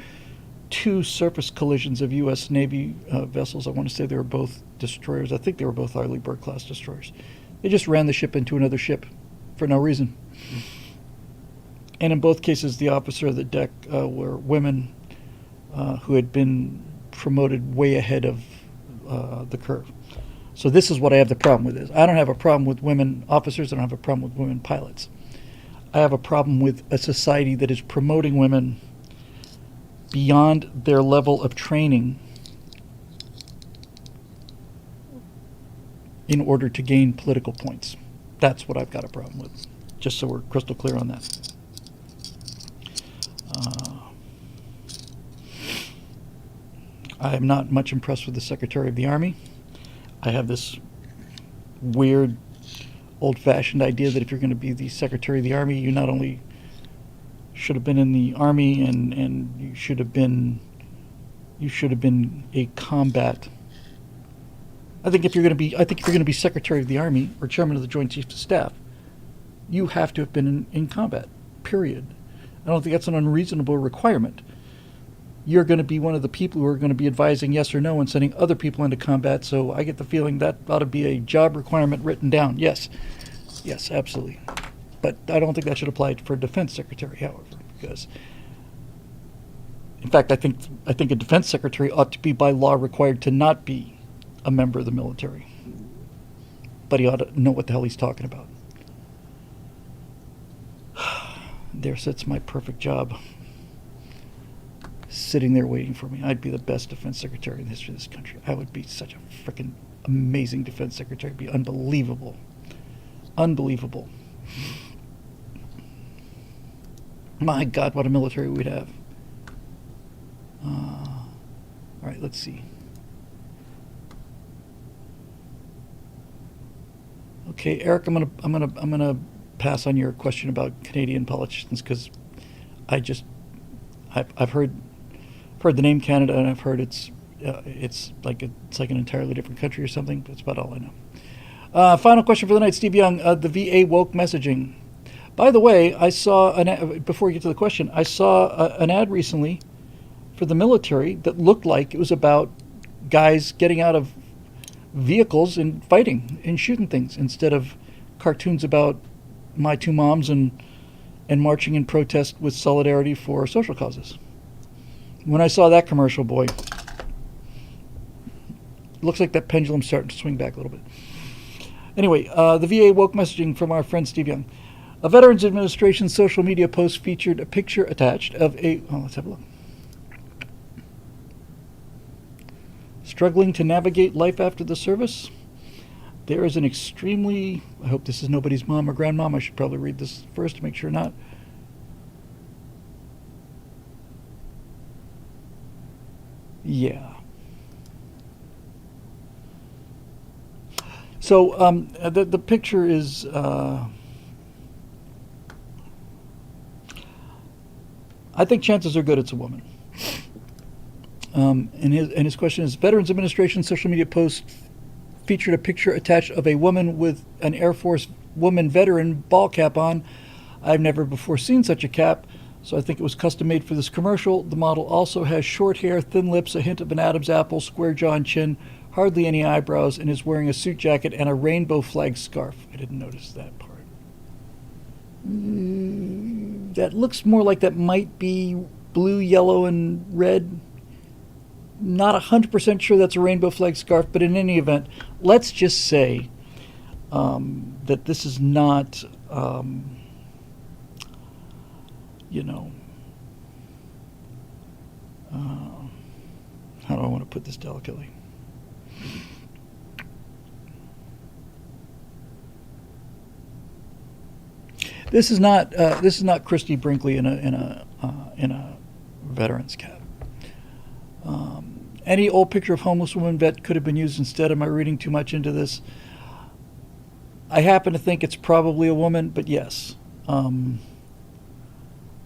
A: 2 surface collisions of U.S. Navy vessels. I want to say they were both destroyers. I think they were both Arleigh Burke-class destroyers. They just ran the ship into another ship for no reason. And in both cases, the officer of the deck were women who had been promoted way ahead of the curve. So this is what I have the problem with. I don't have a problem with women officers. I don't have a problem with women pilots. I have a problem with a society that is promoting women beyond their level of training in order to gain political points. That's what I've got a problem with, just so we're crystal clear on that. I am not much impressed with the Secretary of the Army. I have this weird, old-fashioned idea that if you're going to be the Secretary of the Army, you not only should have been in the Army and you should have been You should have been a combat. I think if you're going to be Secretary of the Army or Chairman of the Joint Chiefs of Staff, you have to have been in combat. Period. I don't think that's an unreasonable requirement. You're going to be one of the people who are going to be advising yes or no and sending other people into combat. So I get the feeling that ought to be a job requirement written down. Yes, absolutely. But I don't think that should apply for a defense secretary, however, because, in fact, I think a defense secretary ought to be by law required to not be a member of the military. But he ought to know what the hell he's talking about. There sits my perfect job, sitting there waiting for me. I'd be the best defense secretary in the history of this country. I would be such a freaking amazing defense secretary. It'd be unbelievable. Unbelievable. My God, what a military we'd have. All right, let's see. Okay, Eric, I'm gonna pass on your question about Canadian politicians because I've heard the name Canada and I've heard it's like an entirely different country or something. That's about all I know. Final question for the night, Steve Young. The VA woke messaging. By the way, I saw before we get to the question, I saw an ad recently for the military that looked like it was about guys getting out of vehicles and fighting and shooting things instead of cartoons about my two moms and marching in protest with solidarity for social causes. When I saw that commercial, boy, looks like that pendulum's starting to swing back a little bit. Anyway, the VA woke messaging from our friend Steve Young. A Veterans Administration social media post featured a picture attached of let's have a look. Struggling to navigate life after the service. There is an extremely, I hope this is nobody's mom or grandmom. I should probably read this first to make sure not. Yeah. So the picture is I think chances are good it's a woman. And his question is, Veterans Administration social media post featured a picture attached of a woman with an Air Force woman veteran ball cap on. I've never before seen such a cap, so I think it was custom made for this commercial. The model also has short hair, thin lips, a hint of an Adam's apple, square jaw and chin, hardly any eyebrows, and is wearing a suit jacket and a rainbow flag scarf. I didn't notice that part. That looks more like that might be blue, yellow, and red. Not 100% sure that's a rainbow flag scarf, but in any event, let's just say that this is not, how do I want to put this delicately? This is not Christy Brinkley in a veteran's cap. Any old picture of homeless woman vet could have been used instead. Am I reading too much into this? I happen to think it's probably a woman, but yes.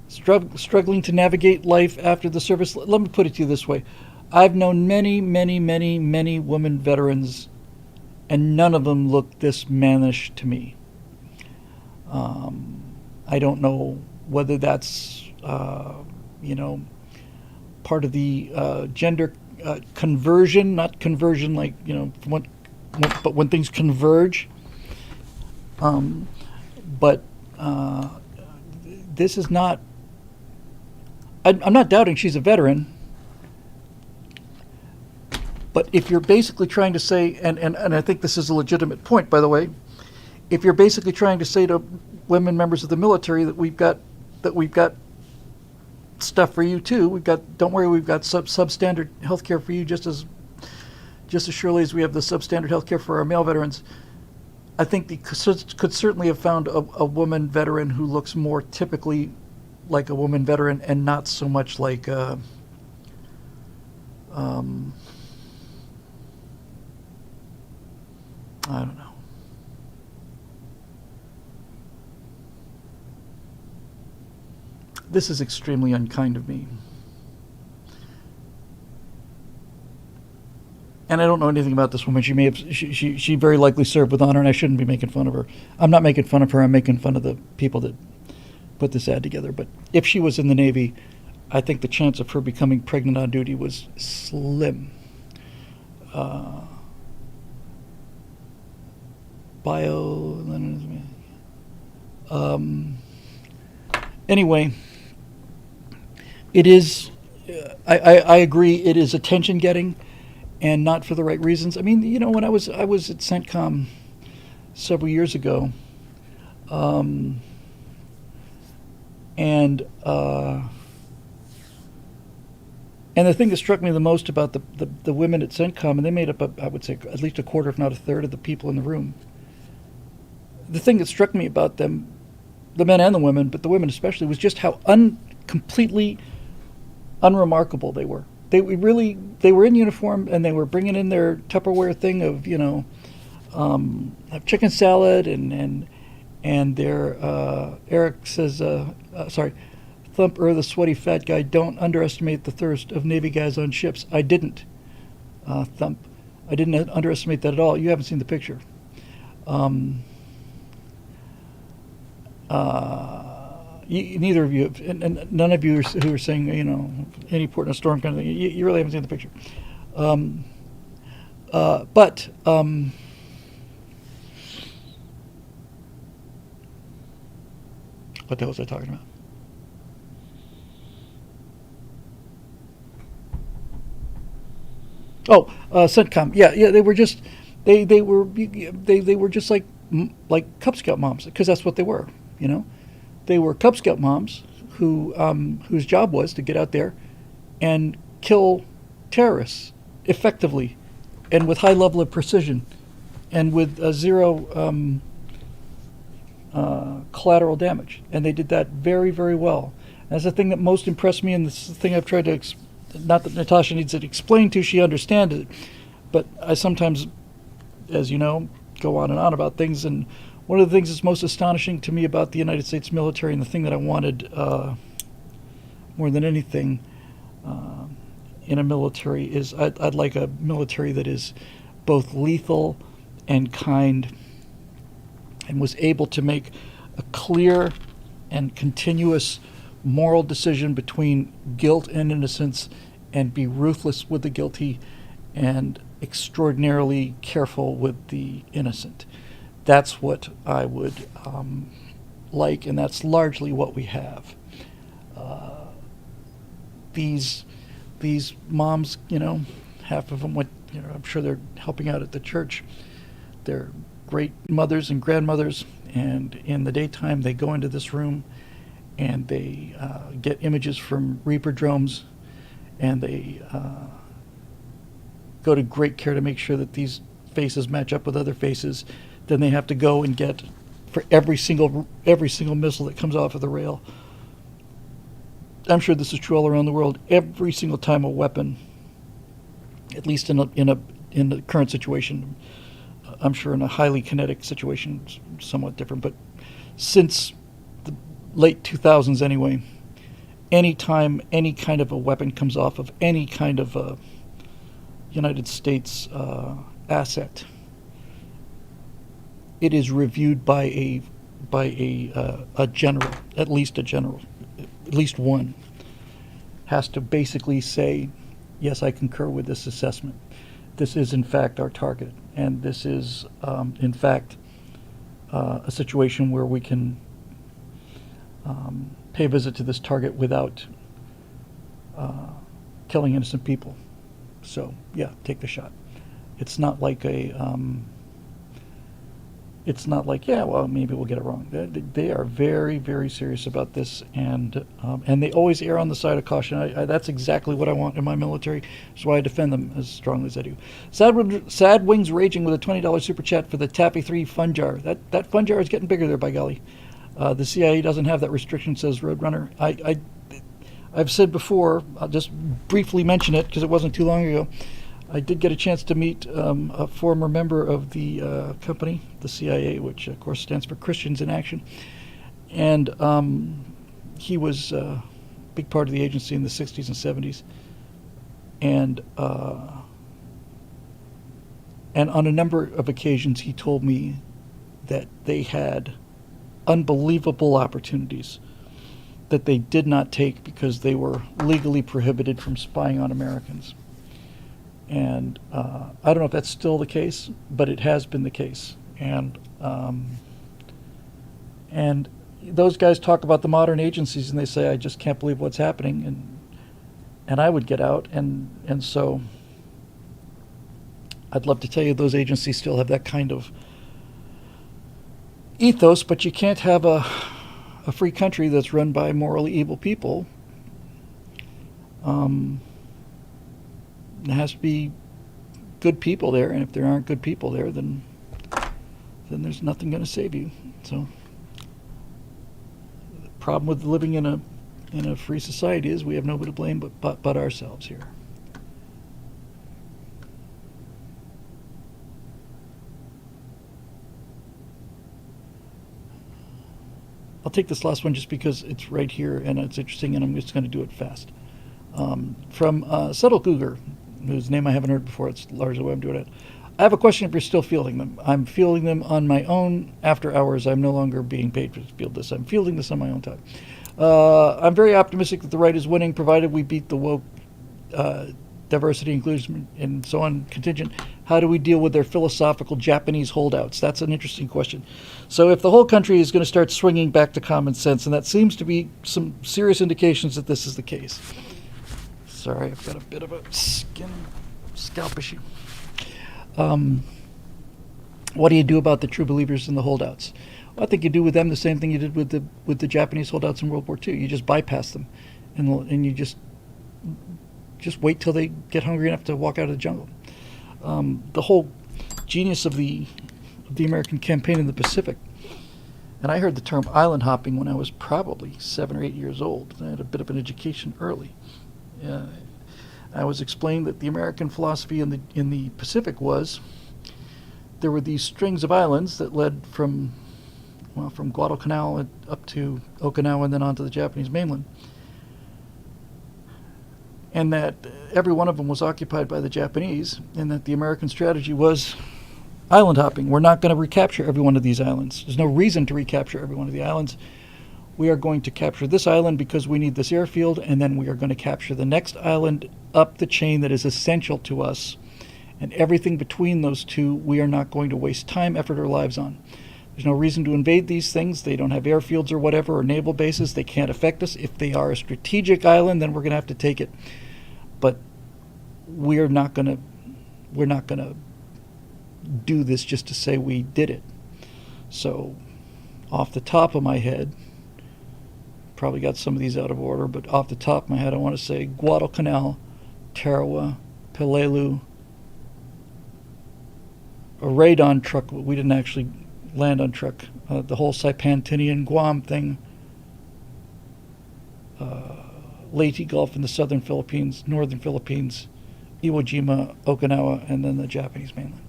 A: Struggling to navigate life after the service. Let me put it to you this way. I've known many, many, many, many women veterans, and none of them look this mannish to me. I don't know whether that's, part of the gender conversion, not conversion like, but when things converge. But this is not, I'm not doubting she's a veteran, but if you're basically trying to say, and I think this is a legitimate point, by the way, if you're basically trying to say to women members of the military that we've got stuff for you too. Don't worry, we've got substandard health care for you just as surely as we have the substandard health care for our male veterans. I think they could certainly have found a woman veteran who looks more typically like a woman veteran and not so much like I don't know. This is extremely unkind of me. and I don't know anything about this woman. She may have, she very likely served with honor, and I shouldn't be making fun of her. I'm not making fun of her. I'm making fun of the people that put this ad together. But if she was in the Navy, I think the chance of her becoming pregnant on duty was slim. Anyway, it is. I agree. It is attention getting, and not for the right reasons. I mean, you know, when I was at CENTCOM several years ago, and the thing that struck me the most about the women at CENTCOM, and they made up, I would say, at least a quarter, if not a third, of the people in the room. The thing that struck me about them, the men and the women, but the women especially, was just how completely unremarkable they were. They were in uniform, and they were bringing in their Tupperware thing of, you know, chicken salad and their Eric says, sorry, Thump the sweaty fat guy, don't underestimate the thirst of Navy guys on ships. I didn't, Thump. I didn't underestimate that at all. You haven't seen the picture. Neither of you have, and none of you who are saying, you know, any port in a storm kind of thing, you really haven't seen the picture. But what the hell was I talking about? Oh, CENTCOM. Yeah, they were just they were just like Cub Scout moms, because that's what they were. You know, they were Cub Scout moms who whose job was to get out there and kill terrorists effectively and with high level of precision and with zero collateral damage, and they did that very, very well. That's the thing that most impressed me, and this is the thing I've tried to not that Natasha needs it explained to, she understands it, but I sometimes, as you know, go on and on about things, and one of the things that's most astonishing to me about the United States military, and the thing that I wanted more than anything in a military, is I'd like a military that is both lethal and kind, and was able to make a clear and continuous moral decision between guilt and innocence, and be ruthless with the guilty and extraordinarily careful with the innocent. That's what I would like, and that's largely what we have. These moms, you know, half of them went, you know, I'm sure they're helping out at the church. They're great mothers and grandmothers, and in the daytime they go into this room and they get images from Reaper drones, and they go to great care to make sure that these faces match up with other faces. Then they have to go and get, for every single missile that comes off of the rail, I'm sure this is true all around the world, every single time a weapon, at least in the current situation, I'm sure in a highly kinetic situation, it's somewhat different, but since the late 2000s anyway, anytime any kind of a weapon comes off of any kind of a United States asset, it is reviewed by a general, at least one, has to basically say, yes, I concur with this assessment. This is in fact our target, and this is in fact a situation where we can pay a visit to this target without killing innocent people. So yeah, take the shot. It's not like yeah, well, maybe we'll get it wrong. They are very, very serious about this, and they always err on the side of caution. That's exactly what I want in my military. That's why I defend them as strongly as I do. Sad Wings Raging with a $20 super chat for the Tappy 3 fun jar. That fun jar is getting bigger there, by golly. The CIA doesn't have that restriction, says Roadrunner. I've said before, I'll just briefly mention it because it wasn't too long ago. I did get a chance to meet a former member of the company, the CIA, which of course stands for Christians in Action. And he was a big part of the agency in the 60s and 70s. And And on a number of occasions, he told me that they had unbelievable opportunities that they did not take because they were legally prohibited from spying on Americans. And I don't know if that's still the case, but it has been the case. And those guys talk about the modern agencies, and they say, I just can't believe what's happening. And I would get out. And so I'd love to tell you those agencies still have that kind of ethos, but you can't have a free country that's run by morally evil people. There has to be good people there, and if there aren't good people there, then there's nothing going to save you. So the problem with living in a free society is we have nobody to blame but ourselves here. I'll take this last one just because it's right here and it's interesting, and I'm just going to do it fast. From Subtle Cougar, whose name I haven't heard before. It's largely why I'm doing it. I have a question if you're still fielding them. I'm fielding them on my own after hours. I'm no longer being paid to field this. I'm fielding this on my own time. I'm very optimistic that the right is winning, provided we beat the woke diversity, inclusion, and so on contingent. How do we deal with their philosophical Japanese holdouts? That's an interesting question. So if the whole country is going to start swinging back to common sense, and that seems to be some serious indications that this is the case. Sorry, I've got a bit of a scalp issue. What do you do about the true believers and the holdouts? Well, I think you do with them the same thing you did with the Japanese holdouts in World War II. You just bypass them, and you just wait till they get hungry enough to walk out of the jungle. The whole genius of the American campaign in the Pacific, and I heard the term island hopping when I was probably 7 or 8 years old. I had a bit of an education early. I was explained that the American philosophy in the Pacific was there were these strings of islands that led from Guadalcanal up to Okinawa and then onto the Japanese mainland, and that every one of them was occupied by the Japanese, and that the American strategy was island hopping. We're not going to recapture every one of these islands. There's no reason to recapture every one of the islands. We are going to capture this island because we need this airfield, and then we are going to capture the next island up the chain that is essential to us. And everything between those two, we are not going to waste time, effort, or lives on. There's no reason to invade these things. They don't have airfields or whatever, or naval bases. They can't affect us. If they are a strategic island, then we're going to have to take it. But we're not going to do this just to say we did it. So, off the top of my head, probably got some of these out of order, but off the top of my head, I want to say Guadalcanal, Tarawa, Pelelu, a raid on Truk. We didn't actually land on Truk. The whole Saipan-Tinian Guam thing, Leyte Gulf in the southern Philippines, northern Philippines, Iwo Jima, Okinawa, and then the Japanese mainland.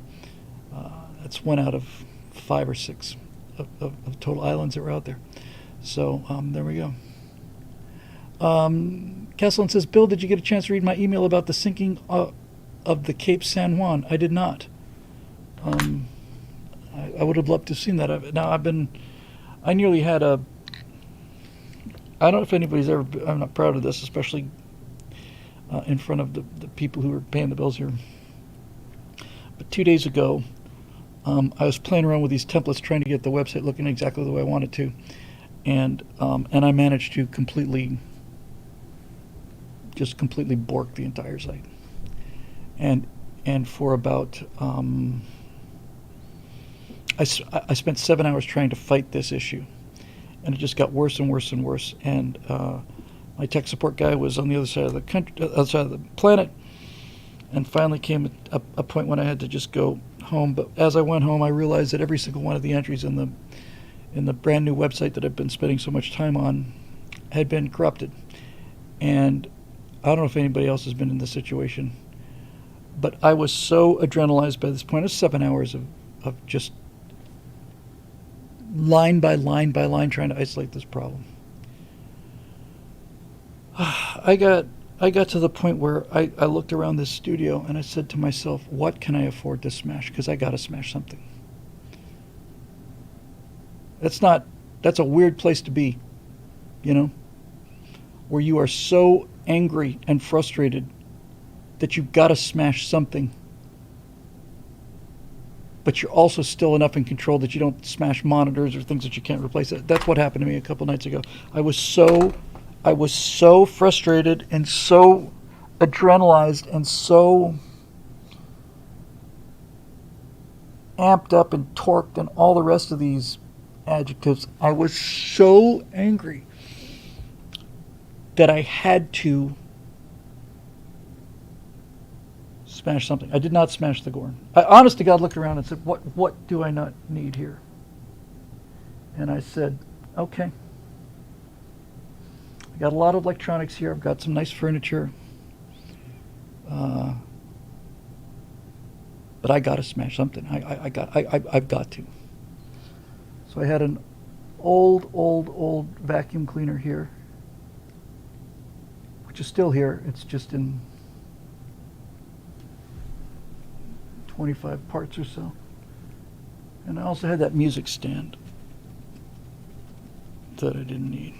A: That's one out of 5 or 6 of total islands that were out there. So there we go. Kesselin says, Bill, did you get a chance to read my email about the sinking of the Cape San Juan? I did not. I would have loved to have seen that. Now, I nearly had I don't know if anybody's ever, I'm not proud of this, especially in front of the people who are paying the bills here. But 2 days ago, I was playing around with these templates trying to get the website looking exactly the way I wanted to. And I managed to completely bork the entire site. And for about, I spent 7 hours trying to fight this issue. And it just got worse and worse and worse. And my tech support guy was on the other side of the country, other side of the planet. And finally came a point when I had to just go home. But as I went home, I realized that every single one of the entries in the brand new website that I've been spending so much time on had been corrupted. And I don't know if anybody else has been in this situation, but I was so adrenalized by this point. It was 7 hours of just line by line by line trying to isolate this problem. I got I got to the point where I looked around this studio and I said to myself, what can I afford to smash? Because I got to smash something. That's a weird place to be, you know, where you are so angry and frustrated that you've got to smash something, but you're also still enough in control that you don't smash monitors or things that you can't replace. That's what happened to me a couple nights ago. I was so frustrated and so adrenalized and so amped up and torqued and all the rest of these adjectives. I was so angry that I had to smash something. I did not smash the Gorn. I honest to God looked around and said, what do I not need here? And I said, okay. I got a lot of electronics here. I've got some nice furniture. But I got to smash something. I've got to. So I had an old vacuum cleaner here, which is still here. It's just in 25 parts or so. And I also had that music stand that I didn't need.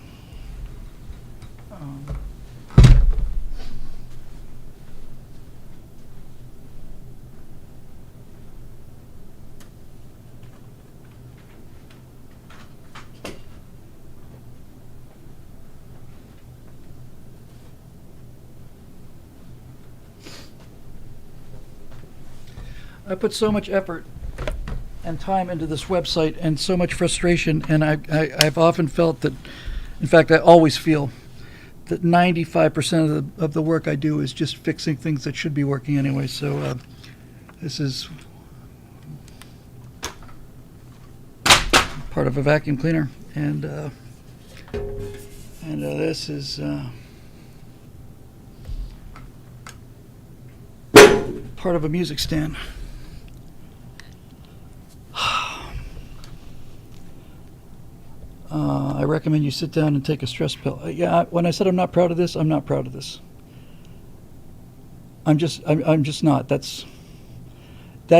A: I put so much effort and time into this website and so much frustration, and I've often felt that, in fact, I always feel that 95% of the work I do is just fixing things that should be working anyway. So this is part of a vacuum cleaner, and this is part of a music stand. I recommend you sit down and take a stress pill. Yeah, when I said I'm not proud of this, I'm not proud of this. I'm just not. That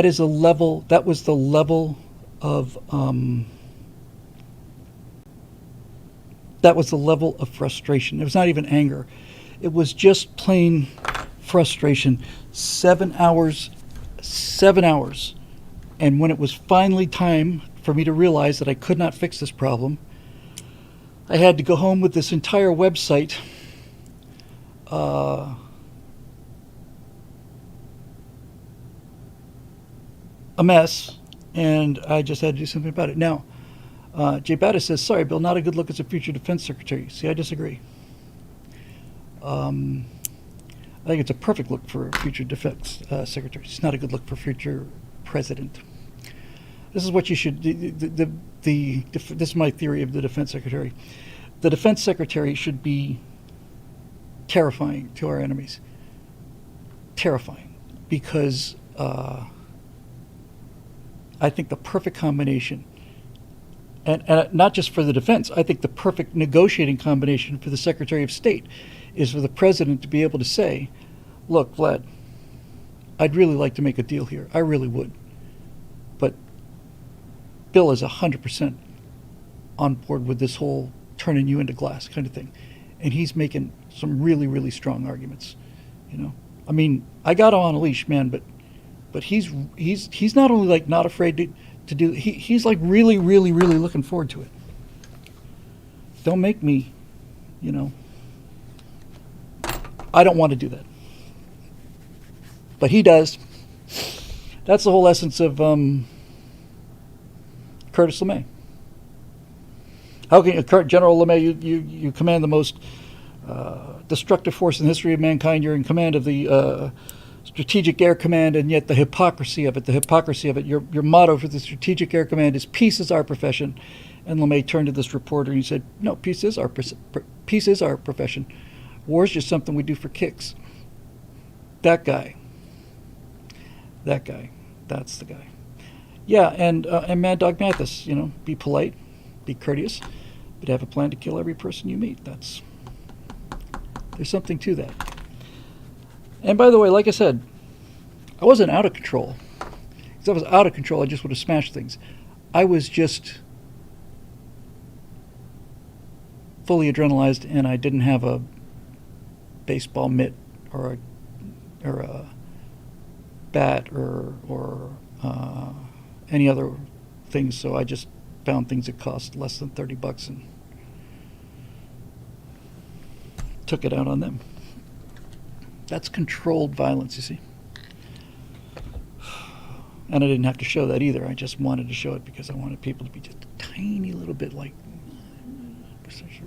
A: was the level of frustration. It was not even anger. It was just plain frustration. 7 hours. And when it was finally time for me to realize that I could not fix this problem, I had to go home with this entire website a mess, and I just had to do something about it. Now, Jay Battis says, sorry, Bill, not a good look as a future defense secretary. See, I disagree. I think it's a perfect look for a future defense secretary. It's not a good look for future president. This is what you should do. This is my theory of the defense secretary. The defense secretary should be terrifying to our enemies. Terrifying. Because I think the perfect combination, and not just for the defense, I think the perfect negotiating combination for the Secretary of State is for the president to be able to say, look, Vlad, I'd really like to make a deal here. I really would. But Bill is 100% on board with this whole turning you into glass kind of thing. And he's making some really, really strong arguments. You know, I mean, I got him on a leash, man, but he's not only like not afraid to do, he's like really, really, really looking forward to it. Don't make me, you know, I don't want to do that. But he does. That's the whole essence of Curtis LeMay. How can General LeMay, you command the most destructive force in the history of mankind. You're in command of the Strategic Air Command, and yet the hypocrisy of it. Your motto for the Strategic Air Command is peace is our profession. And LeMay turned to this reporter and he said, no, peace is our profession. War is just something we do for kicks. That guy. That's the guy. Yeah, and Mad Dog Mathis, you know, be polite, be courteous, but have a plan to kill every person you meet. There's something to that. And by the way, like I said, I wasn't out of control. If I was out of control, I just would have smashed things. I was just fully adrenalized, and I didn't have a baseball mitt or a bat or any other things. So I just found things that cost less than $30 and took it out on them. That's controlled violence, you see. And I didn't have to show that either. I just wanted to show it because I wanted people to be just a tiny little bit like, percent sure.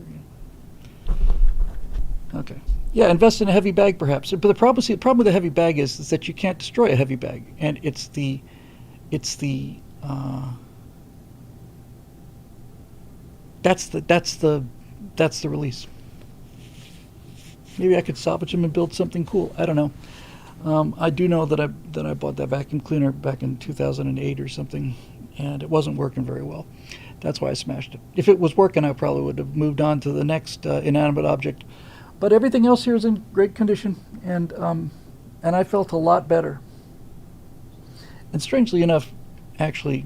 A: Okay. Yeah, invest in a heavy bag perhaps. But the problem with a heavy bag is that you can't destroy a heavy bag, and it's the that's the release. Maybe I could salvage them and build something cool. I don't know. I do know that I bought that vacuum cleaner back in 2008 or something, and it wasn't working very well. That's why I smashed it. If it was working, I probably would have moved on to the next inanimate object. But everything else here is in great condition, and I felt a lot better. And strangely enough, actually,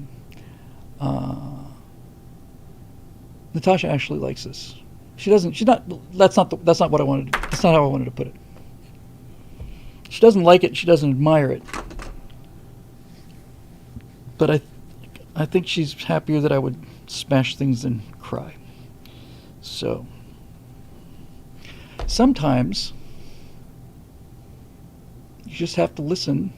A: Natasha actually likes this. She doesn't. She's not. That's not what I wanted. That's not how I wanted to put it. She doesn't like it. She doesn't admire it. But I think she's happier that I would smash things than cry. So sometimes you just have to listen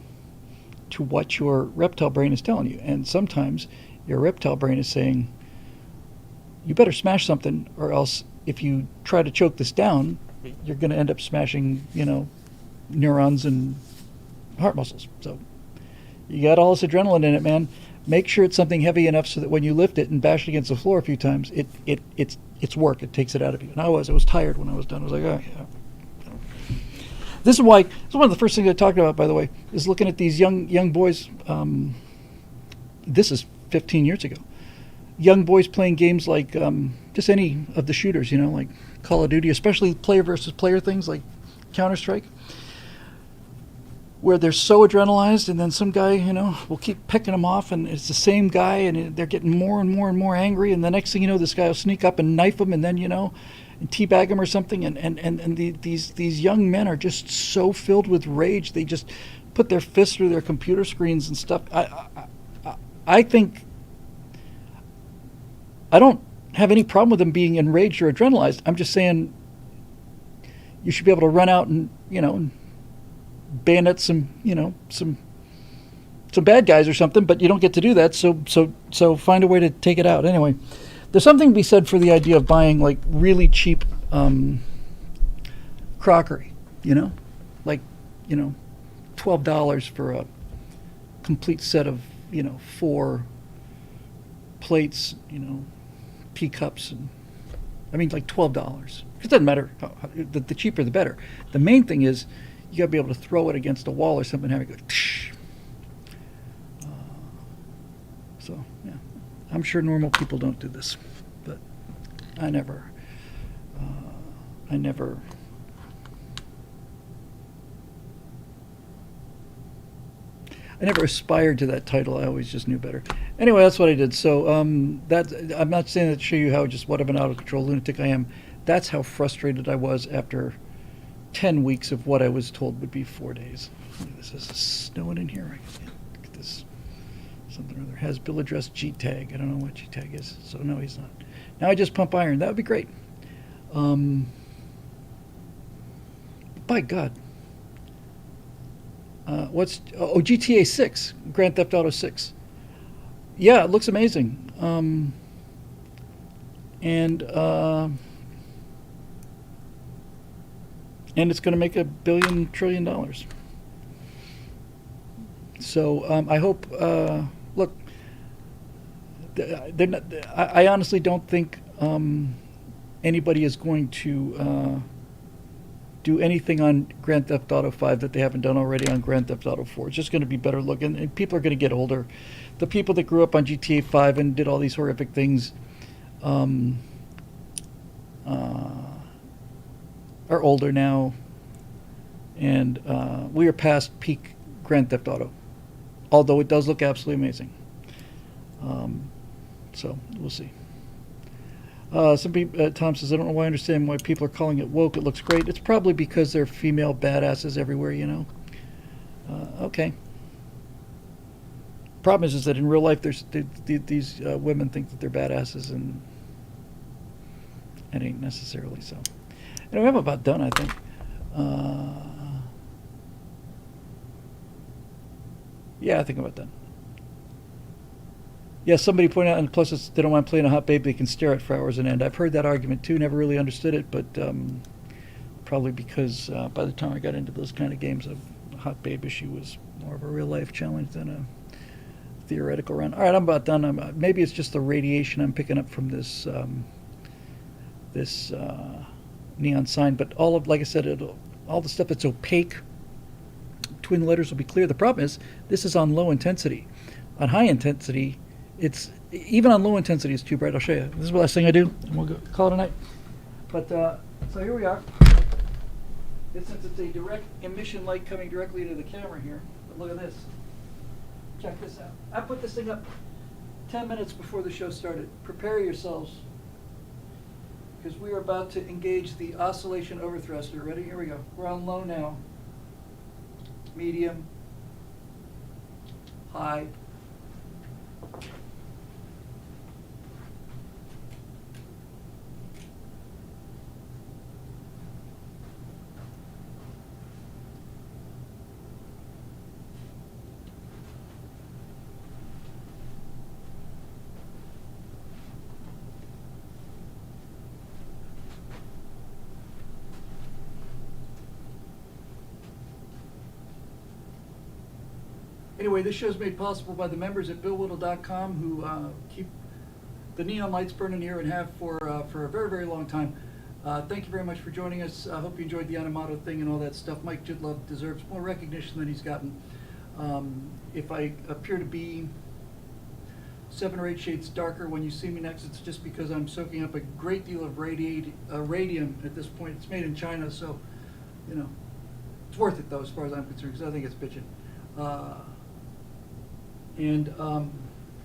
A: to what your reptile brain is telling you, and sometimes your reptile brain is saying, "You better smash something, or else if you try to choke this down, you're going to end up smashing, neurons and heart muscles." So you got all this adrenaline in it, man. Make sure it's something heavy enough so that when you lift it and bash it against the floor a few times, it's work. It takes it out of you. And I was tired when I was done. I was like, oh yeah. This is one of the first things I talked about, by the way, is looking at these young boys. This is 15 years ago. Young boys playing games like just any of the shooters, like Call of Duty, especially player versus player things like Counter-Strike, where they're so adrenalized, and then some guy, will keep picking them off, and it's the same guy, and they're getting more and more and more angry, and the next thing you know, this guy will sneak up and knife them, and then, and teabag them or something, and these young men are just so filled with rage, they just put their fists through their computer screens and stuff. I think I don't have any problem with them being enraged or adrenalized. I'm just saying you should be able to run out and, bayonet some bad guys or something, but you don't get to do that. So find a way to take it out. Anyway, there's something to be said for the idea of buying like really cheap crockery, like, $12 for a complete set of, 4 plates, teacups, and like $12. It doesn't matter. The cheaper the better. The main thing is you got to be able to throw it against a wall or something and have it go tsh. So yeah, I'm sure normal people don't do this, but I never aspired to that title. I always just knew better. Anyway, that's what I did. So I'm not saying that to show you what of an out of control lunatic I am. That's how frustrated I was after 10 weeks of what I was told would be 4 days. This is snowing in here. Look at this. Something or other. Has bill address G tag. I don't know what G tag is. So no, he's not. Now I just pump iron. That would be great. By God. GTA 6, Grand Theft Auto 6. Yeah, it looks amazing. And it's going to make $1 billion trillion. So I hope. Look, they're not. I honestly don't think anybody is going to do anything on Grand Theft Auto 5 that they haven't done already on Grand Theft Auto 4. It's just going to be better looking, and people are going to get older. The people that grew up on GTA 5 and did all these horrific things are older now, And we are past peak Grand Theft Auto, although it does look absolutely amazing. So we'll see. Some people, Tom says, I don't know why I understand why people are calling it woke. It looks great. It's probably because there are female badasses everywhere, you know. Okay. Problem is that in real life, these women think that they're badasses, and it ain't necessarily so. Anyway, I'm about done, I think. Yeah, I think I'm about done. Yeah, somebody pointed out, and plus they don't mind playing a hot babe they can stare at for hours on end. I've heard that argument too, never really understood it, but probably because by the time I got into those kind of games, a hot babe issue was more of a real life challenge than a theoretical run. All right, I'm about done. Maybe it's just the radiation I'm picking up from this neon sign, but like I said, all the stuff that's opaque between the letters will be clear. The problem is this is on low intensity. On high intensity, it's even on low intensity, it's too bright. I'll show you. This is the last thing I do, and we'll call it a night. But so here we are. Since it's a direct emission light coming directly to the camera here, but look at this. Check this out. I put this thing up 10 minutes before the show started. Prepare yourselves, because we are about to engage the oscillation overthruster. Ready? Here we go. We're on low now. Medium. High. Anyway, this show is made possible by the members at BillWhittle.com who keep the neon lights burning here and have for a very, very long time. Thank you very much for joining us. I hope you enjoyed the Animato thing and all that stuff. Mikejit Love deserves more recognition than he's gotten. If I appear to be 7 or 8 shades darker when you see me next, it's just because I'm soaking up a great deal of radium at this point. It's made in China, so, you know, it's worth it, though, as far as I'm concerned, because I think it's bitchin'. And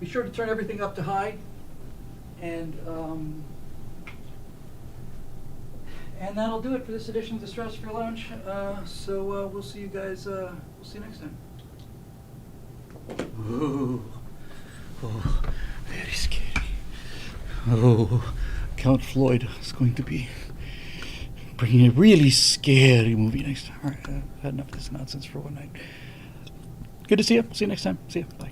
A: be sure to turn everything up to high, and that'll do it for this edition of the Stratosphere Lounge. So we'll see you guys. We'll see you next time. Oh, very scary. Oh, Count Floyd is going to be bringing a really scary movie next time. All right, I've had enough of this nonsense for one night. Good to see you. See you next time. See you. Bye.